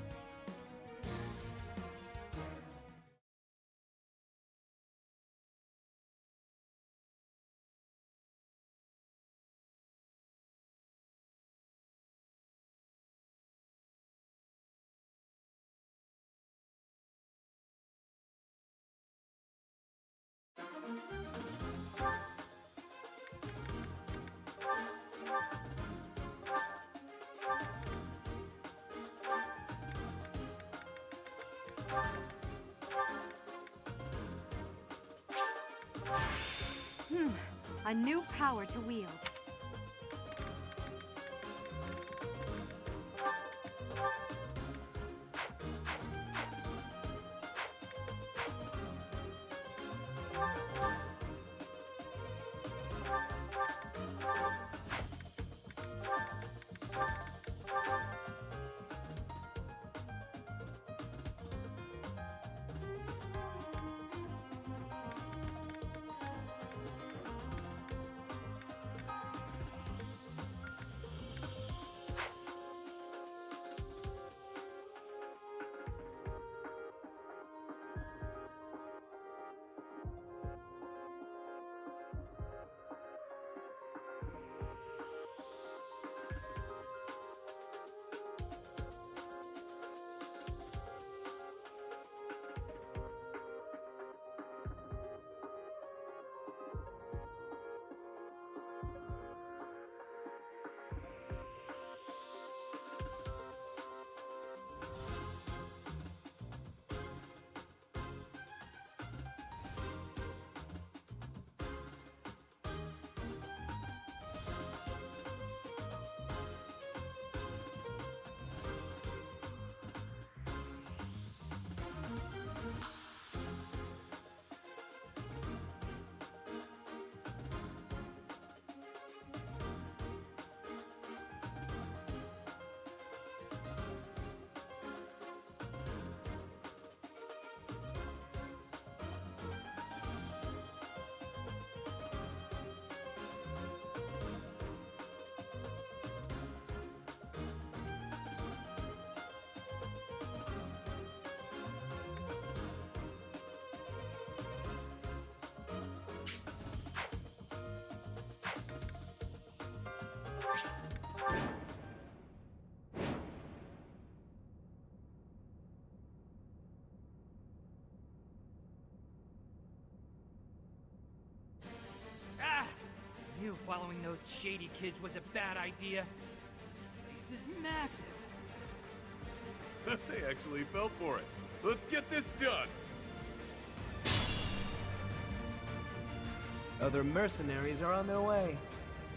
A new power to wield. following those shady kids was a bad idea. This place is massive. They actually fell for it. Let's get this done! Other mercenaries are on their way.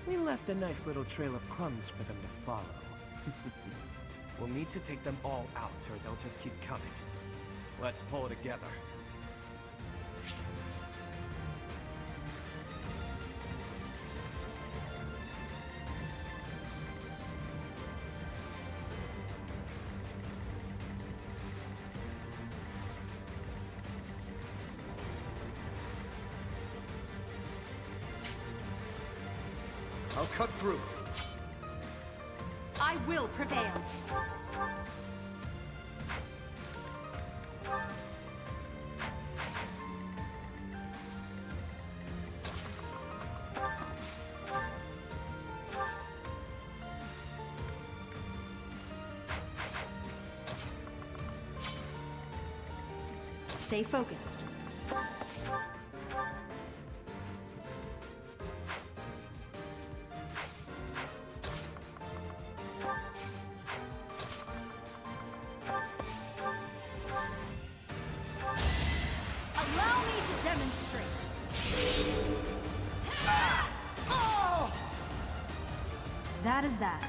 We left a nice little trail of crumbs for them to follow. We'll need to take them all out, or they'll just keep coming. Let's pull it together. I'll cut through. I will prevail. Stay focused. Allow me to demonstrate. That is that.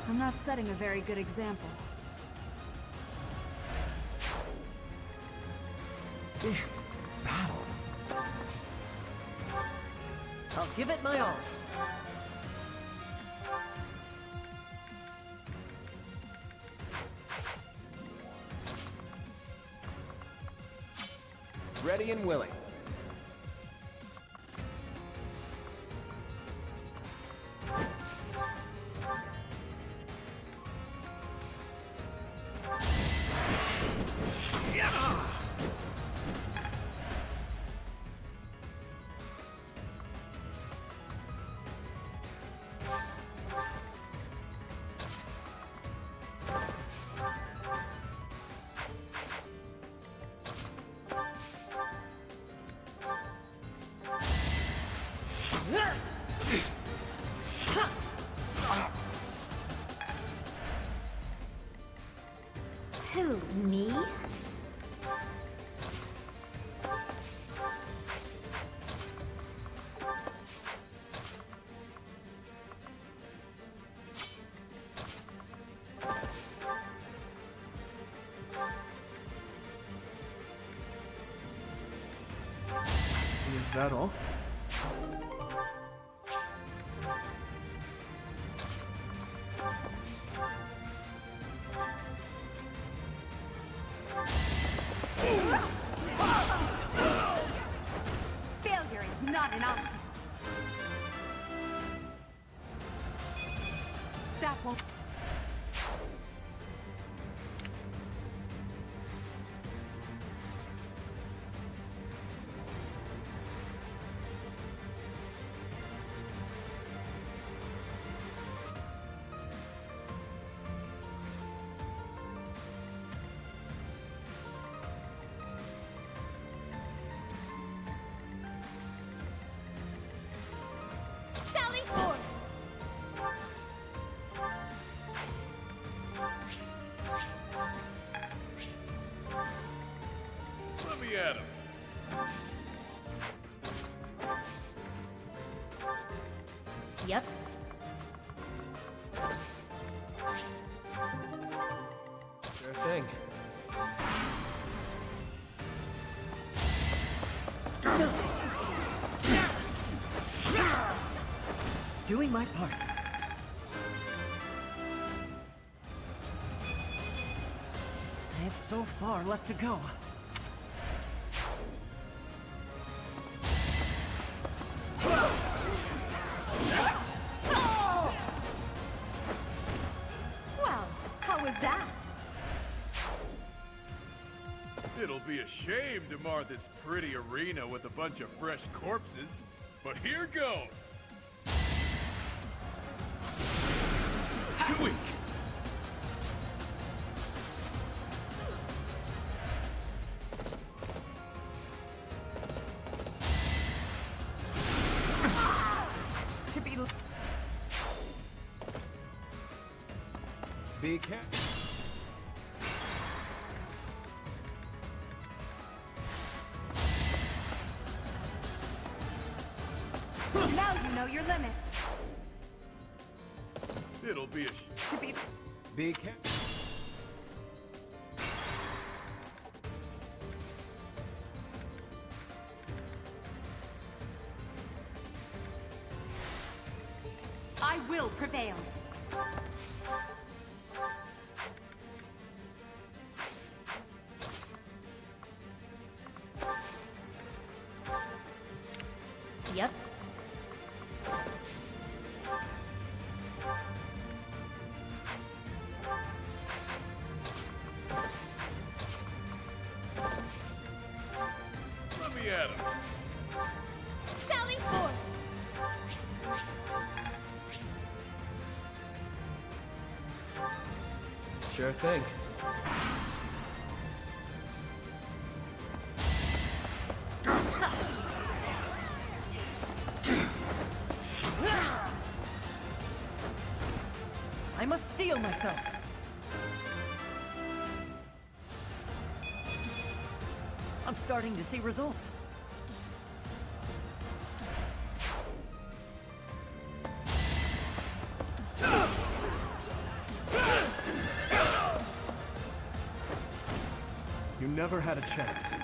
I'm not setting a very good example. Battle. I'll give it my all. Ready and willing. Who, me? Is that all? Failure is not an option. That won't... Sally forth! Let me at him. Yep. Sure thing. Doing my part. I have so far left to go. Well, how was that? It'll be a shame to mar this pretty arena with a bunch of fresh corpses, but here goes! Too weak! To be... Be careful. Now you know your limits. It'll be a To be... Be careful. I will prevail. Yep. Let me at him. Sally forth! Sure thing. I must steel myself. I'm starting to see results. You never had a chance. I'm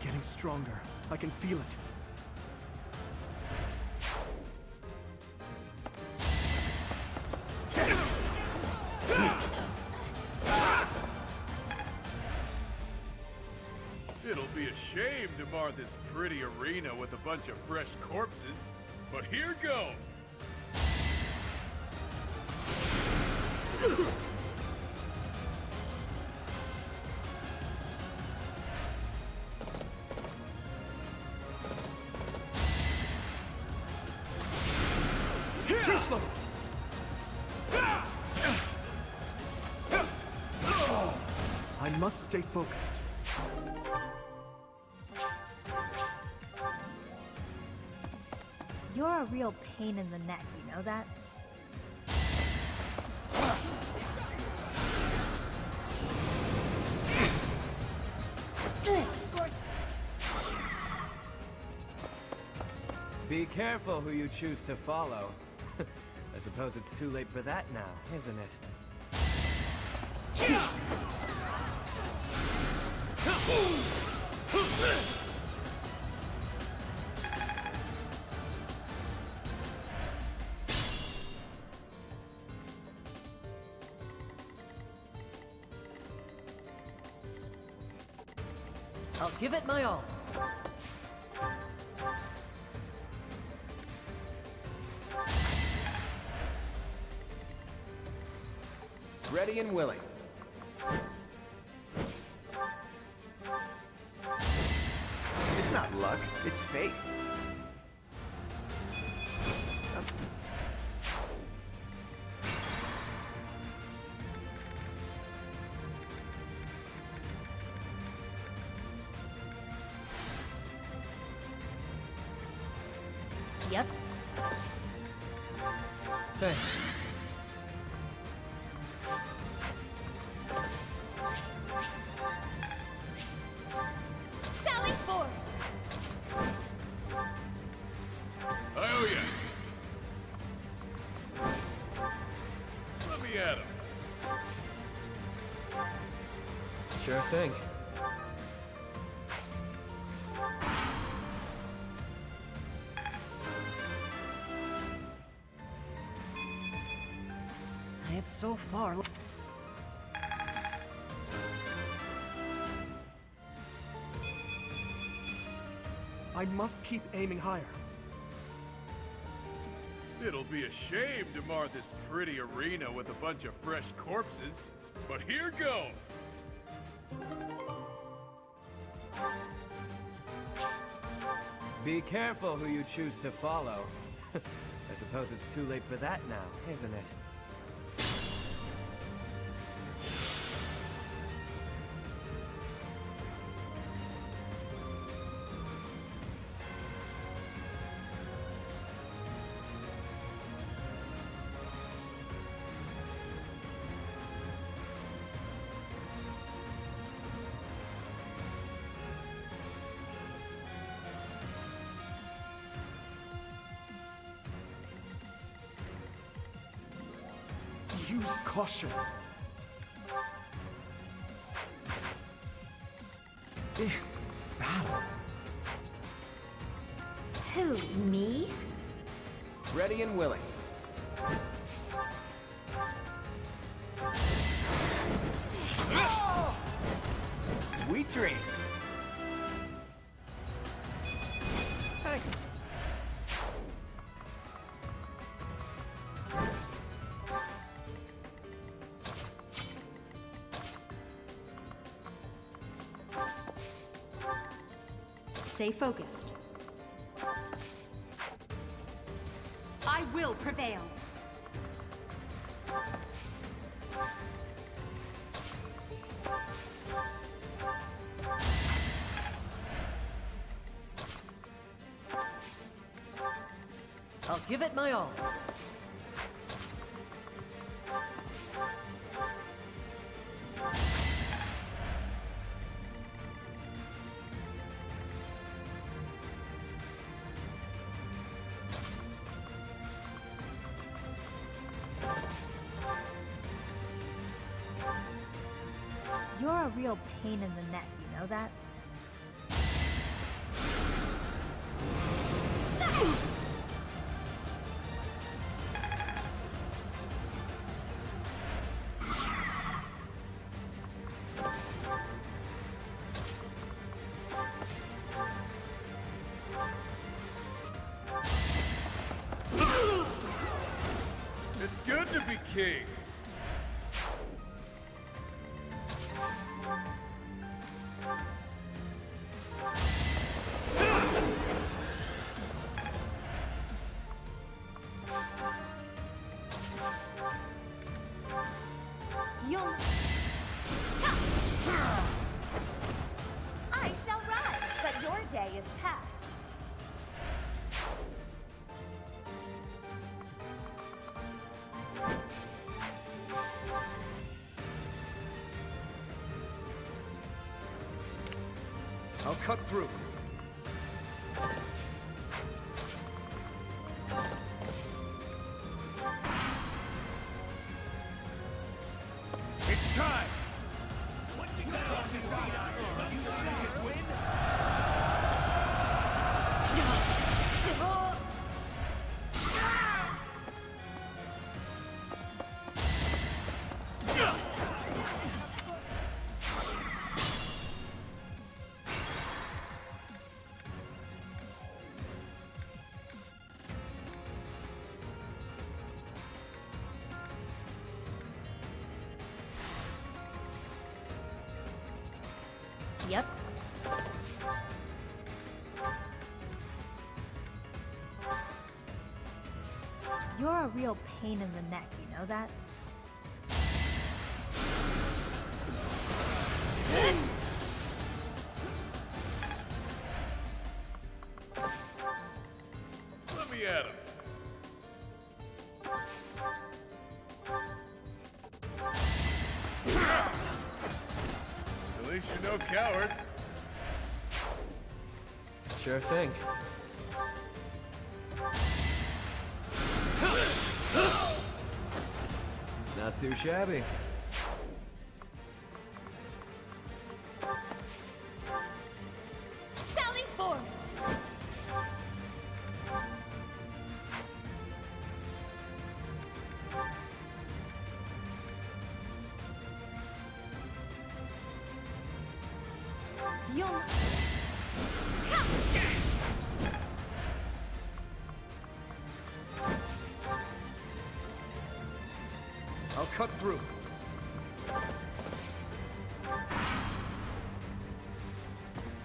getting stronger. I can feel it. It'll be a shame to mar this pretty arena with a bunch of fresh corpses, but here goes! Too slow! I must stay focused. You're a real pain in the neck, you know that? Be careful who you choose to follow. I suppose it's too late for that now, isn't it? I'll give it my all. Ready and willing. It's not luck, it's fate. Yep. Thanks. Sally forth! Oh yeah! Let me at him. Sure thing. I have so far. I must keep aiming higher. It'll be a shame to mar this pretty arena with a bunch of fresh corpses, but here goes! Be careful who you choose to follow. I suppose it's too late for that now, isn't it? Use caution. Battle. Who, me? Ready and willing. Sweet dreams. Thanks. Stay focused. I will prevail. I'll give it my all. You're a real pain in the neck, you know that? It's good to be king. I shall rise, but your day is past. I'll cut through. It's time! Yep. You're a real pain in the neck, you know that? Let me at him. At least you're no coward. Sure thing. Not too shabby. Sally forth! You'll... I'll cut through.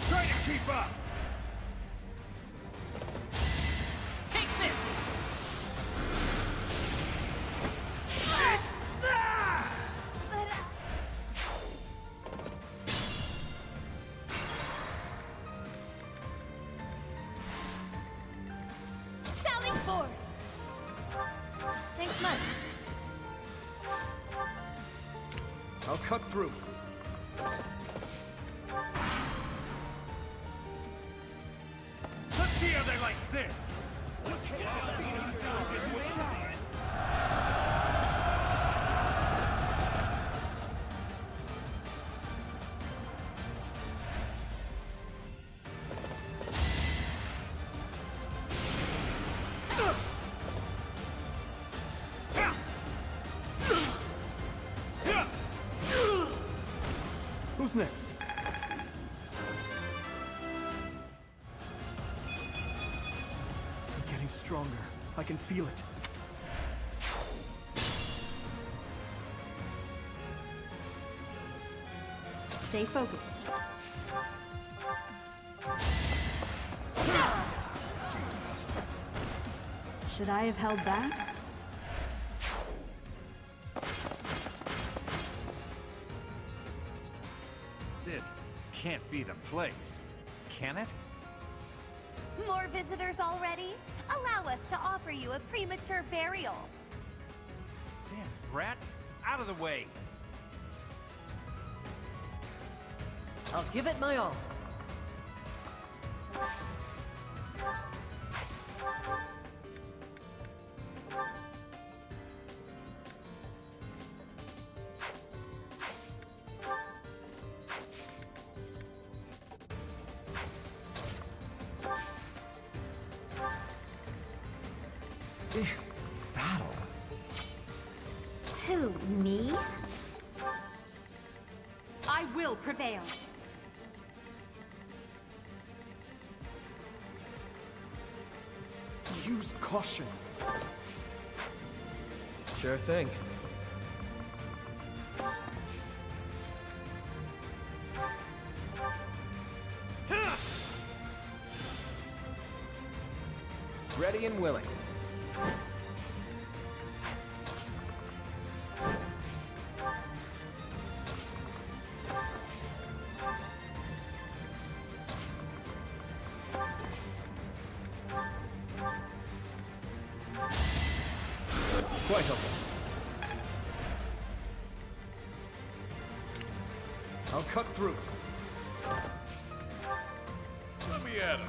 Try to keep up! Take this! Sally forth! Thanks much. I'll cut through. Let's see how they like this! goes next? I'm getting stronger. I can feel it. Stay focused. Should I have held back? This can't be the place, can it? More visitors already? Allow us to offer you a premature burial. Damn rats! Out of the way! I'll give it my all. Battle? Who, me? I will prevail. Use caution. Sure thing. Ready and willing. Quite okay. I'll cut through. Let me at him.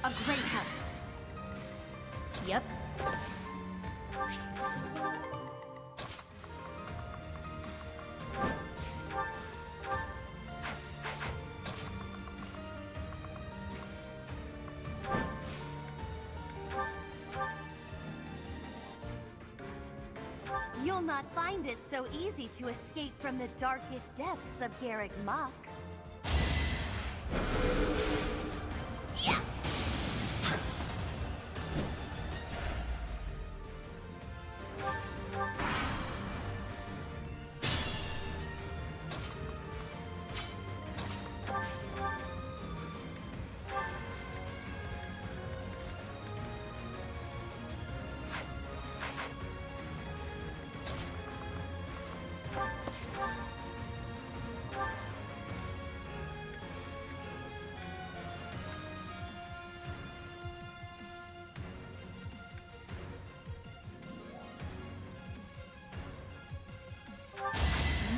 A great help. Yep. You'll not find it so easy to escape from the darkest depths of Garrick Mach. Yeah!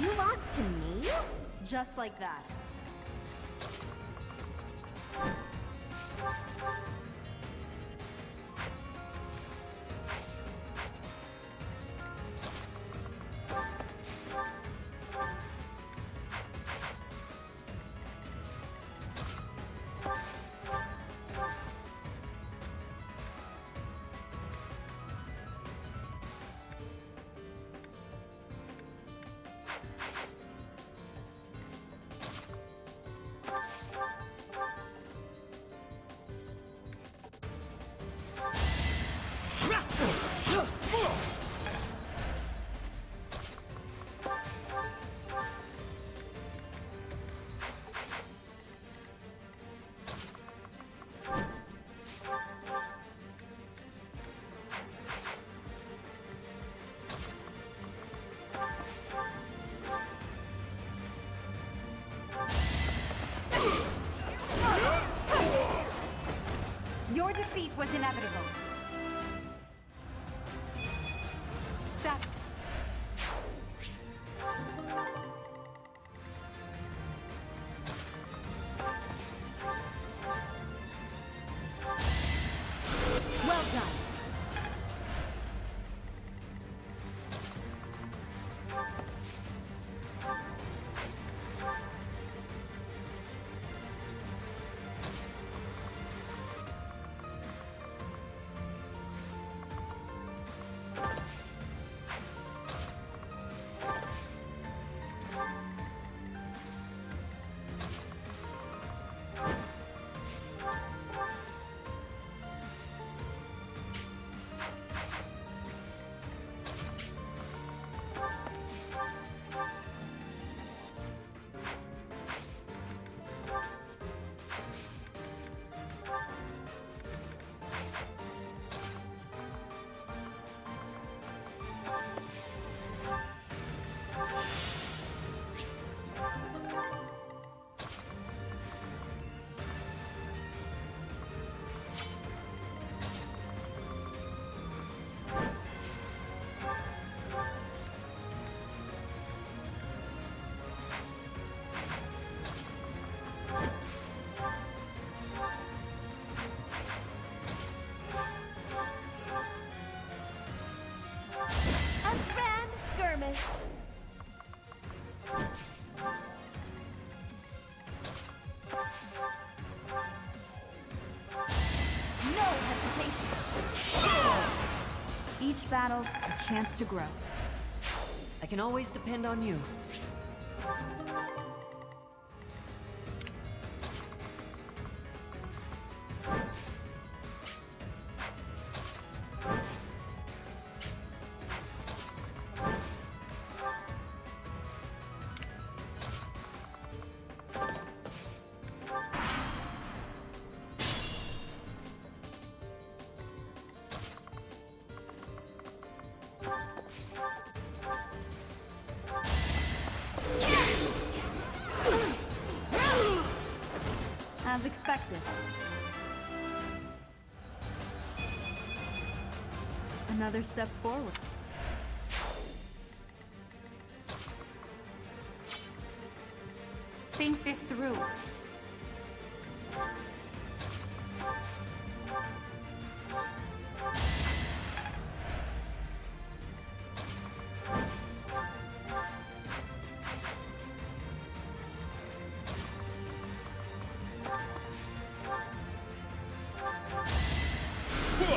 You lost to me? Just like that. Your defeat was inevitable. That... Well done. Each battle, a chance to grow. I can always depend on you. As expected. Another step forward. Think this through.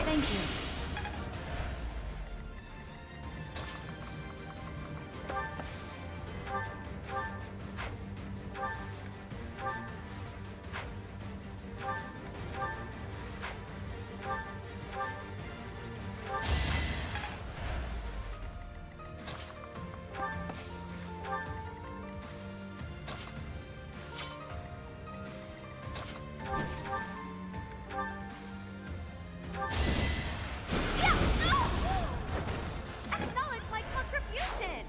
Thank you. Acknowledge my contribution!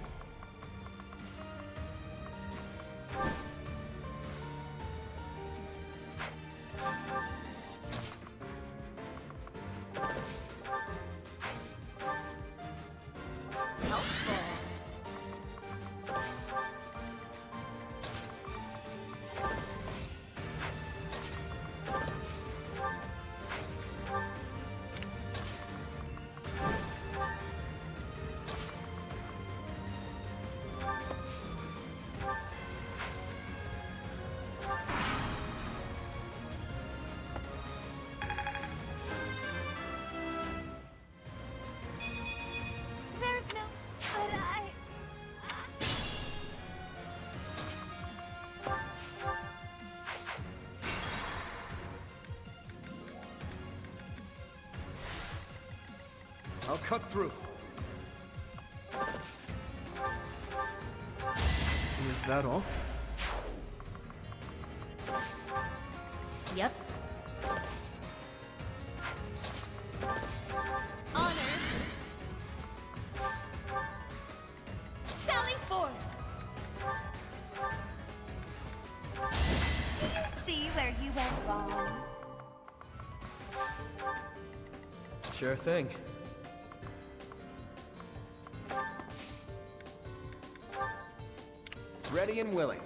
There's no... But I'll cut through. Is that all? Yep. honor... Sally forth! Do you see where you went wrong? Sure thing. Ready and willing.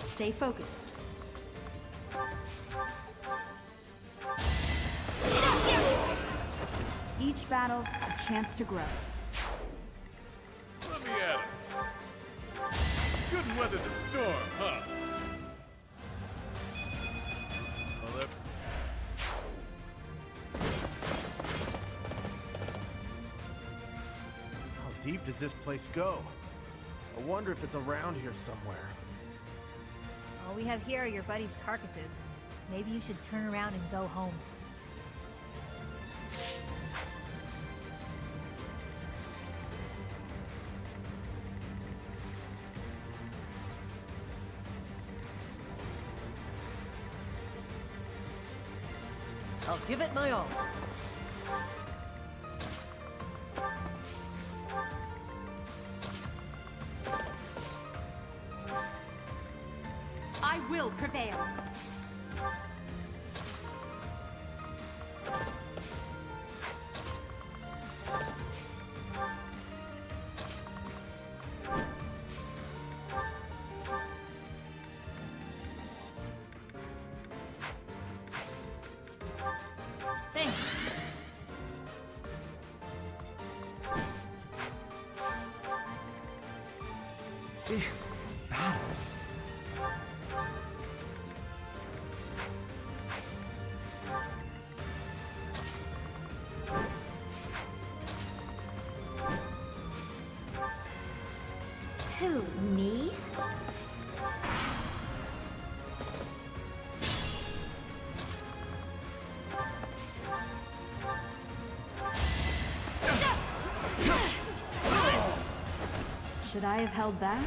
Stay focused. Each battle, a chance to grow. Let me at it. Couldn't weather the storm, huh? Well, if... How deep does this place go? I wonder if it's around here somewhere. All we have here are your buddies' carcasses. Maybe you should turn around and go home. I'll give it my all. I will prevail. Thanks. Should I have held back?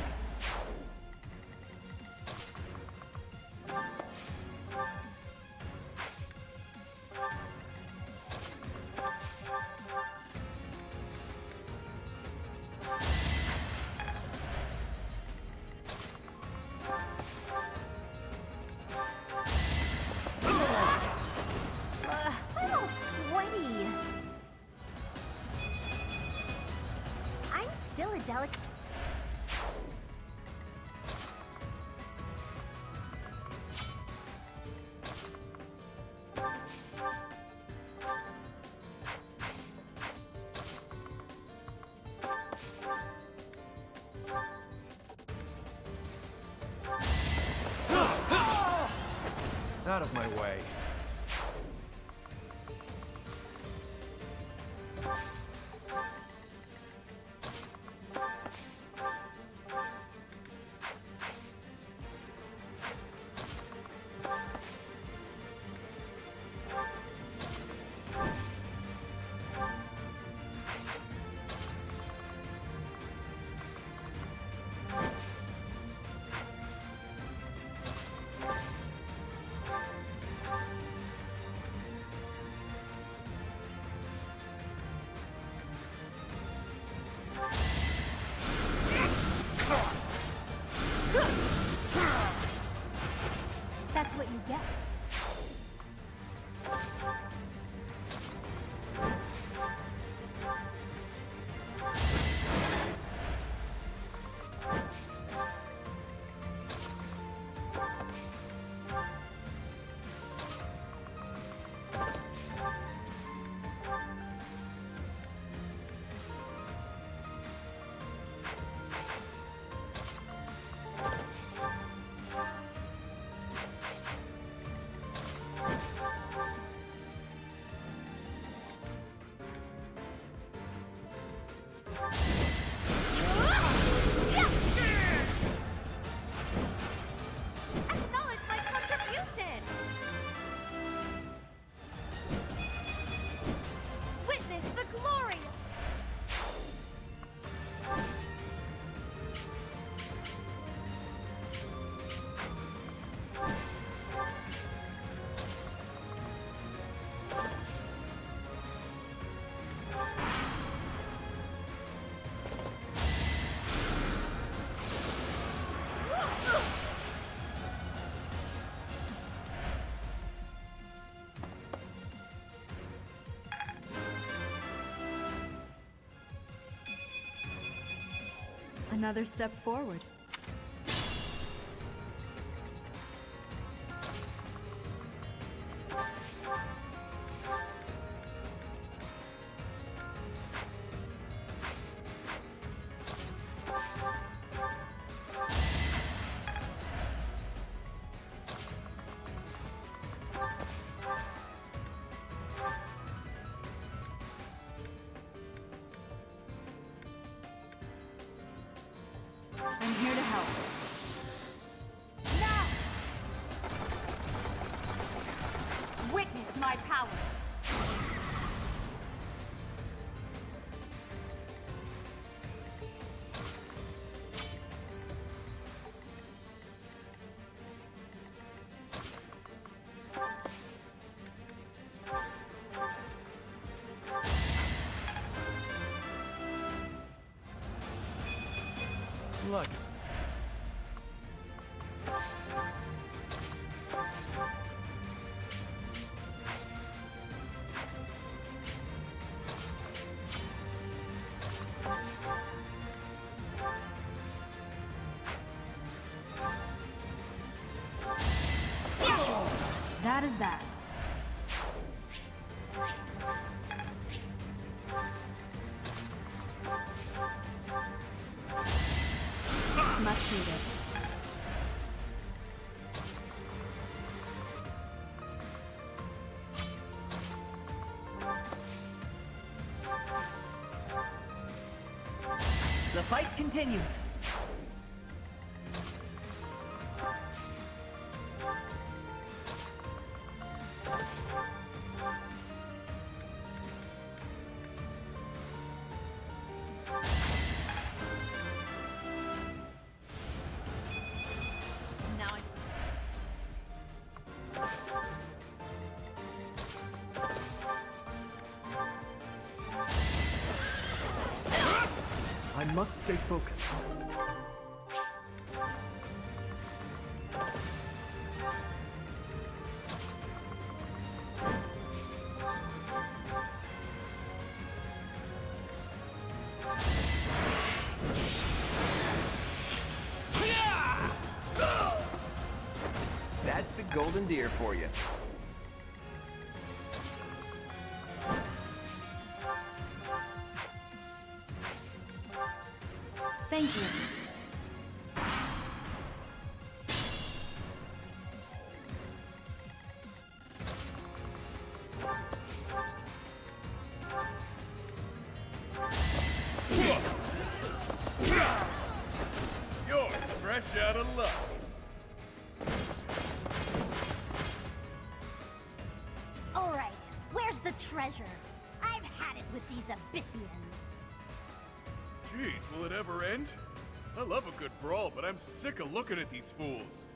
I'm all sweaty. I'm still a delicate. Out of my way. That's what you get. Acknowledge my contribution! Witness the glory! Another step forward. I'm here to help. Now! Witness my power! Look. That is that. Much needed. The fight continues. I must stay focused. That's the golden deer for you. Thank you. You're fresh out of luck. All right, where's the treasure? I've had it with these Abyssians. Jeez, will it ever end? I love a good brawl, but I'm sick of looking at these fools.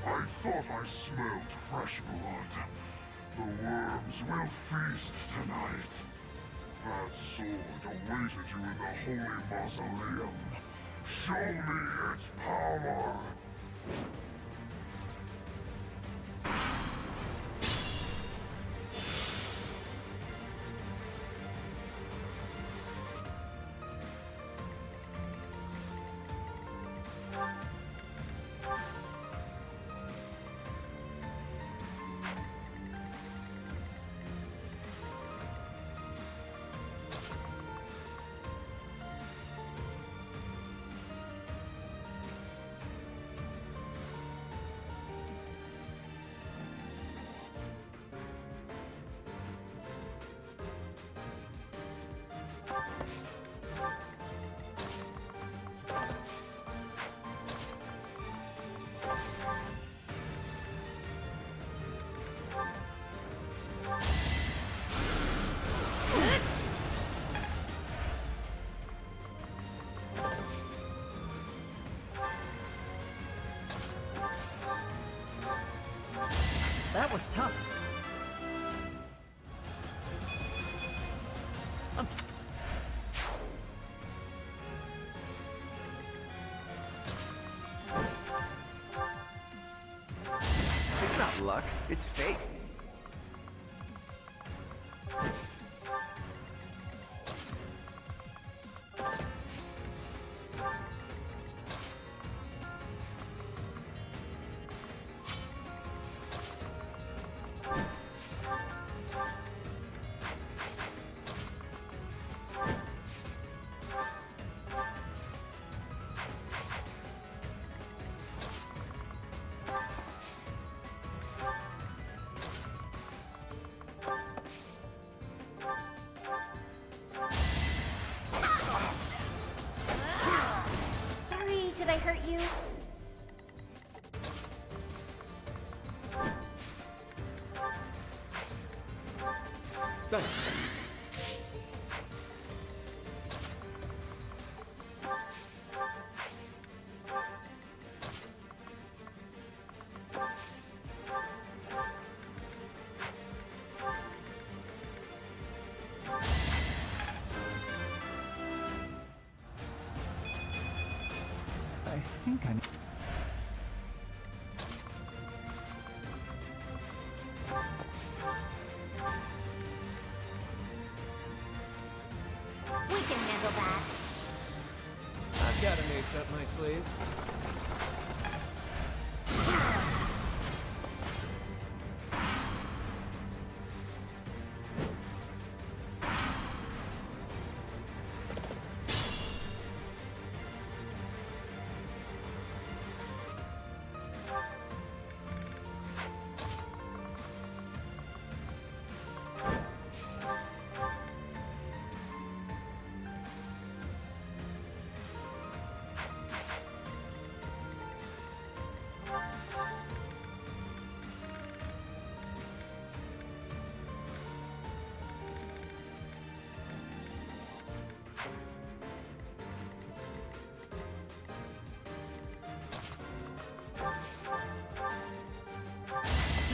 I thought I smelled fresh blood. The worms will feast tonight. That sword awaited you in the holy mausoleum. Show me its power! was tough. It's not luck, it's fate. Sorry, did I hurt you? Thanks. I think I... We can handle that. I've got an ace up my sleeve.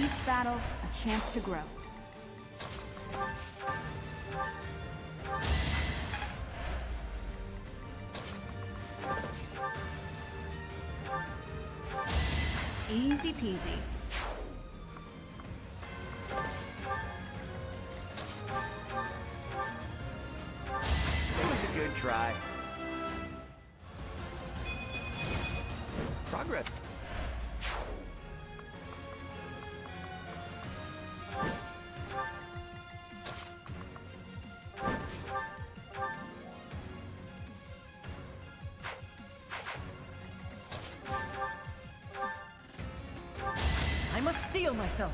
Each battle, a chance to grow. Easy peasy. It was a good try. Progress. I must steel myself.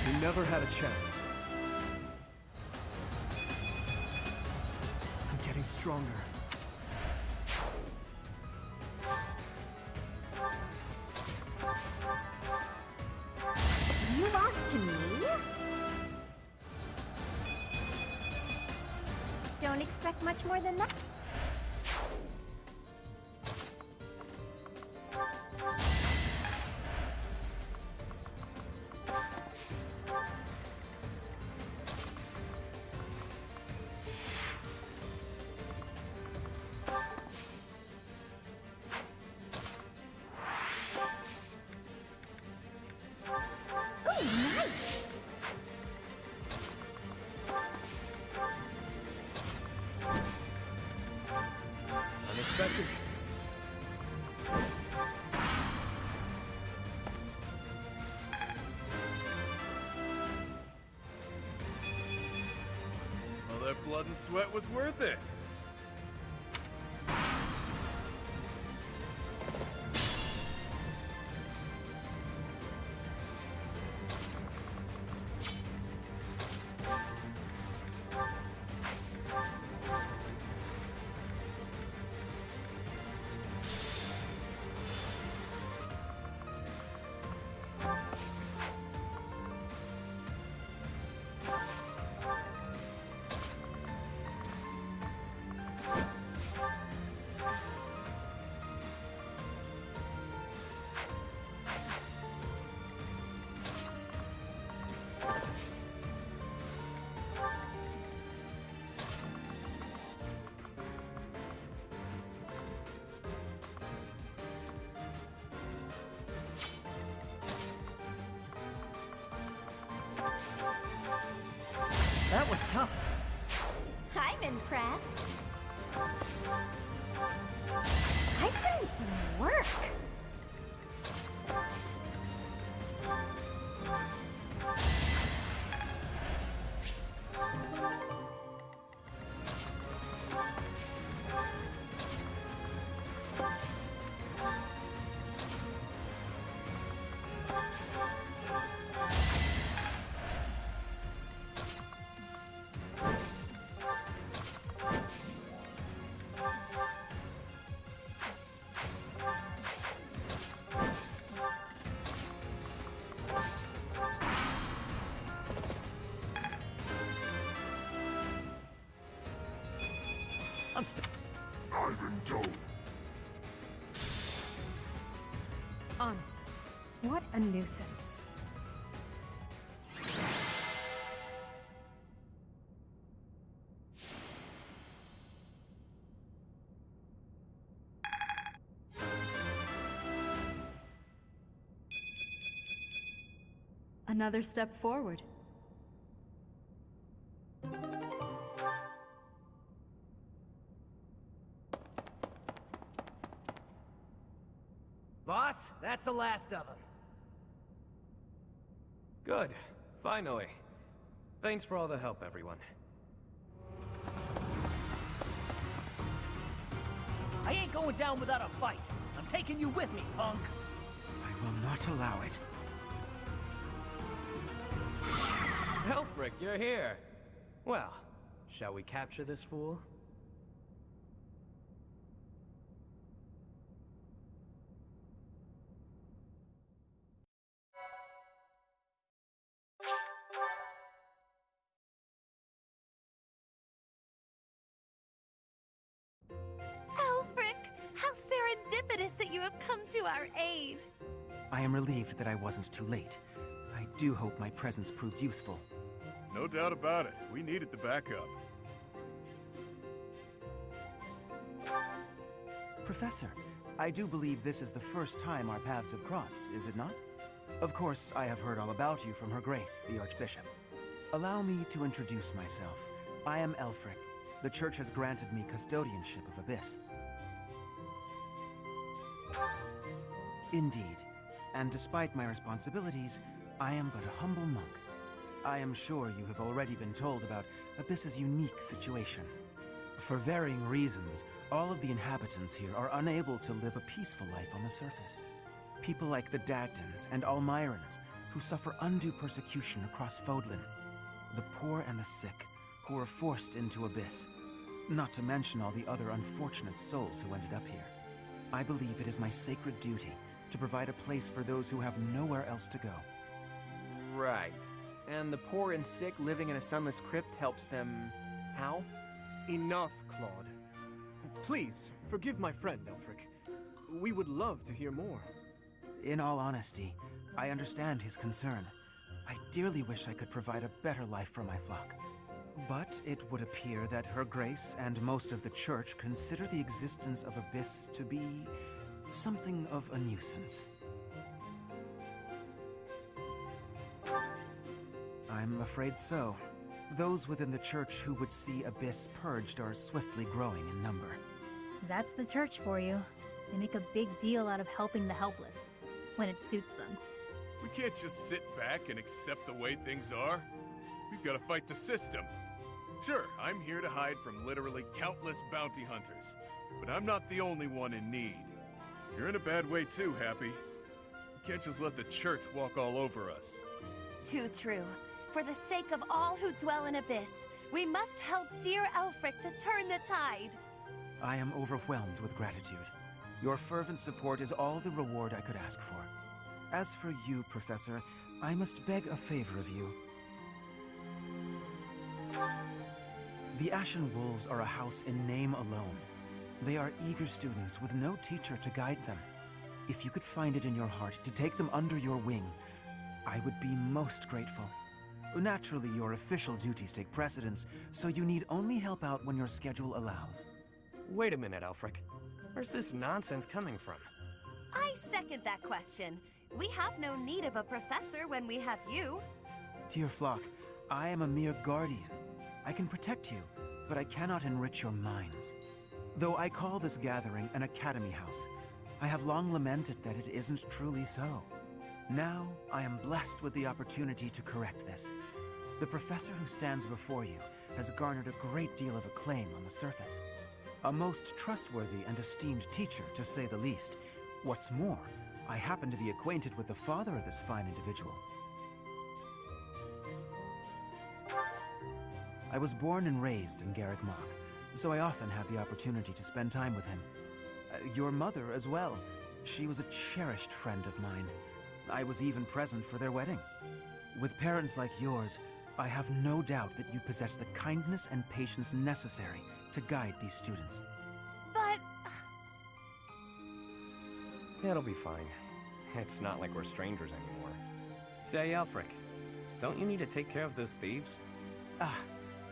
You never had a chance. I'm getting stronger. You lost to me? Don't expect much more than that. Unexpected. All that blood and sweat was worth it. That was tough. I'm impressed. I put in some work. Ivan Doe. Honestly, what a nuisance. Another step forward. Boss, that's the last of them. Good. Finally. Thanks for all the help, everyone. I ain't going down without a fight. I'm taking you with me, punk. I will not allow it. Elfric, you're here. Well, shall we capture this fool? Alfric, how serendipitous that you have come to our aid. I am relieved that I wasn't too late. I do hope my presence proved useful. No doubt about it. We needed the backup. Professor, I do believe this is the first time our paths have crossed, is it not? Of course, I have heard all about you from Her Grace, the Archbishop. Allow me to introduce myself. I am Elfric. The Church has granted me custodianship of Abyss. Indeed, and despite my responsibilities, I am but a humble monk. I am sure you have already been told about Abyss's unique situation. For varying reasons, all of the inhabitants here are unable to live a peaceful life on the surface. People like the Dagdans and Almirans, who suffer undue persecution across Fodlan. The poor and the sick, who are forced into Abyss. Not to mention all the other unfortunate souls who ended up here. I believe it is my sacred duty to provide a place for those who have nowhere else to go. Right. And the poor and sick living in a sunless crypt helps them... how? Enough, Claude. Please, forgive my friend, Elfric. We would love to hear more. In all honesty, I understand his concern. I dearly wish I could provide a better life for my flock. But it would appear that Her Grace and most of the Church consider the existence of Abyss to be something of a nuisance. I'm afraid so. Those within the Church who would see Abyss purged are swiftly growing in number. That's the Church for you. They make a big deal out of helping the helpless, when it suits them. We can't just sit back and accept the way things are. We've got to fight the system. Sure, I'm here to hide from literally countless bounty hunters, but I'm not the only one in need. You're in a bad way too, Happy. We can't just let the Church walk all over us. Too true. For the sake of all who dwell in Abyss, we must help dear Alfric to turn the tide. I am overwhelmed with gratitude. Your fervent support is all the reward I could ask for. As for you, Professor, I must beg a favor of you. The Ashen Wolves are a house in name alone. They are eager students with no teacher to guide them. If you could find it in your heart to take them under your wing, I would be most grateful. Naturally, your official duties take precedence, so you need only help out when your schedule allows. Wait a minute, Elfric. Where's this nonsense coming from? I second that question. We have no need of a professor when we have you. Dear flock, I am a mere guardian, I can protect you, but I cannot enrich your minds. Though I call this gathering an academy house, I have long lamented that it isn't truly so. Now, I am blessed with the opportunity to correct this. The professor who stands before you has garnered a great deal of acclaim on the surface. A most trustworthy and esteemed teacher, to say the least. What's more, I happen to be acquainted with the father of this fine individual. I was born and raised in Garreg Mach, so I often have the opportunity to spend time with him. Your mother as well. She was a cherished friend of mine. I was even present for their wedding. With parents like yours, I have no doubt that you possess the kindness and patience necessary to guide these students. But... It'll be fine. It's not like we're strangers anymore. Say, Alfric, don't you need to take care of those thieves? Ah,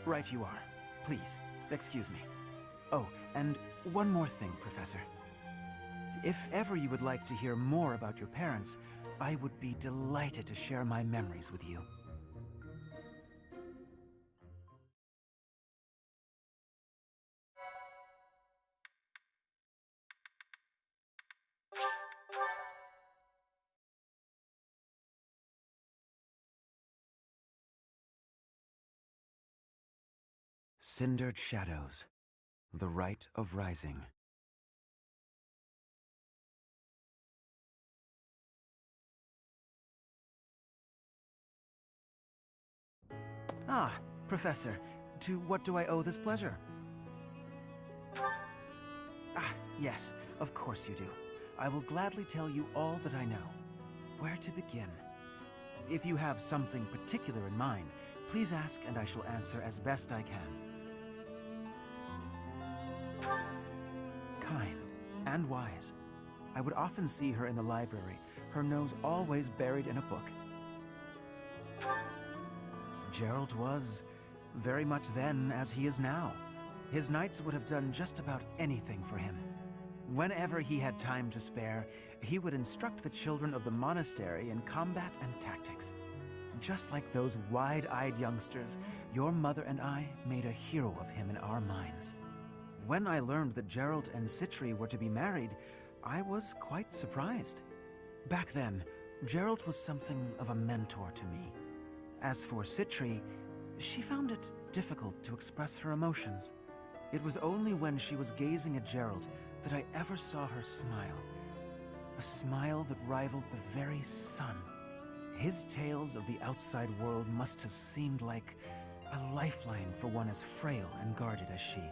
right you are. Please, excuse me. Oh, and one more thing, Professor. If ever you would like to hear more about your parents, I would be delighted to share my memories with you. Cindered Shadows, The Rite of Rising. Ah, Professor, to what do I owe this pleasure? Ah, yes, of course you do. I will gladly tell you all that I know. Where to begin? If you have something particular in mind, please ask and I shall answer as best I can. Kind and wise. I would often see her in the library, her nose always buried in a book. Gerald was very much then as he is now. His knights would have done just about anything for him. Whenever he had time to spare, he would instruct the children of the monastery in combat and tactics. Just like those wide-eyed youngsters, your mother and I made a hero of him in our minds. When I learned that Gerald and Citri were to be married, I was quite surprised. Back then, Gerald was something of a mentor to me. As for Citri, she found it difficult to express her emotions. It was only when she was gazing at Gerald that I ever saw her smile. A smile that rivaled the very sun. His tales of the outside world must have seemed like a lifeline for one as frail and guarded as she.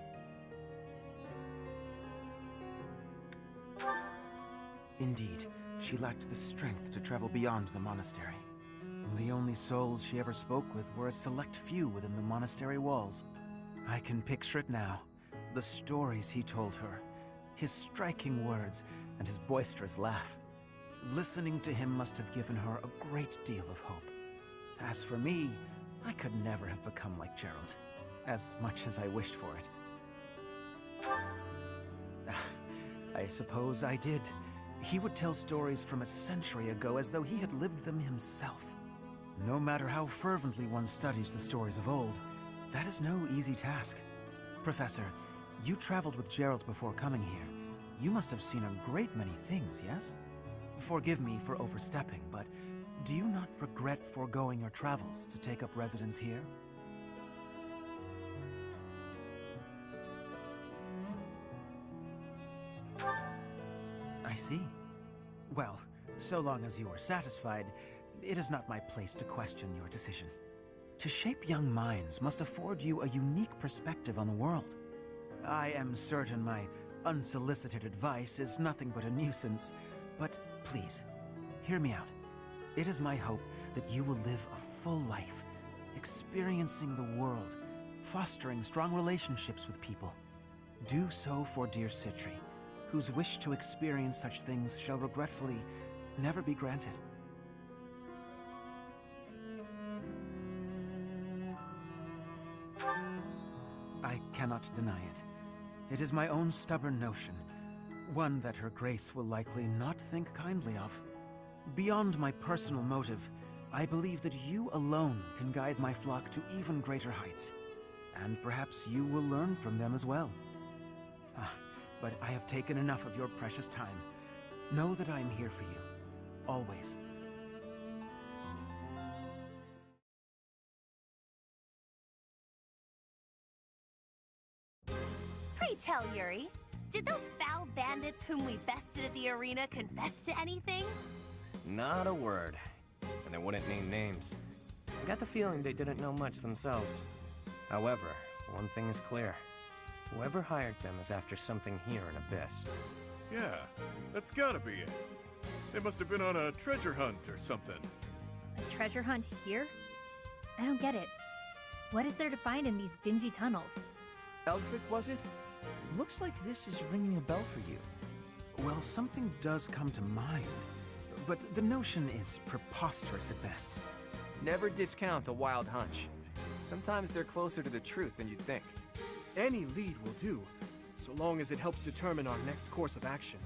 Indeed, she lacked the strength to travel beyond the monastery. The only souls she ever spoke with were a select few within the monastery walls. I can picture it now. The stories he told her, his striking words, and his boisterous laugh. Listening to him must have given her a great deal of hope. As for me, I could never have become like Gerald, as much as I wished for it. I suppose I did. He would tell stories from a century ago as though he had lived them himself. No matter how fervently one studies the stories of old, that is no easy task. Professor, you traveled with Gerald before coming here. You must have seen a great many things, yes? Forgive me for overstepping, but do you not regret foregoing your travels to take up residence here? I see. Well, so long as you are satisfied, it is not my place to question your decision. To shape young minds must afford you a unique perspective on the world. I am certain my unsolicited advice is nothing but a nuisance, but please, hear me out. It is my hope that you will live a full life, experiencing the world, fostering strong relationships with people. Do so for dear Citri, whose wish to experience such things shall regretfully never be granted. I cannot deny it. It is my own stubborn notion, one that Her Grace will likely not think kindly of. Beyond my personal motive, I believe that you alone can guide my flock to even greater heights. and perhaps you will learn from them as well. But I have taken enough of your precious time. Know that I am here for you, always. Pray tell, Yuri, did those foul bandits whom we bested at the arena confess to anything? Not a word. And they wouldn't name names. I got the feeling they didn't know much themselves. However, one thing is clear. Whoever hired them is after something here in Abyss. Yeah, that's gotta be it. They must have been on a treasure hunt or something. A treasure hunt here? I don't get it. What is there to find in these dingy tunnels? Eldrick, was it? Looks like this is ringing a bell for you. Well, something does come to mind, but the notion is preposterous at best. Never discount a wild hunch. Sometimes they're closer to the truth than you'd think. Any lead will do, so long as it helps determine our next course of action.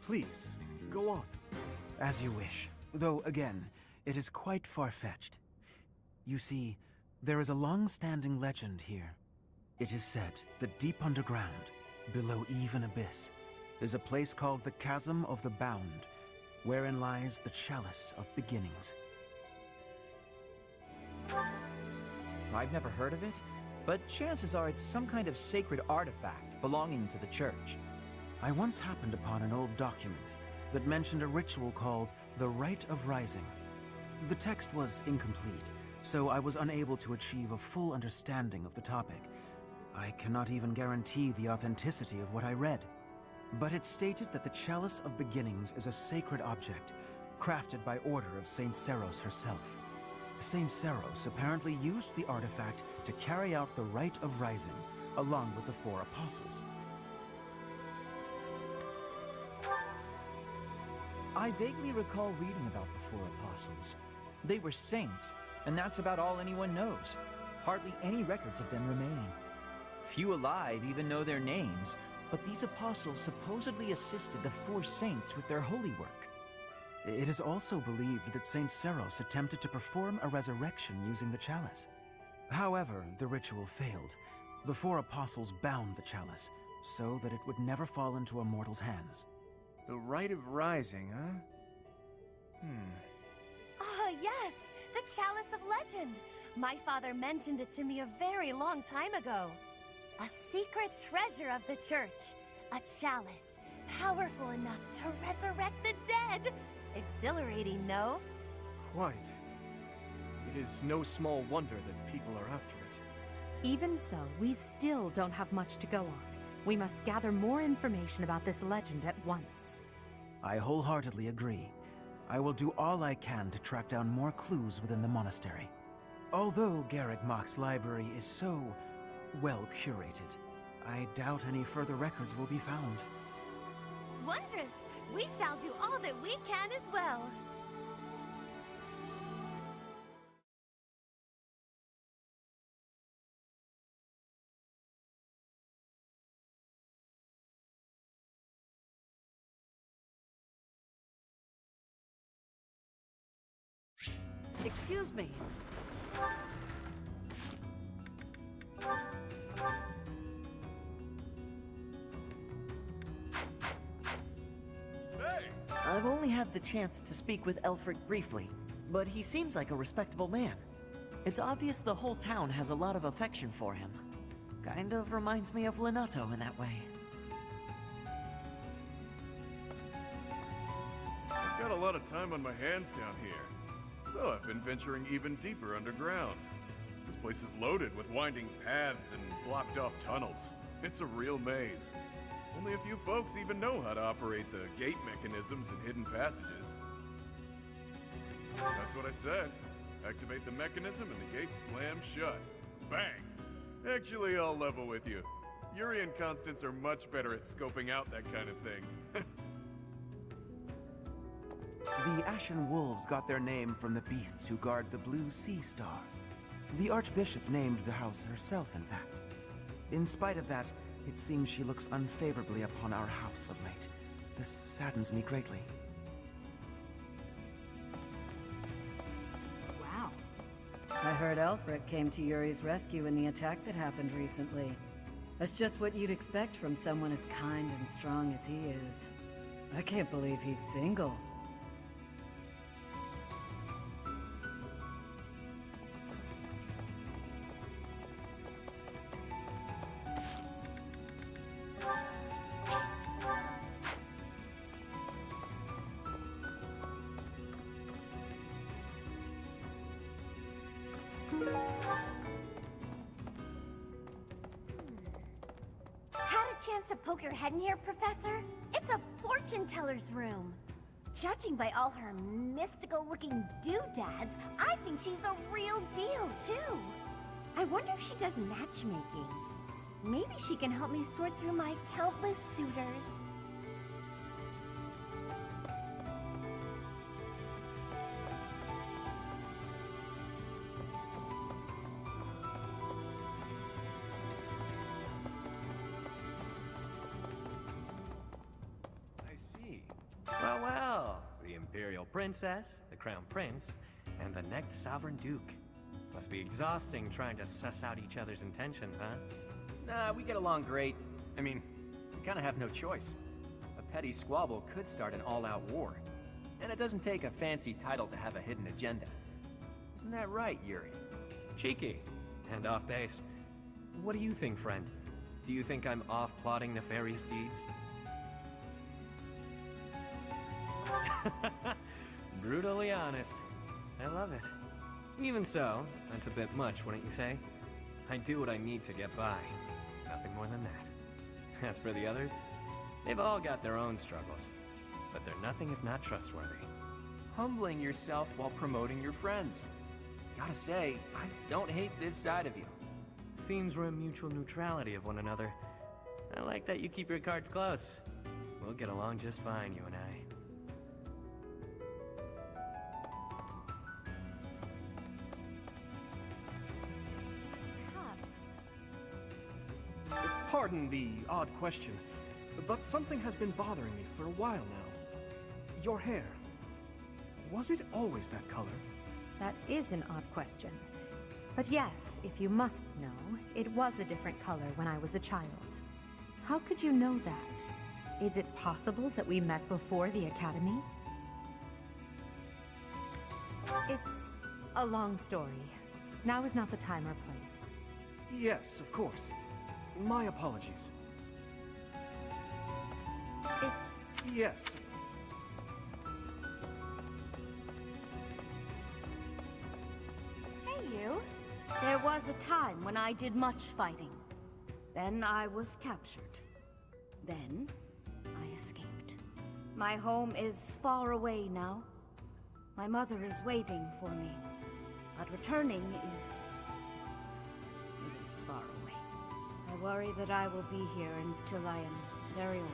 Please, go on. As you wish. Though, again, it is quite far-fetched. You see, there is a long-standing legend here. It is said that deep underground, below even Abyss, is a place called the Chasm of the Bound, wherein lies the Chalice of Beginnings. I've never heard of it, but chances are it's some kind of sacred artifact belonging to the church. I once happened upon an old document that mentioned a ritual called the Rite of Rising. The text was incomplete, so I was unable to achieve a full understanding of the topic. I cannot even guarantee the authenticity of what I read. But it stated that the Chalice of Beginnings is a sacred object, crafted by order of Saint Seros herself. Saint Seros apparently used the artifact to carry out the Rite of Rising, along with the 4 apostles. I vaguely recall reading about the 4 apostles. They were saints, and that's about all anyone knows. Hardly any records of them remain. Few alive even know their names, but these apostles supposedly assisted the 4 saints with their holy work. It is also believed that Saint Seros attempted to perform a resurrection using the chalice. However, the ritual failed. The 4 apostles bound the chalice, so that it would never fall into a mortal's hands. The Rite of Rising, huh? Ah, yes! The Chalice of Legend! My father mentioned it to me a very long time ago. A secret treasure of the church. A chalice, powerful enough to resurrect the dead! Exhilarating, no? Quite. It is no small wonder that people are after it. Even so, we still don't have much to go on. We must gather more information about this legend at once. I wholeheartedly agree. I will do all I can to track down more clues within the monastery. Although Garrick Mach's library is so well curated, I doubt any further records will be found. Wondrous! We shall do all that we can as well. Excuse me. Hey! I've only had the chance to speak with Elfric briefly, but he seems like a respectable man. It's obvious the whole town has a lot of affection for him. Kind of reminds me of Lenato in that way. I've got a lot of time on my hands down here, so I've been venturing even deeper underground. This place is loaded with winding paths and blocked-off tunnels. It's a real maze. Only a few folks even know how to operate the gate mechanisms and hidden passages. That's what I said. Activate the mechanism and the gates slam shut. Bang! Actually, I'll level with you. Yuri and Constance are much better at scoping out that kind of thing. The Ashen Wolves got their name from the beasts who guard the Blue Sea Star. The Archbishop named the house herself, in fact. In spite of that, it seems she looks unfavorably upon our house of late. This saddens me greatly. Wow. I heard Elfric came to Yuri's rescue in the attack that happened recently. That's just what you'd expect from someone as kind and strong as he is. I can't believe he's single. Had a chance to poke your head in here, Professor? It's a fortune teller's room. Judging by all her mystical-looking doodads, I think she's the real deal, too. I wonder if she does matchmaking. Maybe she can help me sort through my countless suitors. I see. Well, well. The Imperial Princess, the Crown Prince, and the next Sovereign Duke. Must be exhausting trying to suss out each other's intentions, huh? Nah, we get along great. I mean, we kind of have no choice. A petty squabble could start an all-out war. And it doesn't take a fancy title to have a hidden agenda. Isn't that right, Yuri? Cheeky. And off base. What do you think, friend? Do you think I'm off plotting nefarious deeds? Brutally honest. I love it. Even so, that's a bit much, wouldn't you say? I do what I need to get by. Nothing more than that. As for the others, they've all got their own struggles. But they're nothing if not trustworthy. Humbling yourself while promoting your friends. Gotta say, I don't hate this side of you. Seems we're in mutual neutrality of one another. I like that you keep your cards close. We'll get along just fine, you and I. Pardon the odd question, but something has been bothering me for a while now. Your hair. Was it always that color? That is an odd question. But yes, if you must know, it was a different color when I was a child. How could you know that? Is it possible that we met before the Academy? It's a long story. Now is not the time or place. Yes, of course. My apologies. It's... Yes. Hey, you. There was a time when I did much fighting. Then I was captured. Then I escaped. My home is far away now. My mother is waiting for me. But returning is... it is far away. I worry that I will be here until I am very old.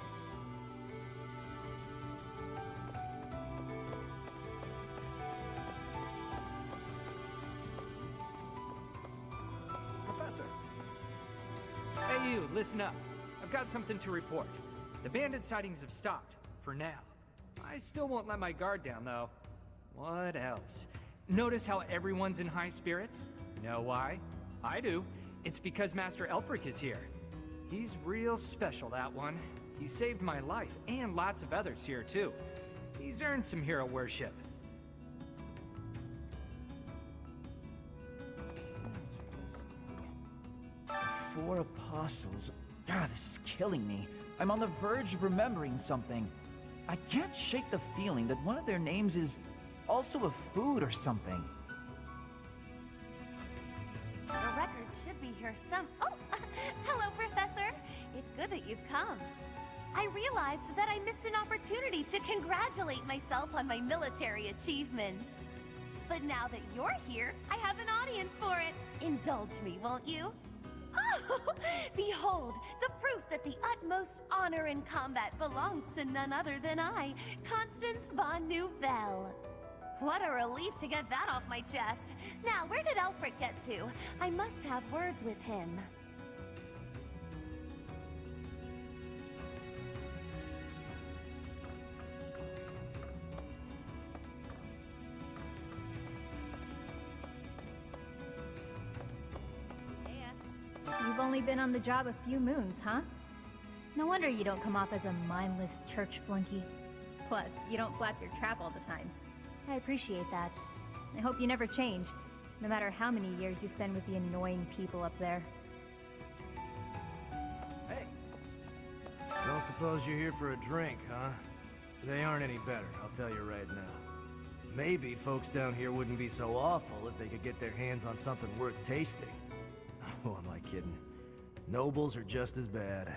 Professor! Hey you, listen up. I've got something to report. The bandit sightings have stopped, for now. I still won't let my guard down, though. What else? Notice how everyone's in high spirits? Know why? I do. It's because Master Elfric is here. He's real special, that one. He saved my life, and lots of others here, too. He's earned some hero worship. Four apostles. God, this is killing me. I'm on the verge of remembering something. I can't shake the feeling that one of their names is also a food or something. The records should be here Oh, hello, Professor. It's good that you've come. I realized that I missed an opportunity to congratulate myself on my military achievements. But now that you're here, I have an audience for it. Indulge me, won't you? Oh, behold, the proof that the utmost honor in combat belongs to none other than I, Constance von Nouvelle. What a relief to get that off my chest. Now, where did Elfric get to? I must have words with him. only been on the job a few moons, huh? No wonder you don't come off as a mindless church flunky. Plus, you don't flap your trap all the time. I appreciate that. I hope you never change, no matter how many years you spend with the annoying people up there. Hey! Don't suppose you're here for a drink, huh? They aren't any better, I'll tell you right now. Maybe folks down here wouldn't be so awful if they could get their hands on something worth tasting. Oh, am I kidding? Nobles are just as bad.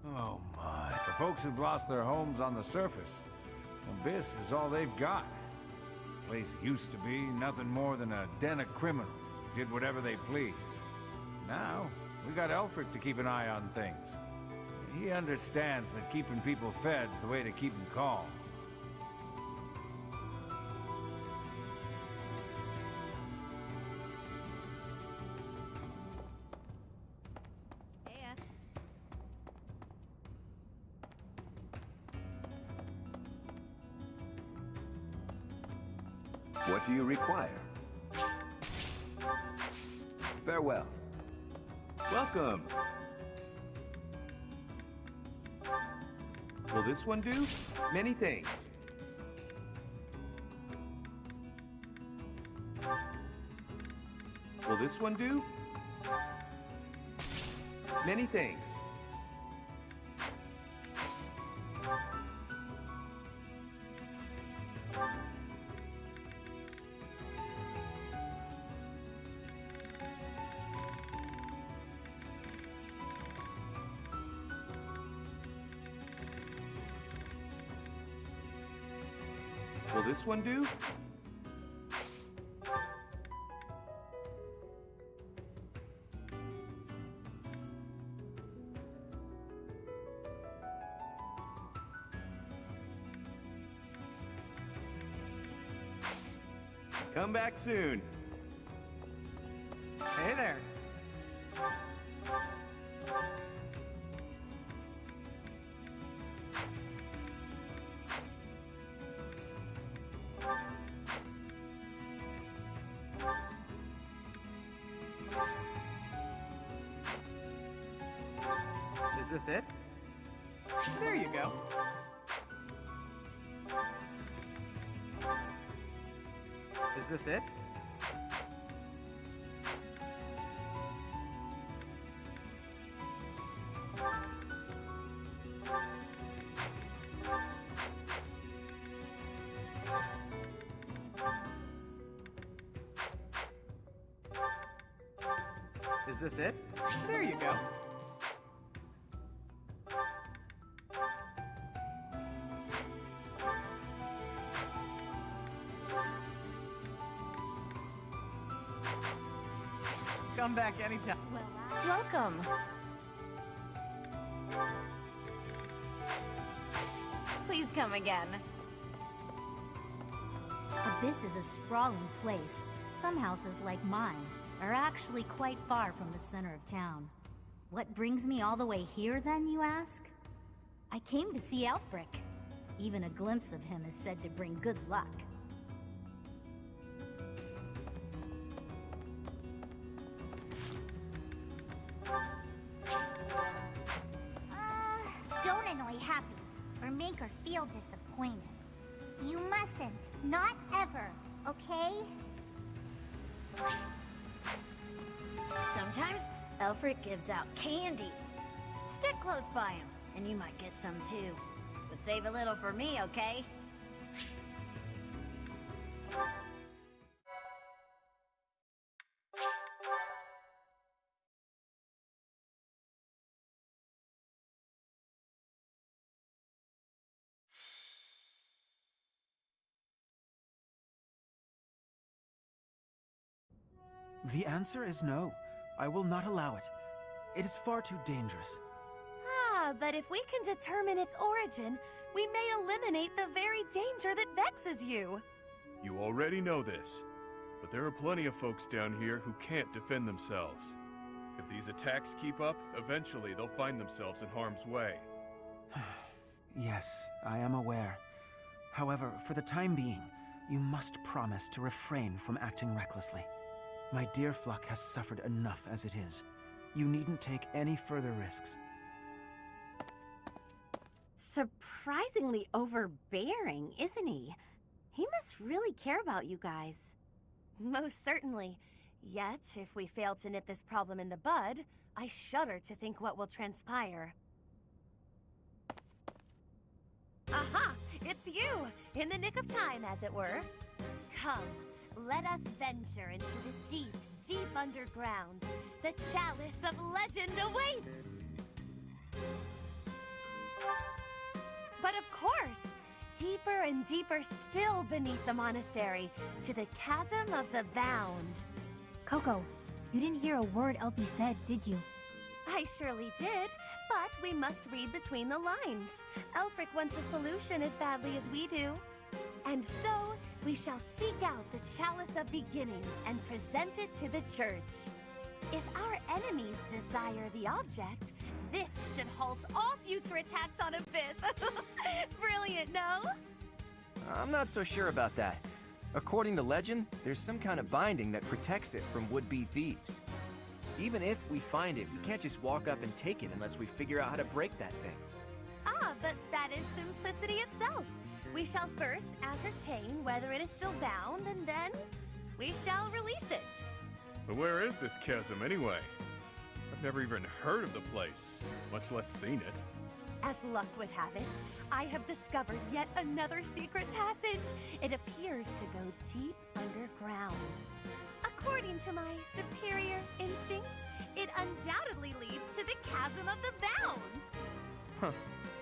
Oh my. For folks who've lost their homes on the surface, Abyss is all they've got. The place used to be nothing more than a den of criminals who did whatever they pleased. Now, we got Elfric to keep an eye on things. He understands that keeping people fed's the way to keep them calm. What do you require? Farewell. Welcome. Will this one do? Many thanks. Will this one do? Many thanks. Will this one do? Come back soon. Hey there. Is this it? There you go. Is this it? Is this it? There you go. Come back anytime. Welcome. Please come again. Abyss is a sprawling place. Some houses like mine are actually quite far from the center of town. What brings me all the way here then, you ask? I came to see Elfric. Even a glimpse of him is said to bring good luck. Don't annoy Happy, or make her feel disappointed. You mustn't. Not ever, okay? Sometimes Elfric gives out candy. Stick close by him, and you might get some too. But save a little for me, okay? The answer is no. I will not allow it. It is far too dangerous. Ah, but if we can determine its origin, we may eliminate the very danger that vexes you. You already know this, but there are plenty of folks down here who can't defend themselves. If these attacks keep up, eventually they'll find themselves in harm's way. Yes, I am aware. However, for the time being, You must promise to refrain from acting recklessly. My dear Fluck has suffered enough as it is. You needn't take any further risks. Surprisingly overbearing, isn't he? He must really care about you guys. Most certainly. Yet, if we fail to nip this problem in the bud, I shudder to think what will transpire. Aha! It's you! In the nick of time, as it were. Come, let us venture into the deep, deep underground. The chalice of legend awaits! But of course, deeper and deeper still beneath the monastery, to the chasm of the bound. Coco, you didn't hear a word Elpie said, did you? I surely did, but we must read between the lines. Elfric wants a solution as badly as we do. And so, we shall seek out the Chalice of Beginnings and present it to the church. If our enemies desire the object, this should halt all future attacks on Abyss. Brilliant, no? I'm not so sure about that. According to legend, there's some kind of binding that protects it from would-be thieves. Even if we find it, we can't just walk up and take it unless we figure out how to break that thing. Ah, but that is simplicity itself. We shall first ascertain whether it is still bound, and then we shall release it. But where is this chasm anyway? I've never even heard of the place, much less seen it. As luck would have it, I have discovered yet another secret passage. It appears to go deep underground. According to my superior instincts, it undoubtedly leads to the chasm of the bound. Huh.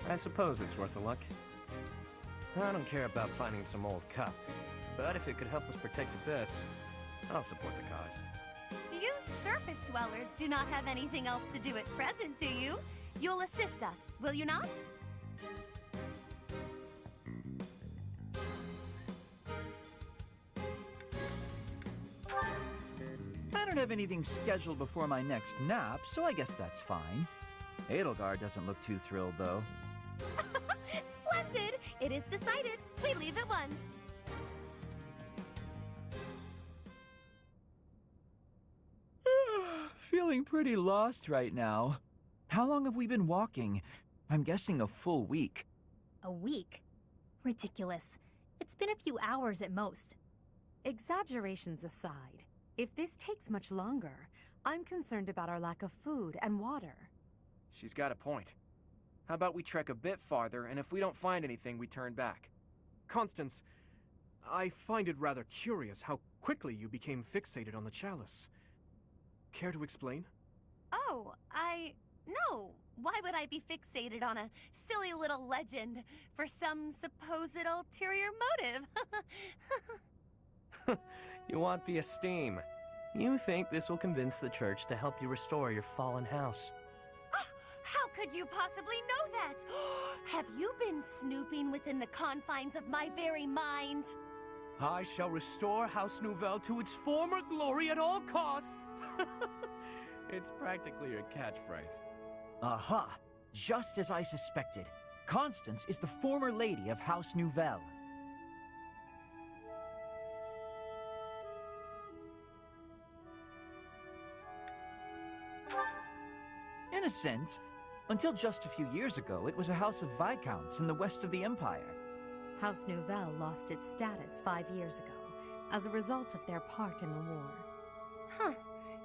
I suppose it's worth a look. I don't care about finding some old cup, but if it could help us protect Abyss, I'll support the cause. You surface dwellers do not have anything else to do at present, do you? You'll assist us, will you not? I don't have anything scheduled before my next nap, so I guess that's fine. Edelgard doesn't look too thrilled, though. Splendid! It is decided. We leave at once. Feeling pretty lost right now. How long have we been walking? I'm guessing a full week. A week? Ridiculous. It's been a few hours at most. Exaggerations aside, if this takes much longer, I'm concerned about our lack of food and water. She's got a point. How about we trek a bit farther, and if we don't find anything, we turn back? Constance, I find it rather curious how quickly you became fixated on the chalice. Care to explain? Oh, no. Why would I be fixated on a silly little legend for some supposed ulterior motive? You want the esteem. You think this will convince the church to help you restore your fallen house. How could you possibly know that? Have you been snooping within the confines of my very mind? I shall restore House Nouvelle to its former glory at all costs. It's practically your catchphrase. Aha! Just as I suspected. Constance is the former lady of House Nouvelle. In a sense, until just a few years ago, it was a house of Viscounts in the west of the Empire. House Nouvelle lost its status 5 years ago, as a result of their part in the war. Huh.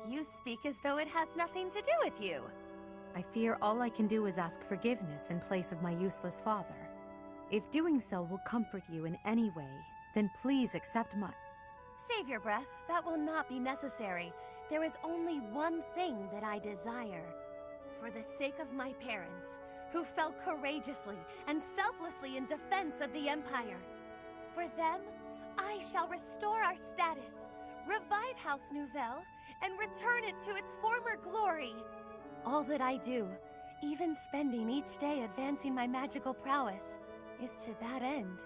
You speak as though it has nothing to do with you. I fear all I can do is ask forgiveness in place of my useless father. If doing so will comfort you in any way, then please accept my... Save your breath. That will not be necessary. There is only one thing that I desire. For the sake of my parents, who fell courageously and selflessly in defense of the Empire. For them, I shall restore our status, revive House Nouvelle, and return it to its former glory. All that I do, even spending each day advancing my magical prowess, is to that end.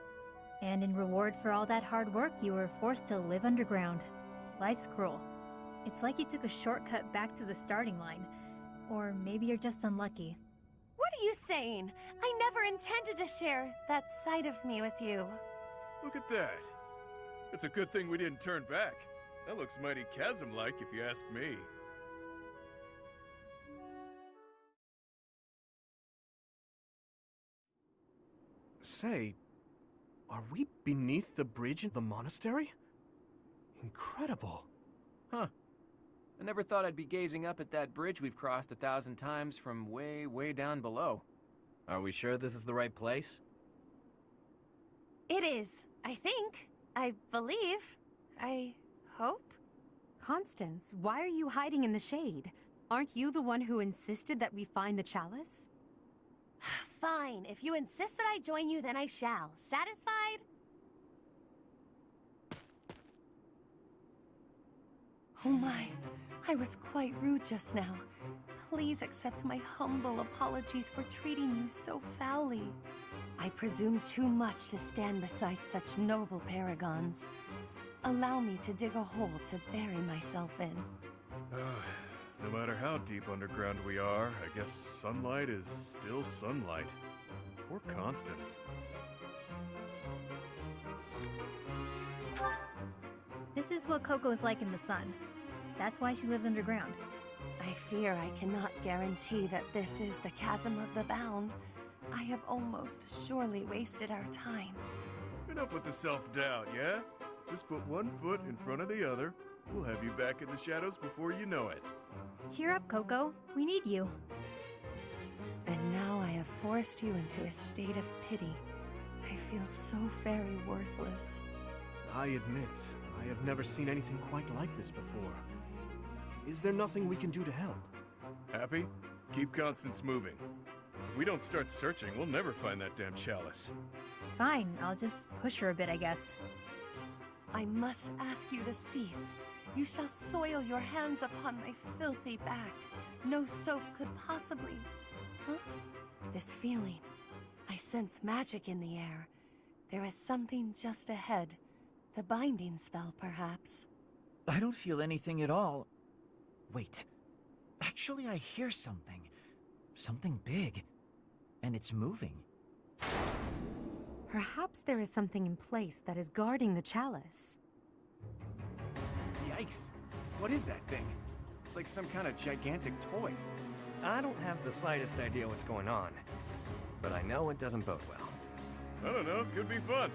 And in reward for all that hard work, you were forced to live underground. Life's cruel. It's like you took a shortcut back to the starting line. Or maybe you're just unlucky. What are you saying? I never intended to share that side of me with you. Look at that. It's a good thing we didn't turn back. That looks mighty chasm-like if you ask me. Say, are we beneath the bridge in the monastery? Incredible. Huh. I never thought I'd be gazing up at that bridge we've crossed 1,000 times from way, way down below. Are we sure this is the right place? It is, I think. I believe. I hope. Constance, why are you hiding in the shade? Aren't you the one who insisted that we find the chalice? Fine. If you insist that I join you, then I shall. Satisfied? Oh my. I was quite rude just now. Please accept my humble apologies for treating you so foully. I presume too much to stand beside such noble paragons. Allow me to dig a hole to bury myself in. No matter how deep underground we are, I guess sunlight is still sunlight. Poor Constance. This is what Coco's like in the sun. That's why she lives underground. I fear I cannot guarantee that this is the chasm of the bound. I have almost surely wasted our time. Enough with the self-doubt, yeah? Just put one foot in front of the other. We'll have you back in the shadows before you know it. Cheer up, Coco. We need you. And now I have forced you into a state of pity. I feel so very worthless. I admit, I have never seen anything quite like this before. Is there nothing we can do to help? Happy? Keep Constance moving. If we don't start searching, we'll never find that damn chalice. Fine, I'll just push her a bit, I guess. I must ask you to cease. You shall soil your hands upon my filthy back. No soap could possibly... Huh? This feeling. I sense magic in the air. There is something just ahead. The binding spell, perhaps. I don't feel anything at all. Wait. Actually, I hear something. Something big. And it's moving. Perhaps there is something in place that is guarding the chalice. Yikes. What is that thing? It's like some kind of gigantic toy. I don't have the slightest idea what's going on, but I know it doesn't bode well. I don't know, could be fun.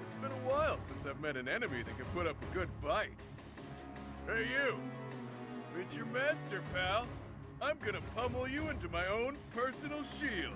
It's been a while since I've met an enemy that can put up a good fight. Hey you! Meet your master, pal. I'm gonna pummel you into my own personal shield.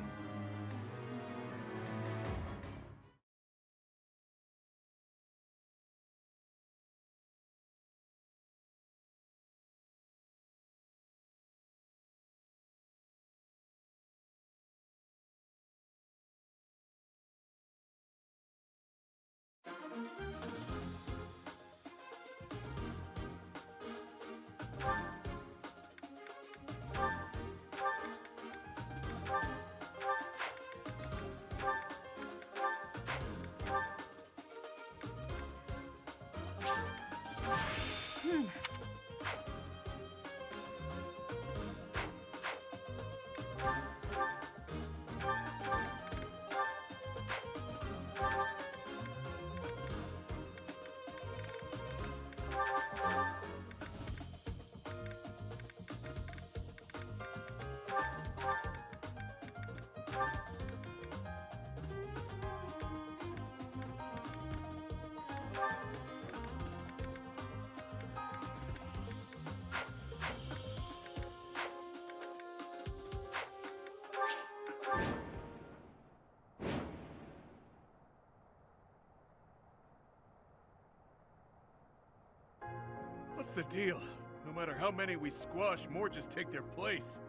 What's the deal? No matter how many we squash, more just take their place.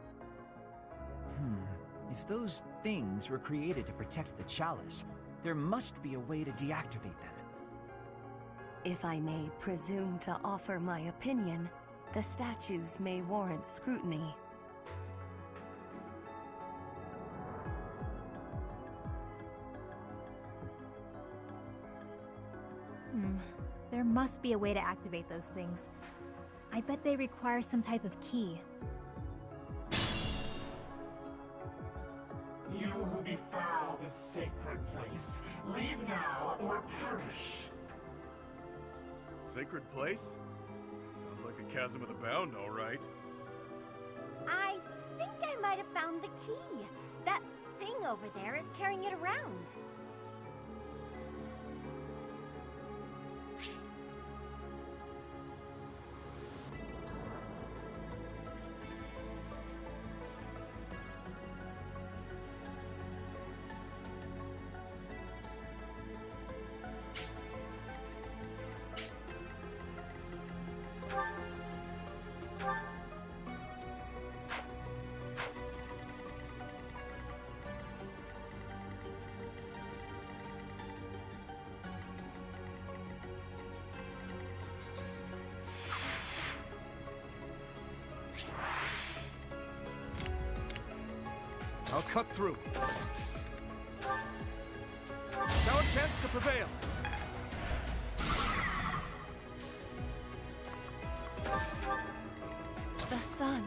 If those things were created to protect the chalice, there must be a way to deactivate them. If I may presume to offer my opinion, the statues may warrant scrutiny. There must be a way to activate those things. I bet they require some type of key. You who befoul this sacred place, leave now or perish. Sacred place? Sounds like a chasm with a bound, all right. I think I might have found the key. That thing over there is carrying it around. I'll cut through. It's our chance to prevail. The sun.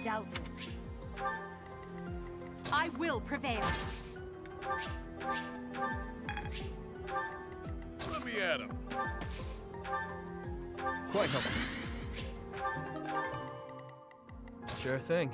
Doubtless. I will prevail. Let me at him. Quite helpful. Sure thing.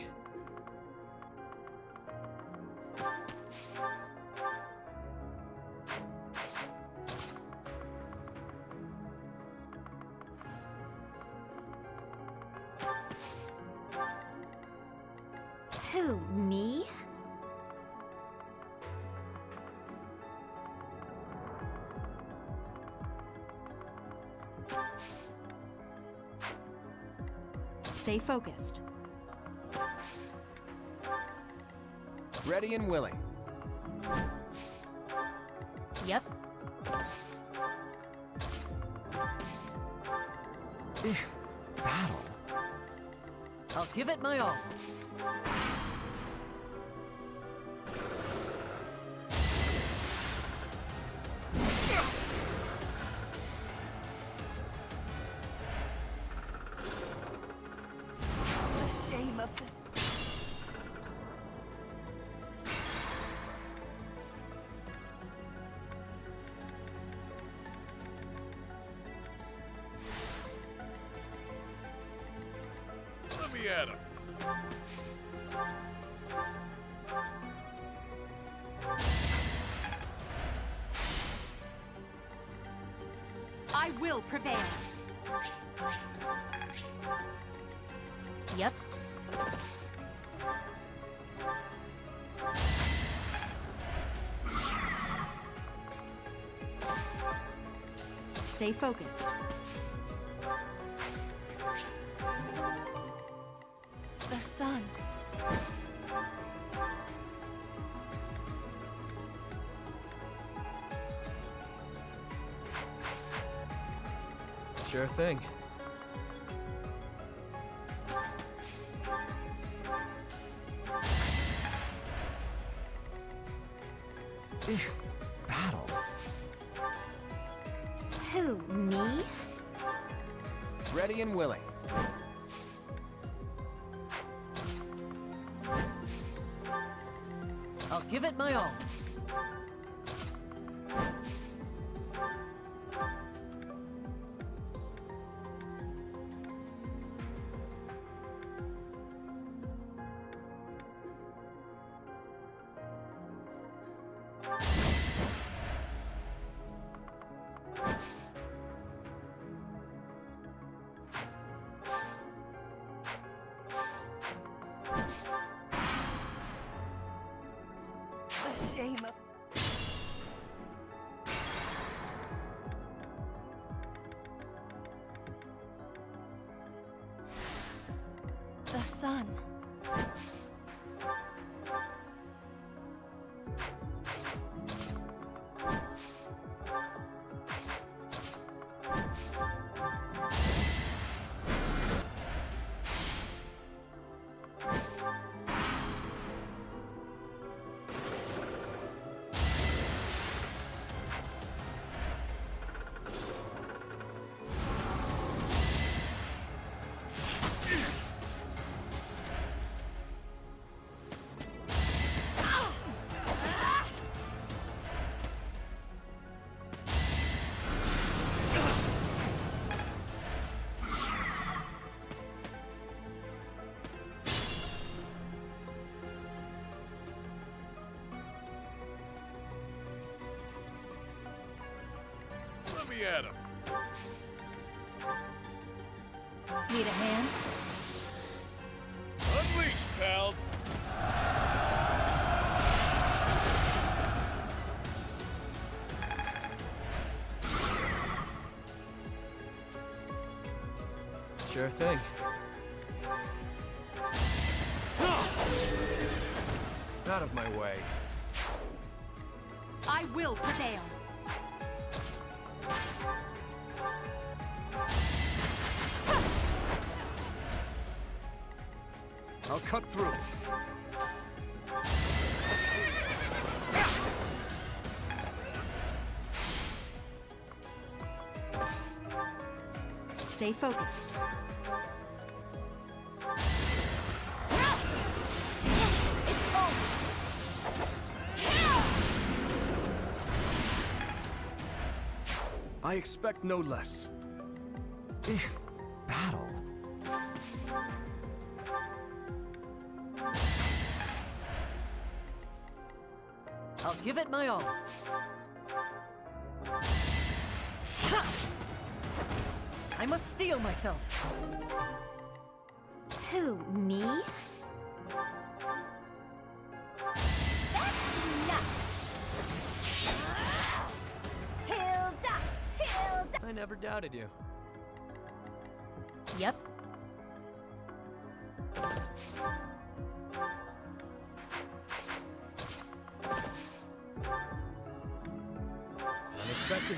Who, me? Stay focused. Ready and willing. Yep. Battle? I'll give it my all. The shame of the... Let me at him. I will prevail. Yep. Stay focused. The sun. Sure thing. Battle? Who, me? Ready and willing. I'll give it my all. The shame of... The sun. me at him. Need a hand? Unleash, pals! Sure thing. Out of my way. I will prevail. I'll cut through. Stay focused. I expect no less. Battle? I'll give it my all. I must steel myself. Who, me? That's enough! Hilda! Hilda! I never doubted you. Yep. Unexpected.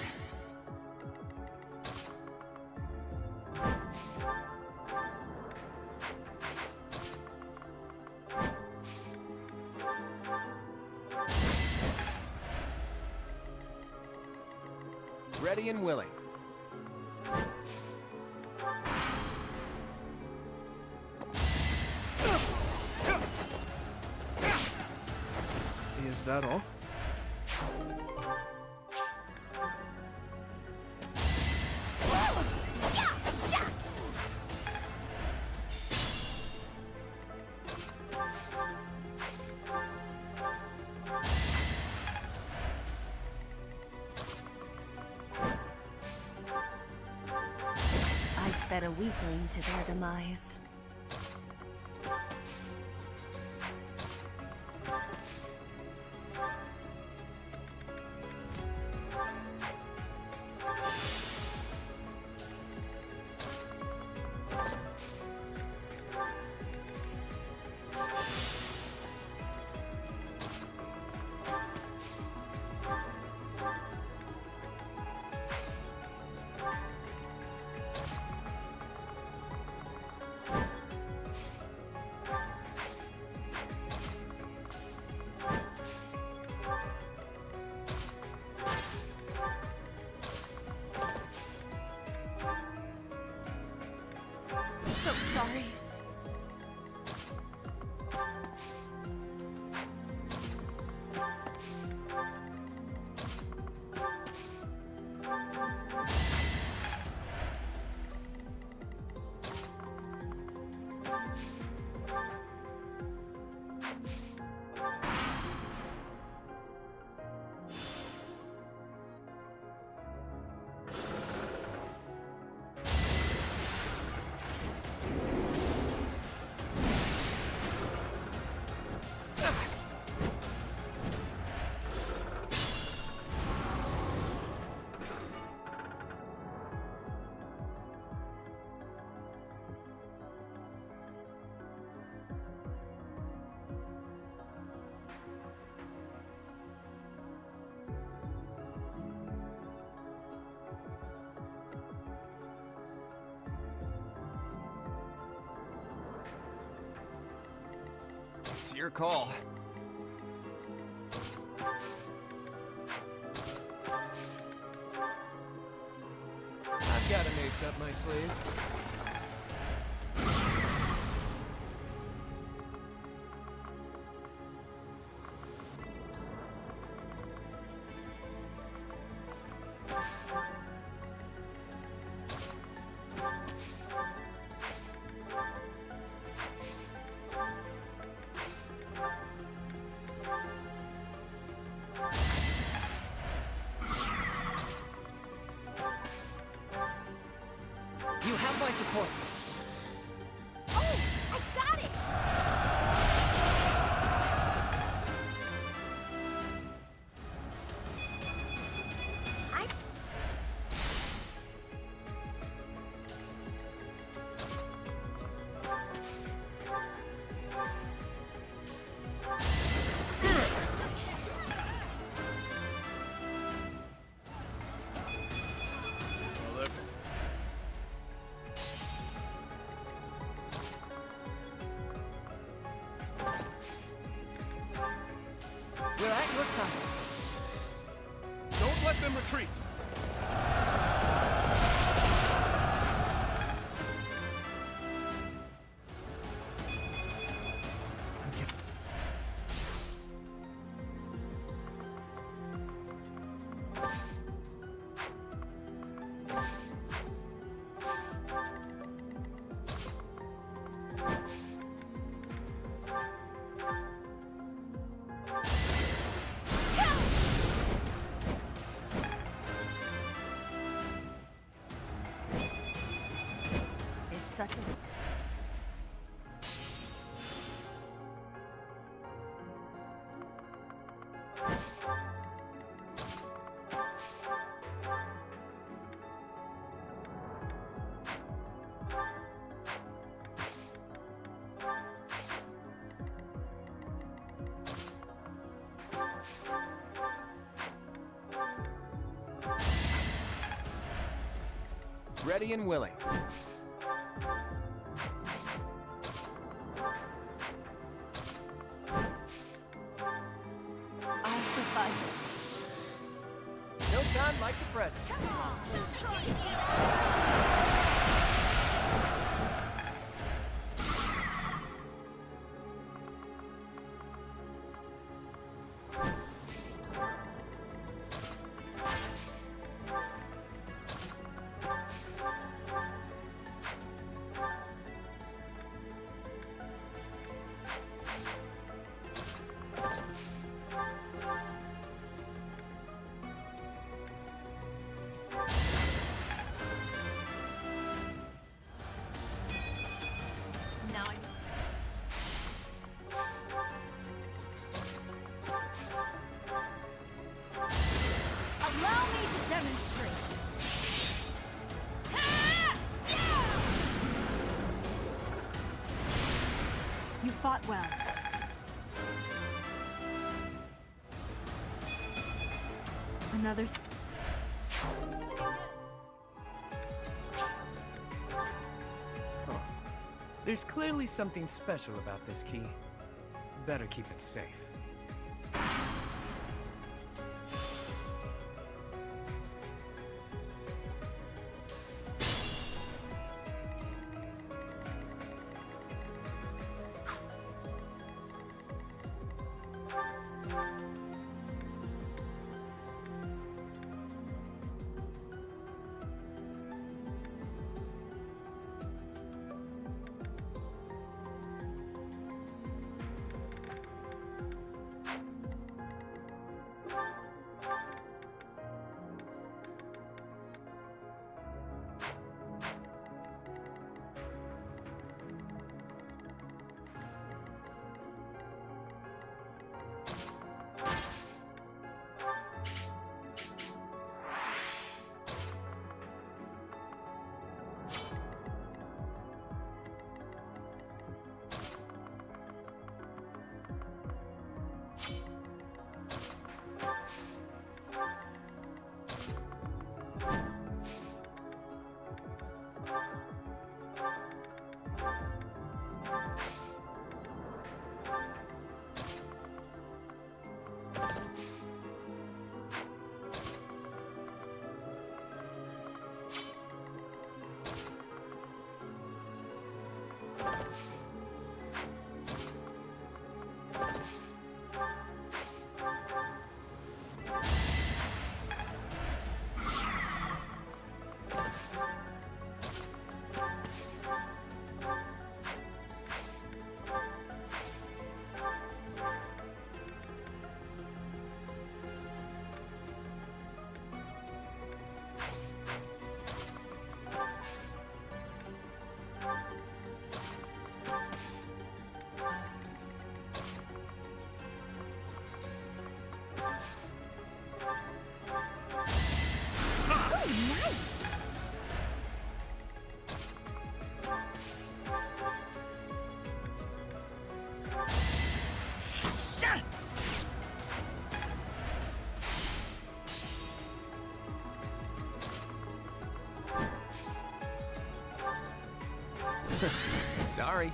Ready and willing. Is that all? I sped a weakling to their demise. So sorry. It's your call. I've got an ace up my sleeve. have my support. Oh, I got it! I... Well, We're at your side. don't let them retreat. Is such a... Ready and willing. I'll suffice. No time like the present. Now I... Allow me to demonstrate. You fought well. Another... There's clearly something special about this key. Better keep it safe. Sorry.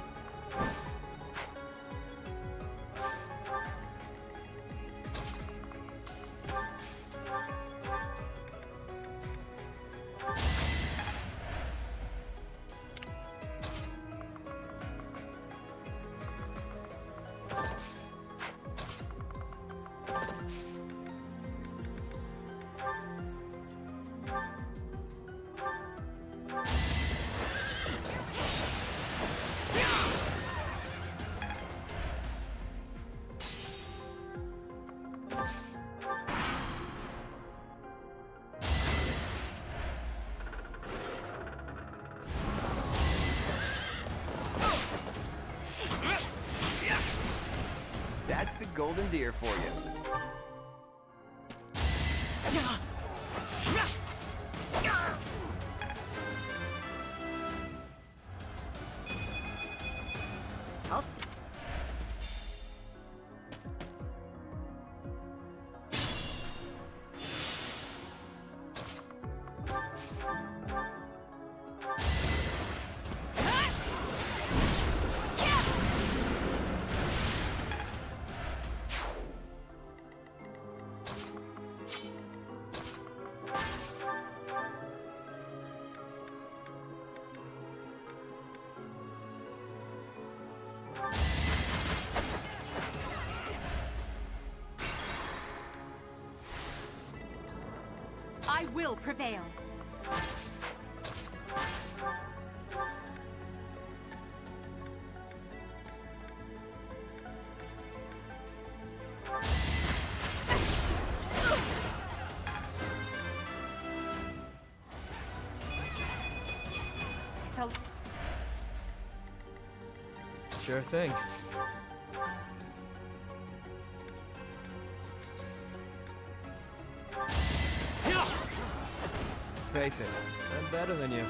That's the golden deer for you. I'll st- I will prevail. It's a... Sure thing. Face it, I'm better than you.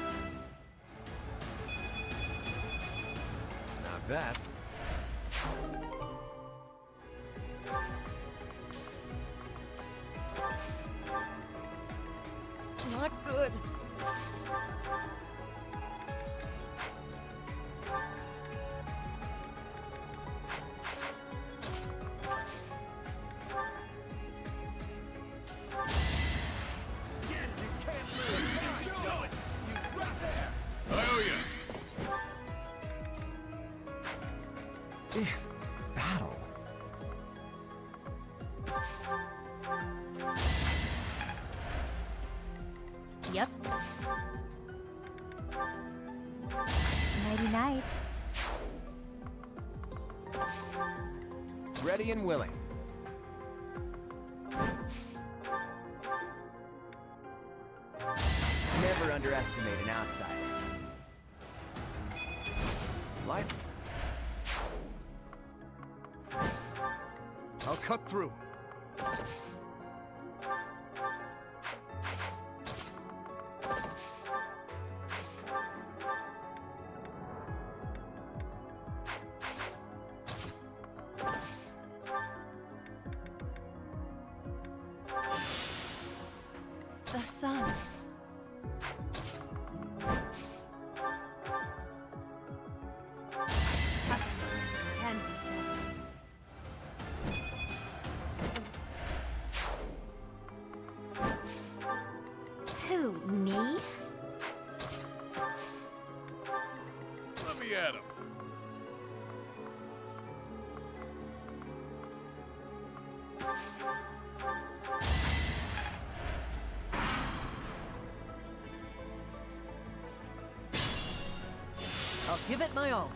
Not that. Not good. Battle. Yep. Nighty-night. Ready and willing. Never underestimate an outsider. Life. I'll cut through. The sun. Happenstance can be deadly. So... Who, me? Let me at him. I'll give it my all.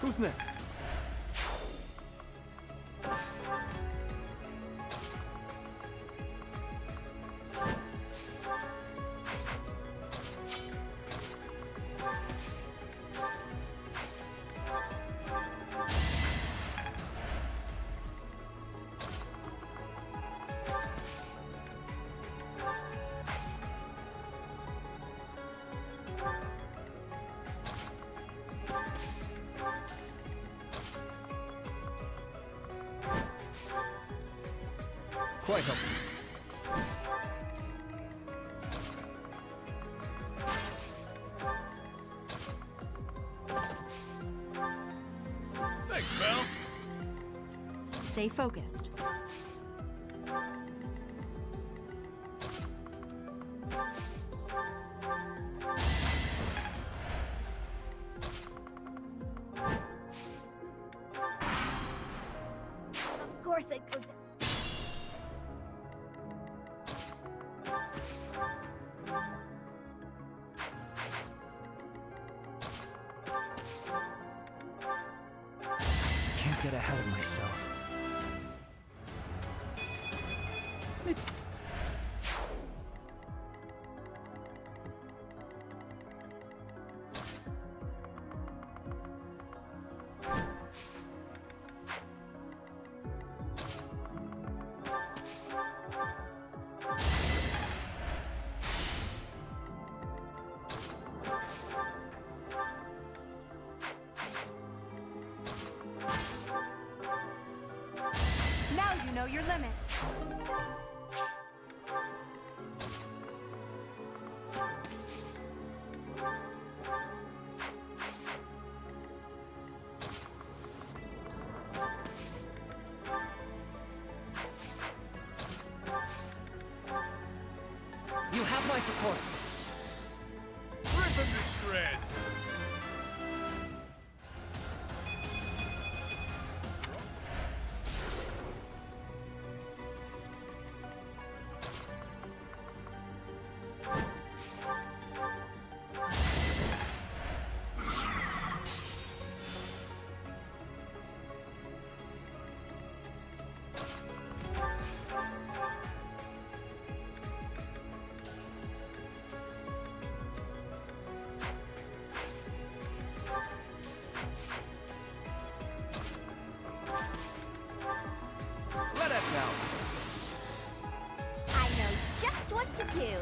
Who's next? quite hopeful. Thanks, pal. Stay focused. Of course I go down. Can't get ahead of myself. It's... Now you know your limits. You have my support. Rip him to shreds. Let us know. I know just what to do.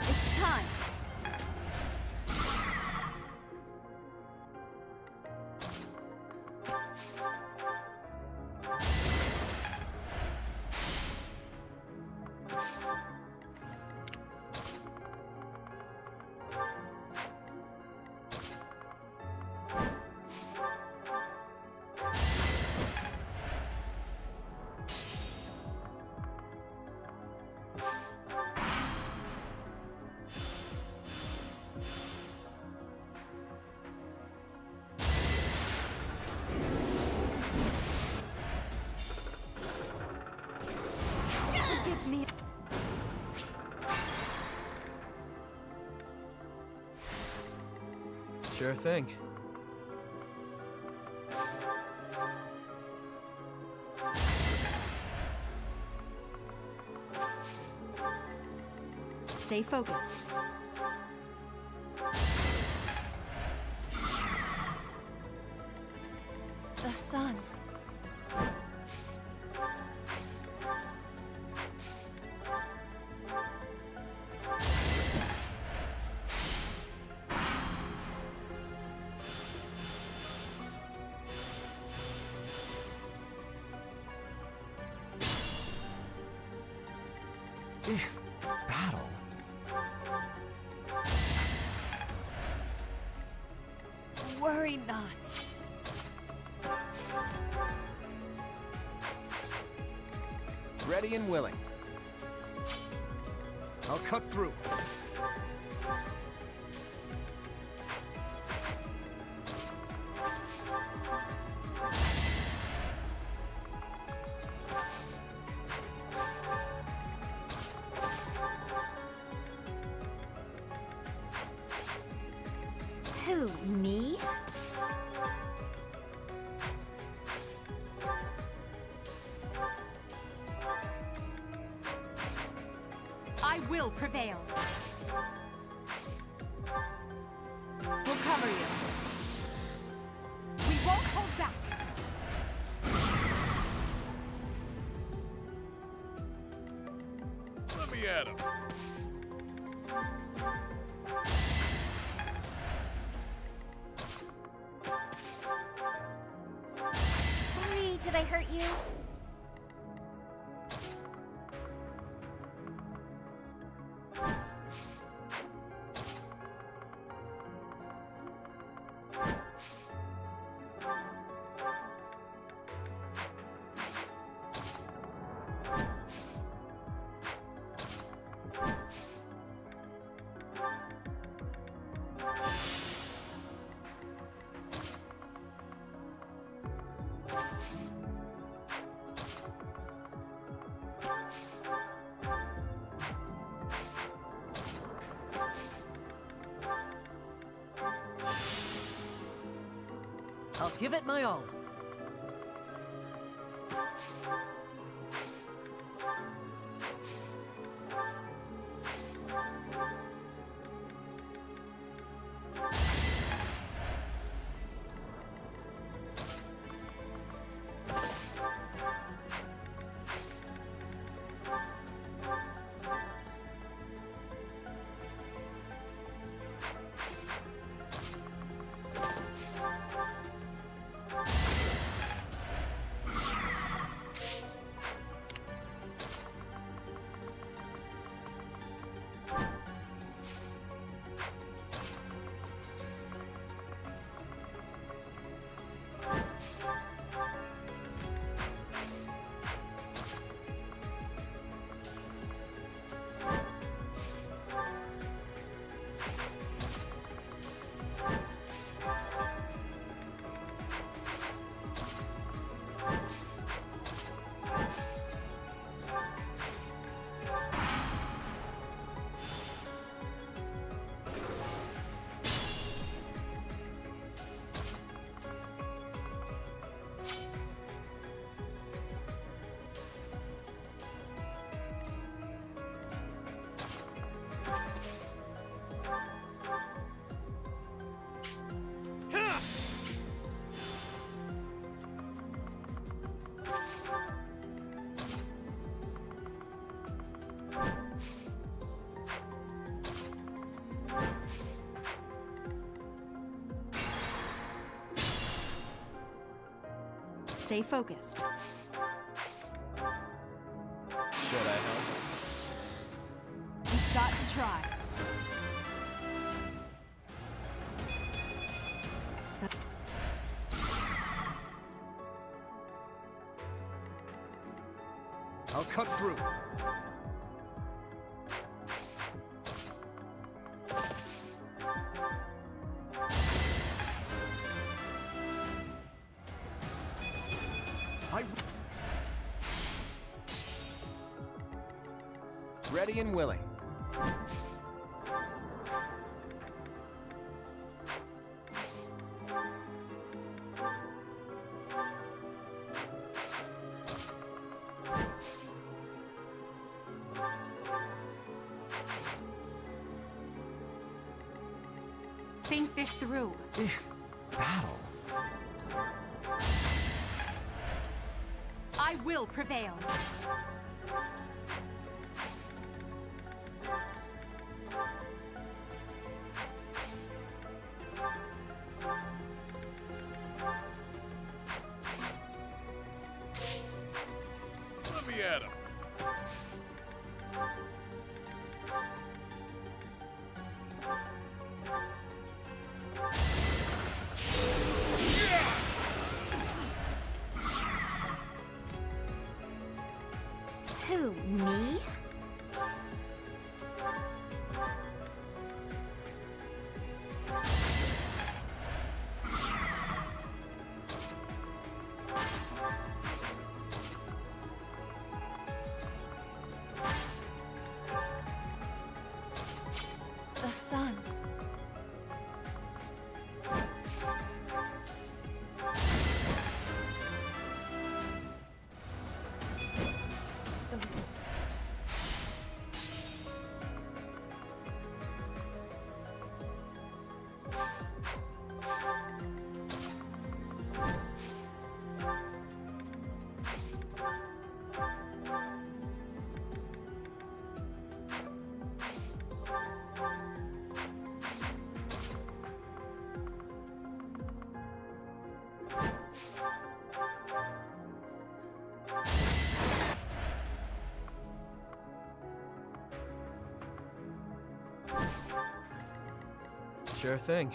It's time. Forgive me. Sure thing. Stay focused. The sun. Battle? Worry not. Ready and willing. I'll cut through. Who, me? I will prevail. We'll cover you. We won't hold back. Let me at him. Sorry, did I hurt you? I'll give it my all. Stay focused. Should I help? You've got to try. So I'll cut through. Ready and willing. think this through. Battle. I will prevail. Let me at him. Who Sure thing.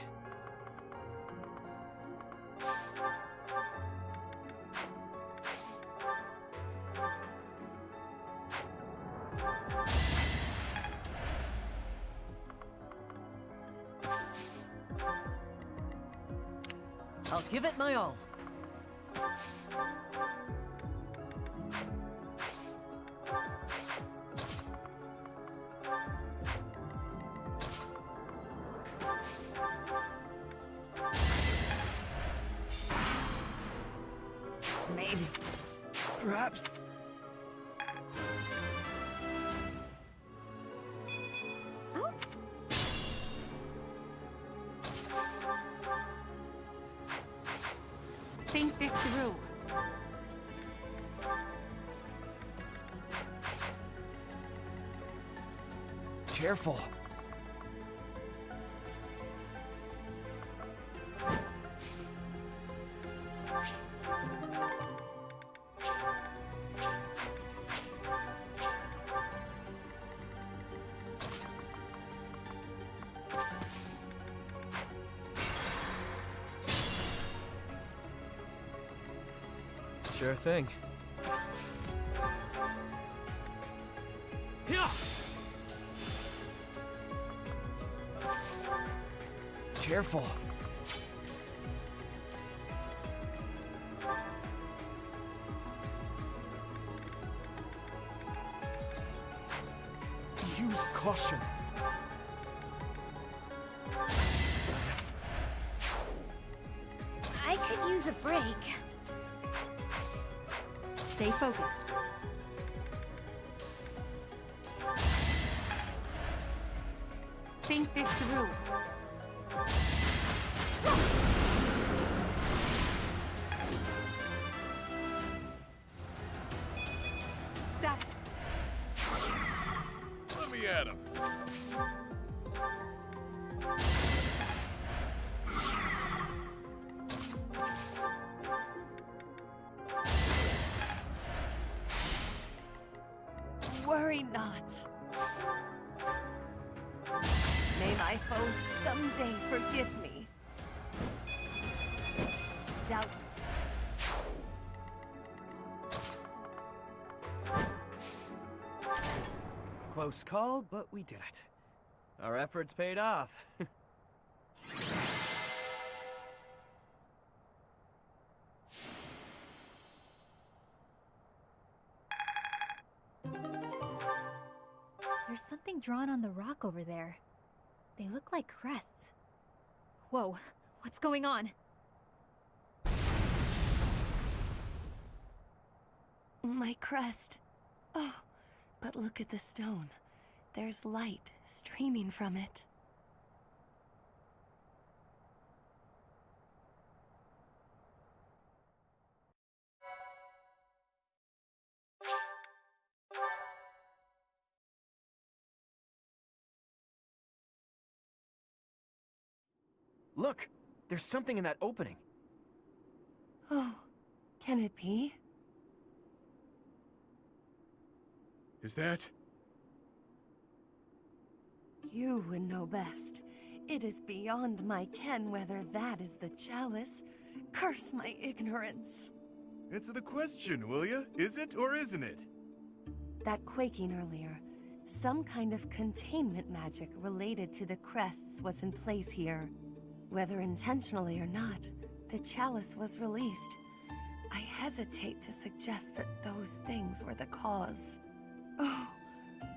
I'll give it my all. Maybe. Perhaps. Think this through. Careful. Sure thing. Yeah. Careful. Use caution. I could use a break. Stay focused. Think this through. That. Let me at him. Worry not. May my foes someday forgive me. Doubt. Close call, but we did it. Our efforts paid off. There's something drawn on the rock over there. They look like crests. Whoa, what's going on? My crest. Oh, but look at the stone. There's light streaming from it. Look, there's something in that opening. Oh, can it be? Is that? You would know best. It is beyond my ken whether that is the chalice. Curse my ignorance. Answer the question, will ya? Is it or isn't it? That quaking earlier. Some kind of containment magic related to the crests was in place here. Whether intentionally or not, the chalice was released. I hesitate to suggest that those things were the cause. Oh,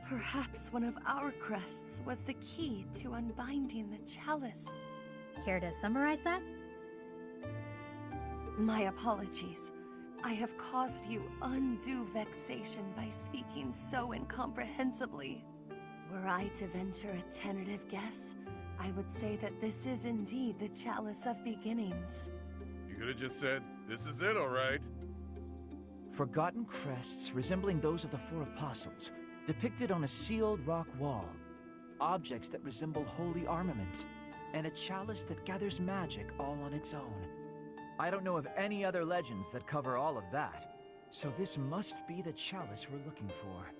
perhaps one of our crests was the key to unbinding the chalice. Care to summarize that? My apologies. I have caused you undue vexation by speaking so incomprehensibly. Were I to venture a tentative guess, I would say that this is indeed the Chalice of Beginnings. You could have just said, this is it, all right. Forgotten crests resembling those of the Four Apostles, depicted on a sealed rock wall. Objects that resemble holy armaments, and a chalice that gathers magic all on its own. I don't know of any other legends that cover all of that, so this must be the chalice we're looking for.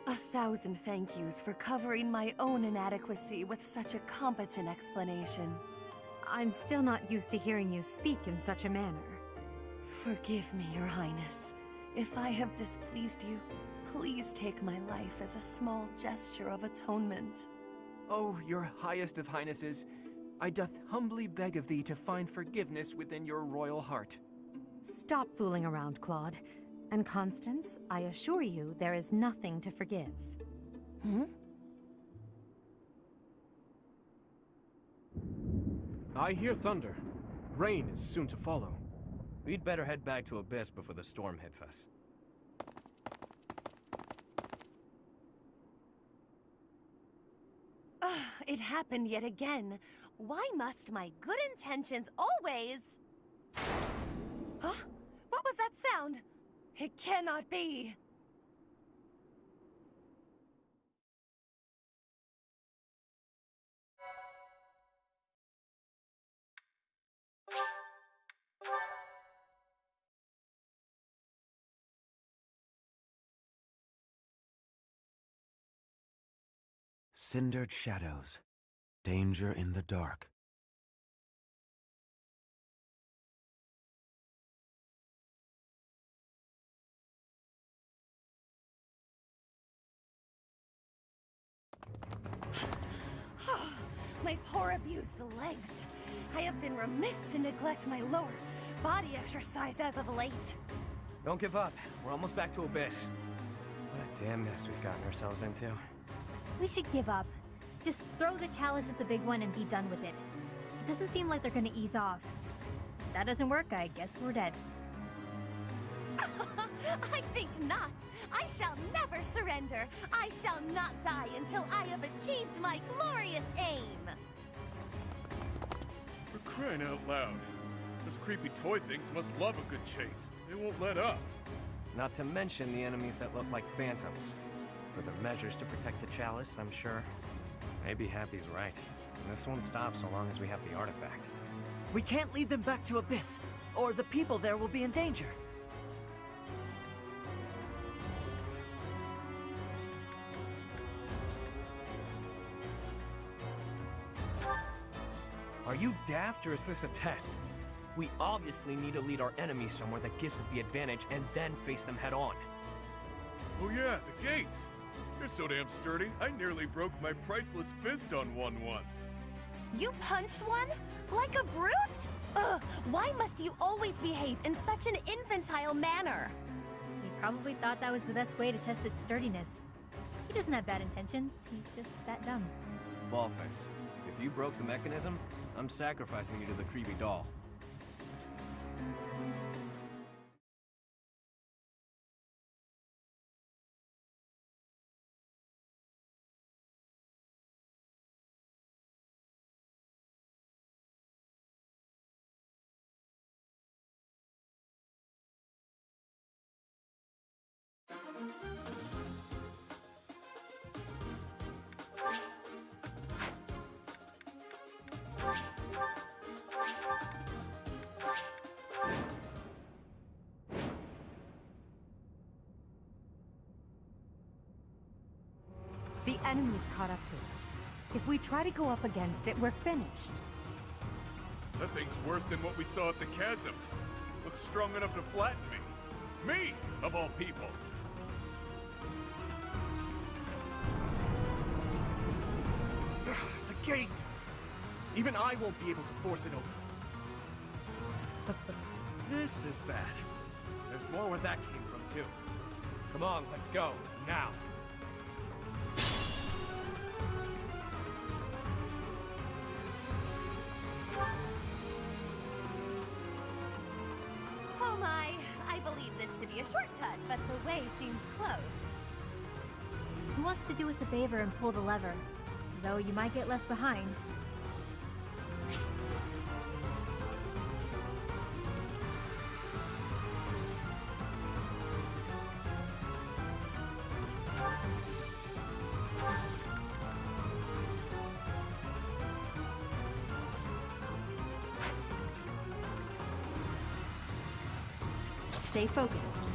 1,000 thank yous for covering my own inadequacy with such a competent explanation. I'm still not used to hearing you speak in such a manner. Forgive me, Your Highness. If I have displeased you, please take my life as a small gesture of atonement. Oh, your highest of highnesses, I doth humbly beg of thee to find forgiveness within your royal heart. Stop fooling around, Claude. And Constance, I assure you there is nothing to forgive. Hmm? I hear thunder. Rain is soon to follow. We'd better head back to Abyss before the storm hits us. It happened yet again. Why must my good intentions always... Huh? What was that sound? It cannot be. Cindered shadows. Danger in the dark. My poor abused legs. I have been remiss to neglect my lower body exercise as of late. Don't give up. We're almost back to Abyss. What a damn mess we've gotten ourselves into. We should give up. Just throw the chalice at the big one and be done with it. It doesn't seem like they're gonna ease off. If that doesn't work, I guess we're dead. I think not. I shall never surrender. I shall not die until I have achieved my glorious aim. For crying out loud. Those creepy toy things must love a good chase. They won't let up. Not to mention the enemies that look like phantoms. For the measures to protect the chalice, I'm sure. Maybe Happy's right. This won't stop so long as we have the artifact. We can't lead them back to Abyss, or the people there will be in danger. Are you daft, or is this a test? We obviously need to lead our enemies somewhere that gives us the advantage and then face them head on. Oh yeah, the gates! They're so damn sturdy, I nearly broke my priceless fist on one once. You punched one? Like a brute? Ugh, why must you always behave in such an infantile manner? He probably thought that was the best way to test its sturdiness. He doesn't have bad intentions, he's just that dumb. Ballface, if you broke the mechanism, I'm sacrificing you to the creepy doll. The enemy's caught up to us. If we try to go up against it, we're finished. That thing's worse than what we saw at the chasm. Looks strong enough to flatten me. Me, of all people. The gate! Even I won't be able to force it open. This is bad. There's more where that came from, too. Come on, let's go. Now. Oh my, I believe this to be a shortcut, but the way seems closed. Who wants to do us a favor and pull the lever? Though you might get left behind. Stay focused.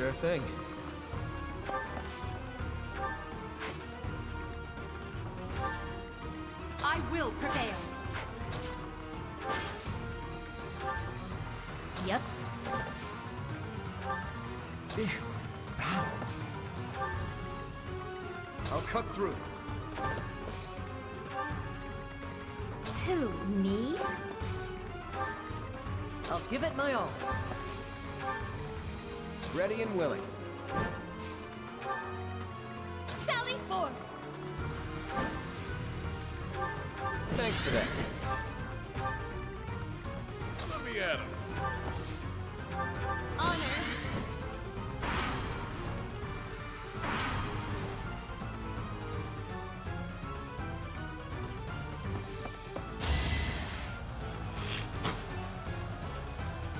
Sure thing. I will prevail. Yep. I'll cut through. Who, me? I'll give it my all. Ready and willing. Sally forth! Thanks for that. Let me at him. Honor.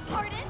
Pardon?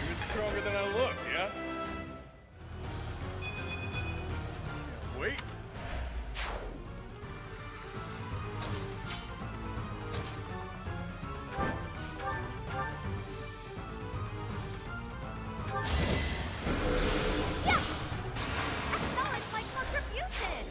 Even stronger than I look, yeah? Wait. Yeah! Acknowledge my contribution!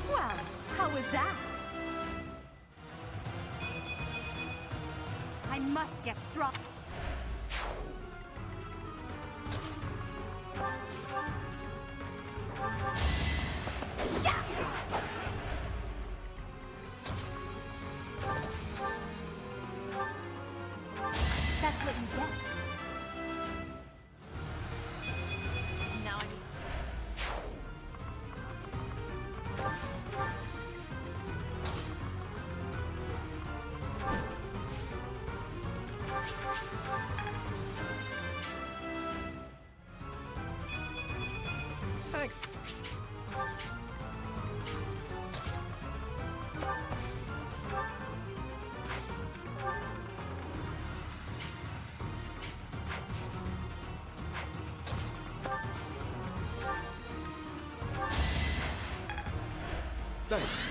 Well, how was that? I must get strong. That's what you get. Now I'm... Thanks. Thanks.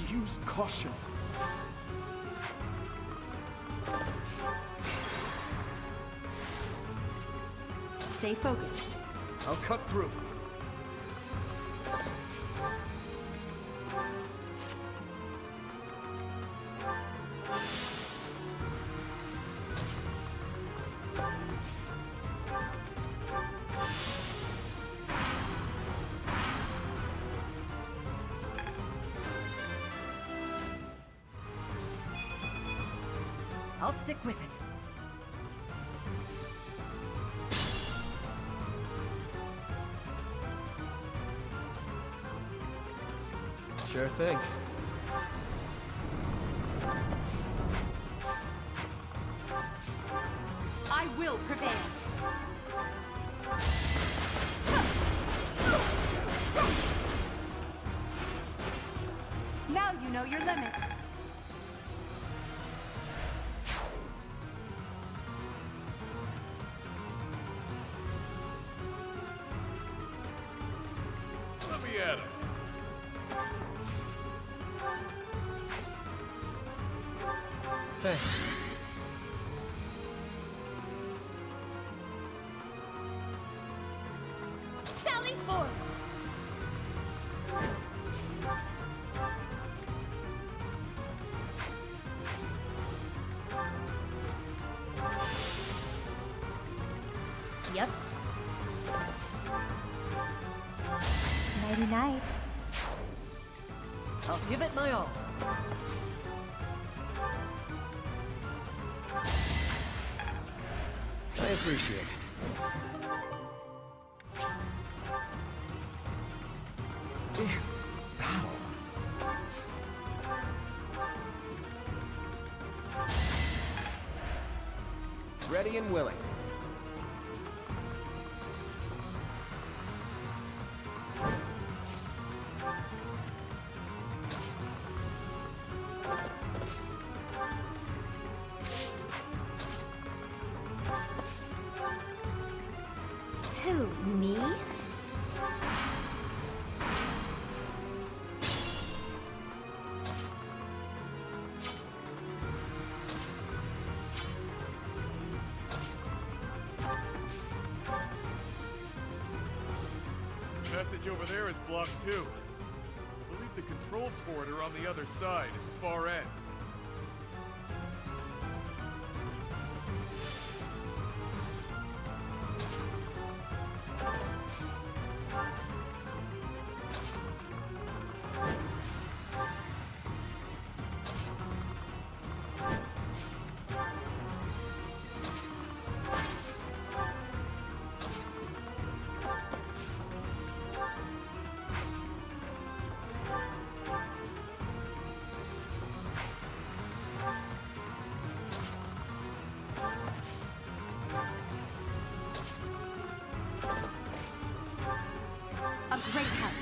Use caution. Stay focused. I'll cut through. I'll stick with it. Sure thing. I will prevail. Now you know your limits. Let me at him. Thanks. appreciate it. Battle. Ready and willing. Who, me? Passage over there is blocked too. I believe the controls for it are on the other side, at the far end. A great help.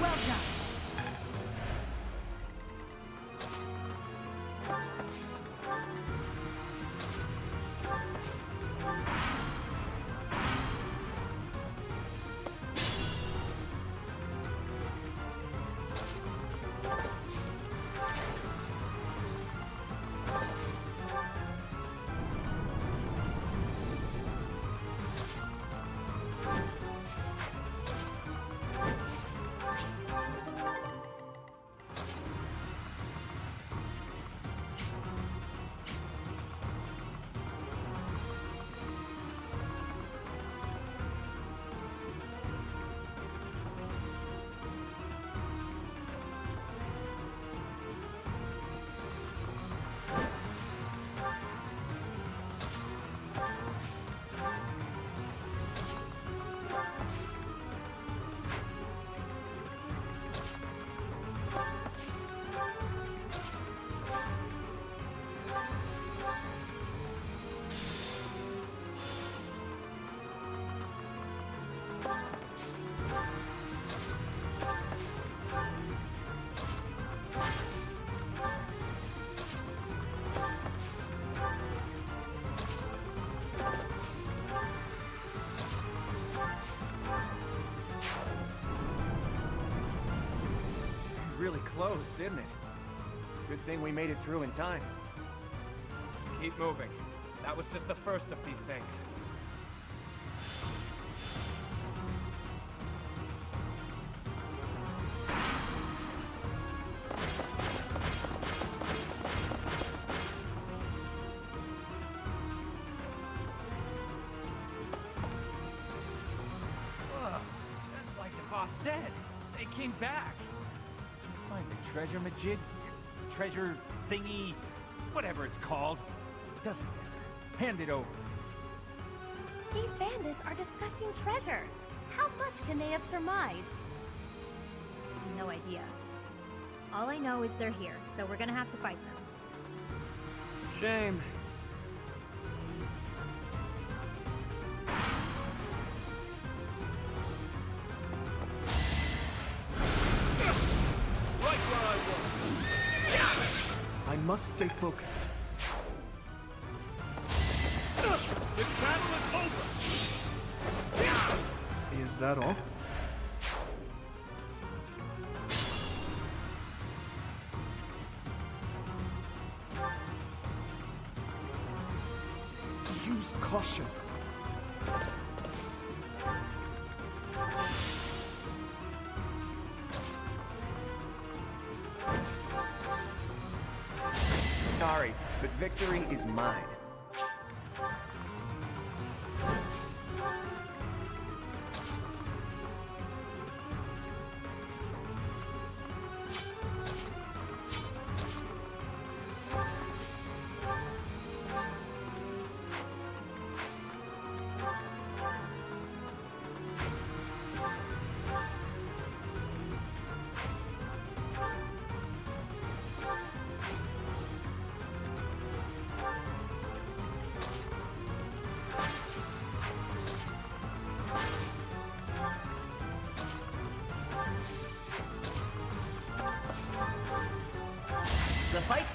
Well done. Really close, didn't it? Good thing we made it through in time. Keep moving. That was just the first of these things. Whoa, just like the boss said, they came back. Did you find the treasure, Majid? Treasure thingy, whatever it's called. Doesn't matter. Hand it over. These bandits are discussing treasure. How much can they have surmised? No idea. All I know is they're here, so we're gonna have to fight them. Shame. Right where I was. I must stay focused. This battle is over. Is that all? Use caution. Sorry, but victory is mine.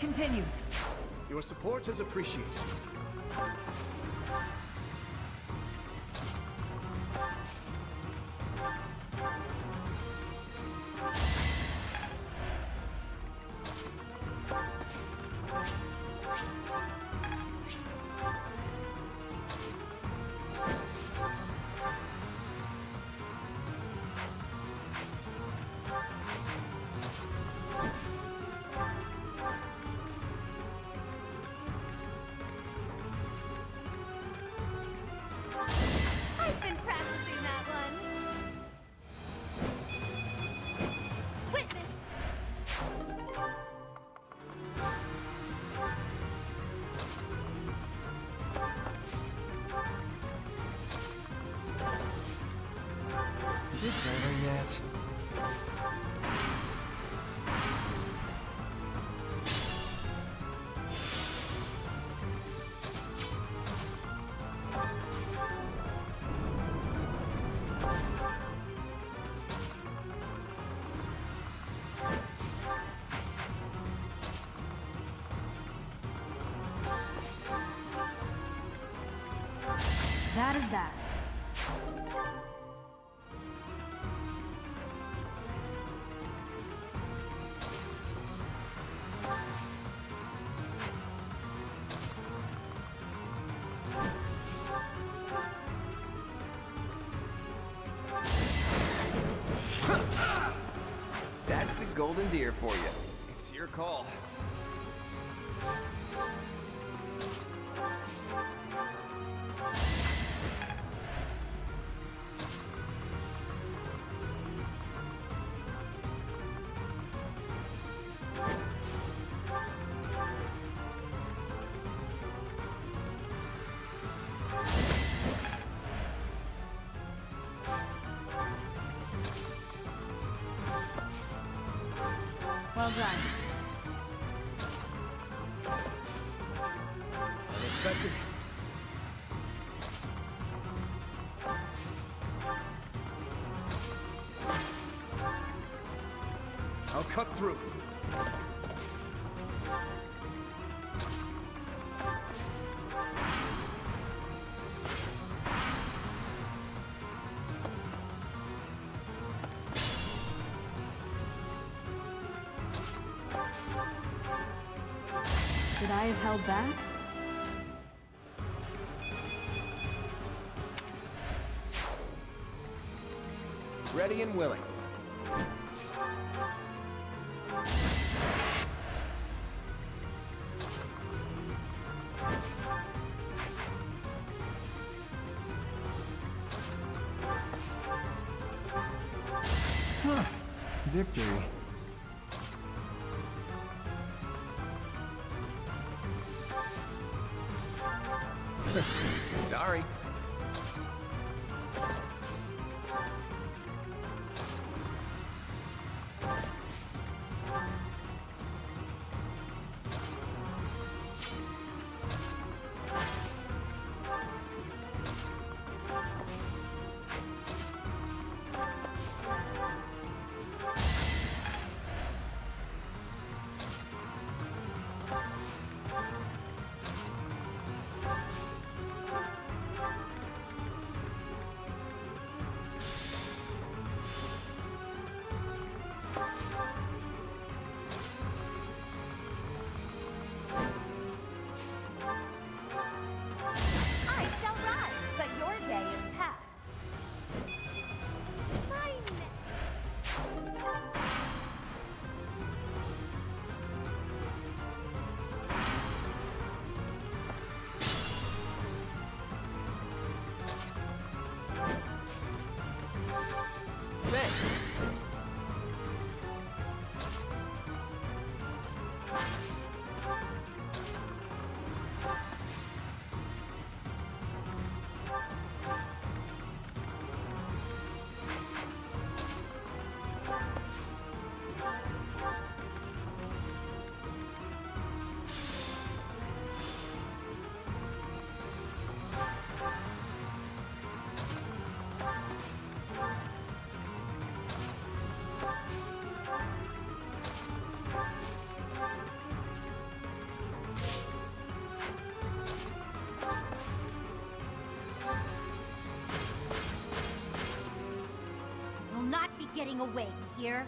continues. Your support is appreciated. I've been practicing that one. Witness. Is this over yet? That is that. That's the golden deer for you. It's your call. Well done. Unexpected. I'll cut through. Should I have held back? Ready and willing. Huh. Victory. Sorry. I shall rise, but your day is past. Thanks. not be getting away, you hear?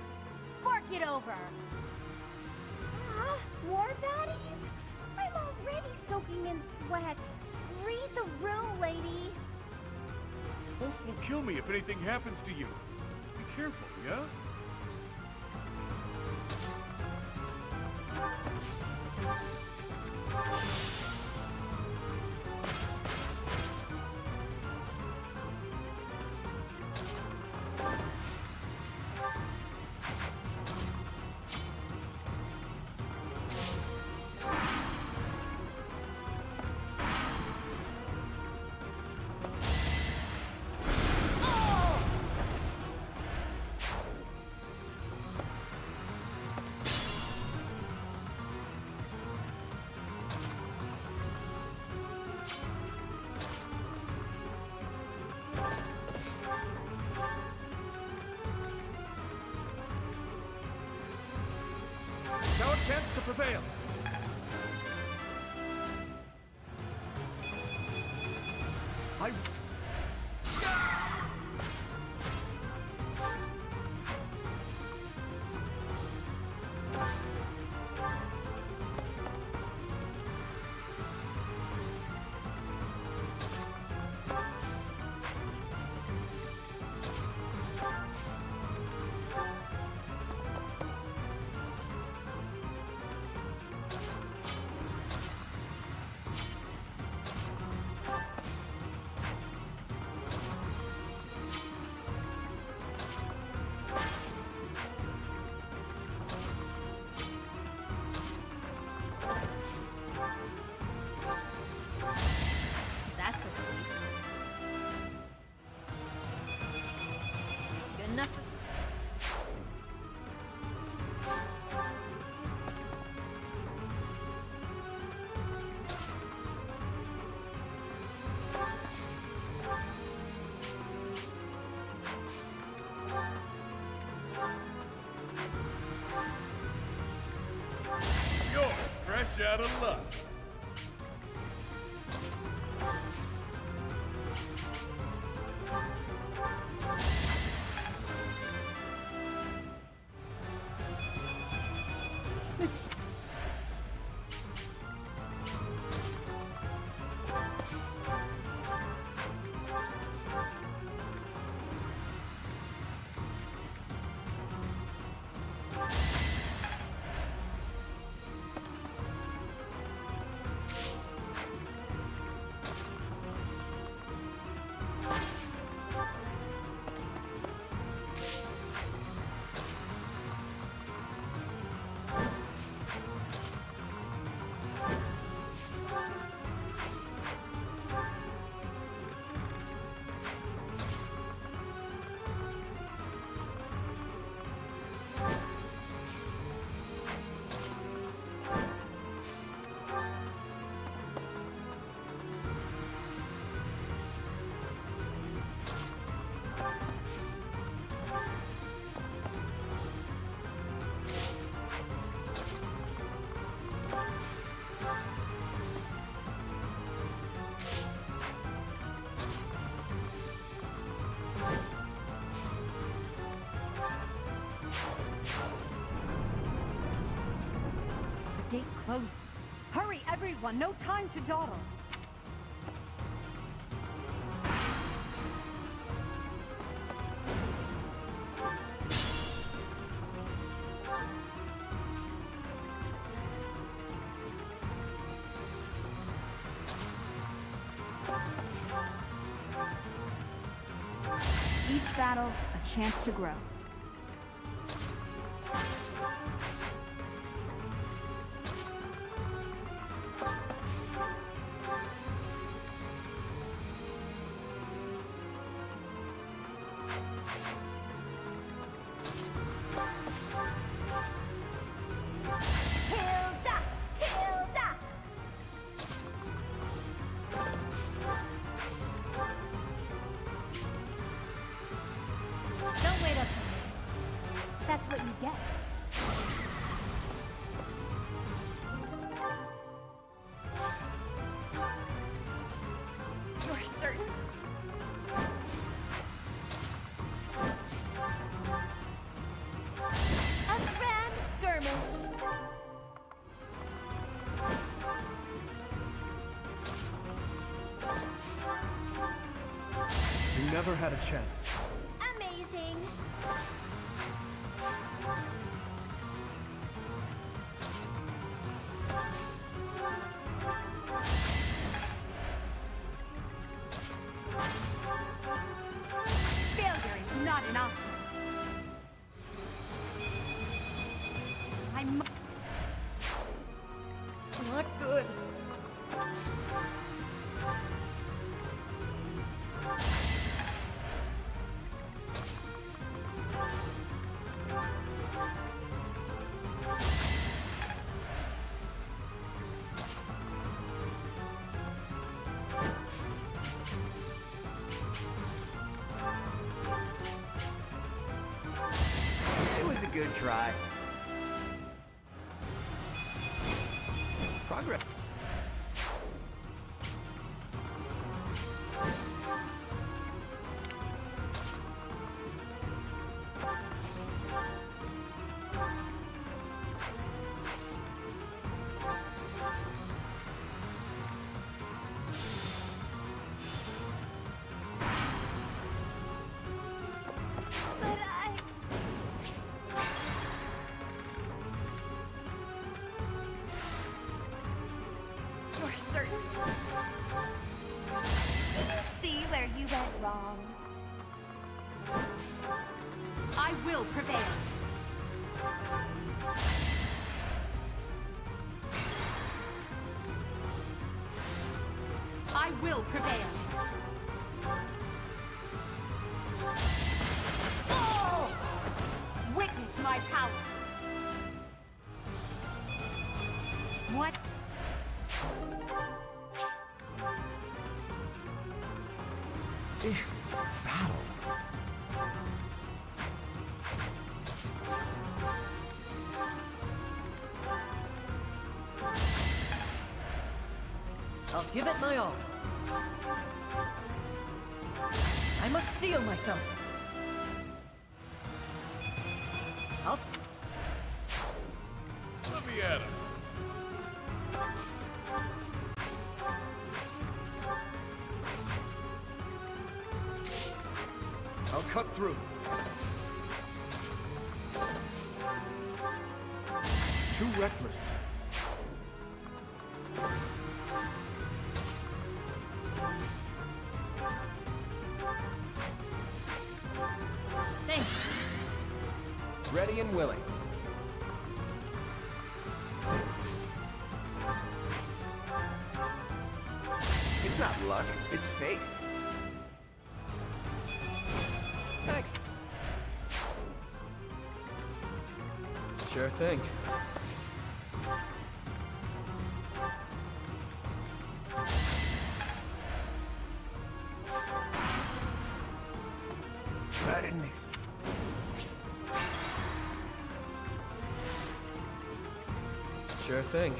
Fork it over! War baddies? I'm already soaking in sweat. Read the room, lady. Ghost will kill me if anything happens to you. Be careful, yeah? It's our chance to prevail. I... That's a relief. Good enough for... You're fresh out of luck. It's... The gate closed. Hurry, everyone! No time to dawdle! Each battle, a chance to grow. Hilda! Hilda! Don't wait up for me. That's what you get. You're certain? never had a chance. Amazing. Failure is not an option. I'm Not good. It was a good try. Progress. But I... You're certain? Do you see where you went wrong? I will prevail. I will prevail. Oh! Witness my power. What? Battle. I'll give it my all. I must steel myself. Let me at him. I'll cut through. Too reckless. Thanks. Ready and willing. It's not luck, it's fate. Thanks. Sure thing. I didn't expect. Sure thing.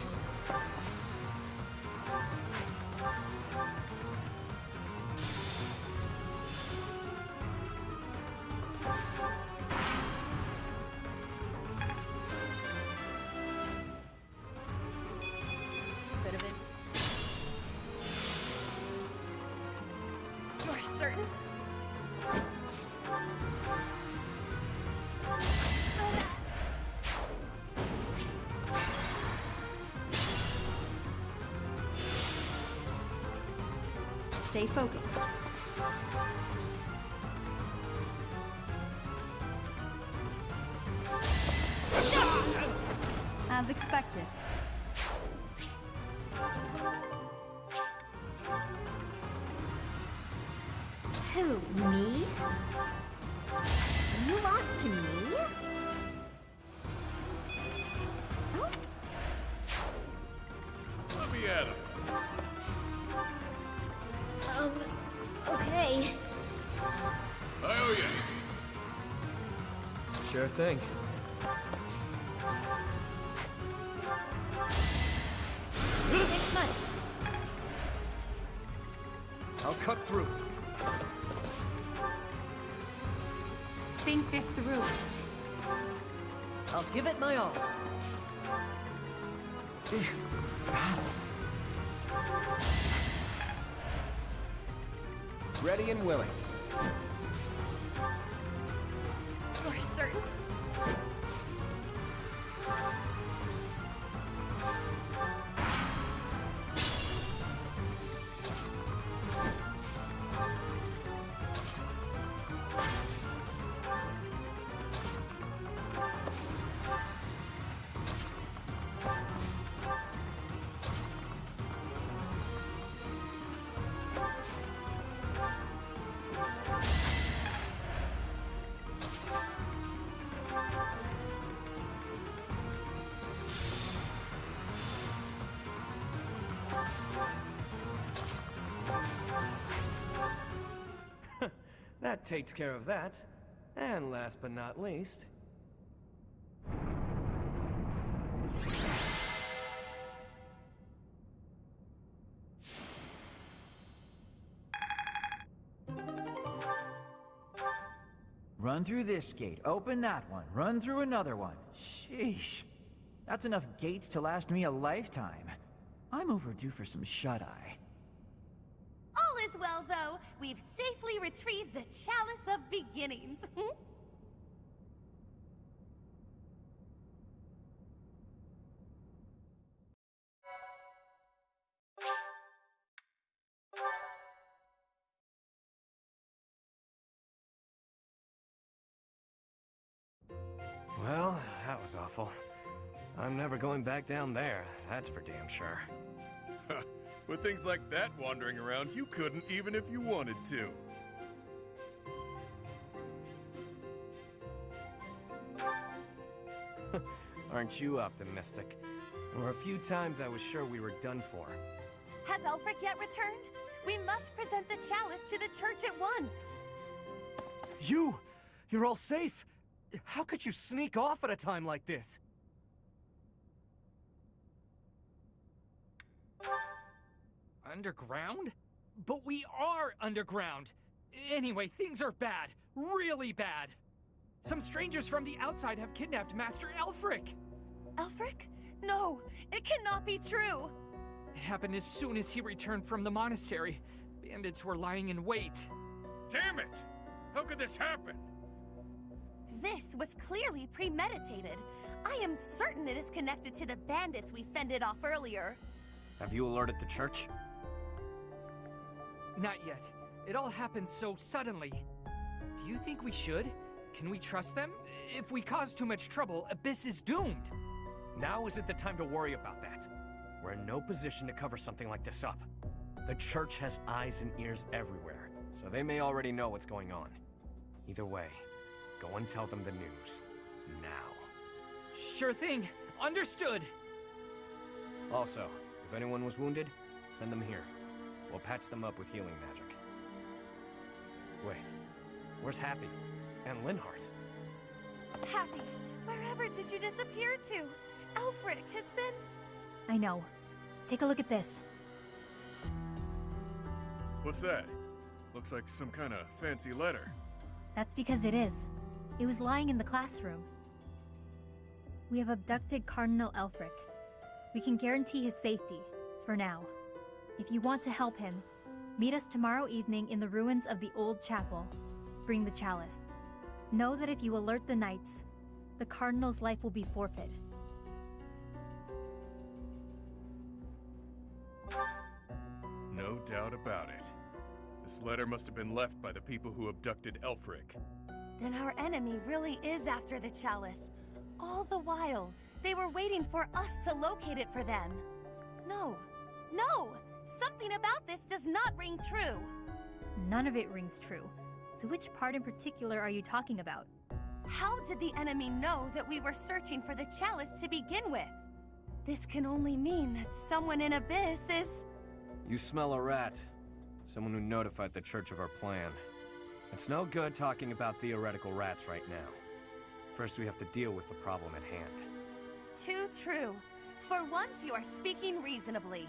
Could have been. You're certain? Stay focused. As expected. Who, me? You lost to me? Oh, Let me at him. okay. I owe you. Sure thing. Thanks much. I'll cut through. Think this through. I'll give it my all. Battle. Ready and willing. You're certain? That takes care of that. And last but not least... Run through this gate, open that one, run through another one. Sheesh. That's enough gates to last me a lifetime. I'm overdue for some shut-eye. All is well, though. We've safely retrieved the Chalice of Beginnings. Well, that was awful. I'm never going back down there, that's for damn sure. With things like that wandering around, you couldn't even if you wanted to. Aren't you optimistic? There were a few times I was sure we were done for. Has Elfric yet returned? We must present the chalice to the church at once. You're all safe? How could you sneak off at a time like this? Underground? But we are underground! Anyway, things are bad. Really bad. Some strangers from the outside have kidnapped Master Elfric! Elfric? No, it cannot be true! It happened as soon as he returned from the monastery. Bandits were lying in wait. Damn it! How could this happen? This was clearly premeditated. I am certain it is connected to the bandits we fended off earlier. Have you alerted the church? Not yet. It all happened so suddenly. Do you think we should? Can we trust them? If we cause too much trouble, Abyss is doomed. Now isn't the time to worry about that. We're in no position to cover something like this up. The church has eyes and ears everywhere, so they may already know what's going on. Either way, go and tell them the news. Now. Sure thing. Understood. Also, if anyone was wounded, send them here. We'll patch them up with healing magic. Wait, where's Happy? And Linhardt? Happy, wherever did you disappear to? Elfric has been... I know. Take a look at this. What's that? Looks like some kind of fancy letter. That's because it is. It was lying in the classroom. We have abducted Cardinal Elfric. We can guarantee his safety, for now. If you want to help him, meet us tomorrow evening in the ruins of the old chapel. Bring the chalice. Know that if you alert the knights, the Cardinal's life will be forfeit. No doubt about it. This letter must have been left by the people who abducted Elfric. Then our enemy really is after the chalice. All the while, they were waiting for us to locate it for them. No, no! Something about this does not ring true. None of it rings true. So which part in particular are you talking about? How did the enemy know that we were searching for the chalice to begin with? This can only mean that someone in Abyss is... You smell a rat. Someone who notified the church of our plan. It's no good talking about theoretical rats right now. First, we have to deal with the problem at hand. Too true. For once, you are speaking reasonably.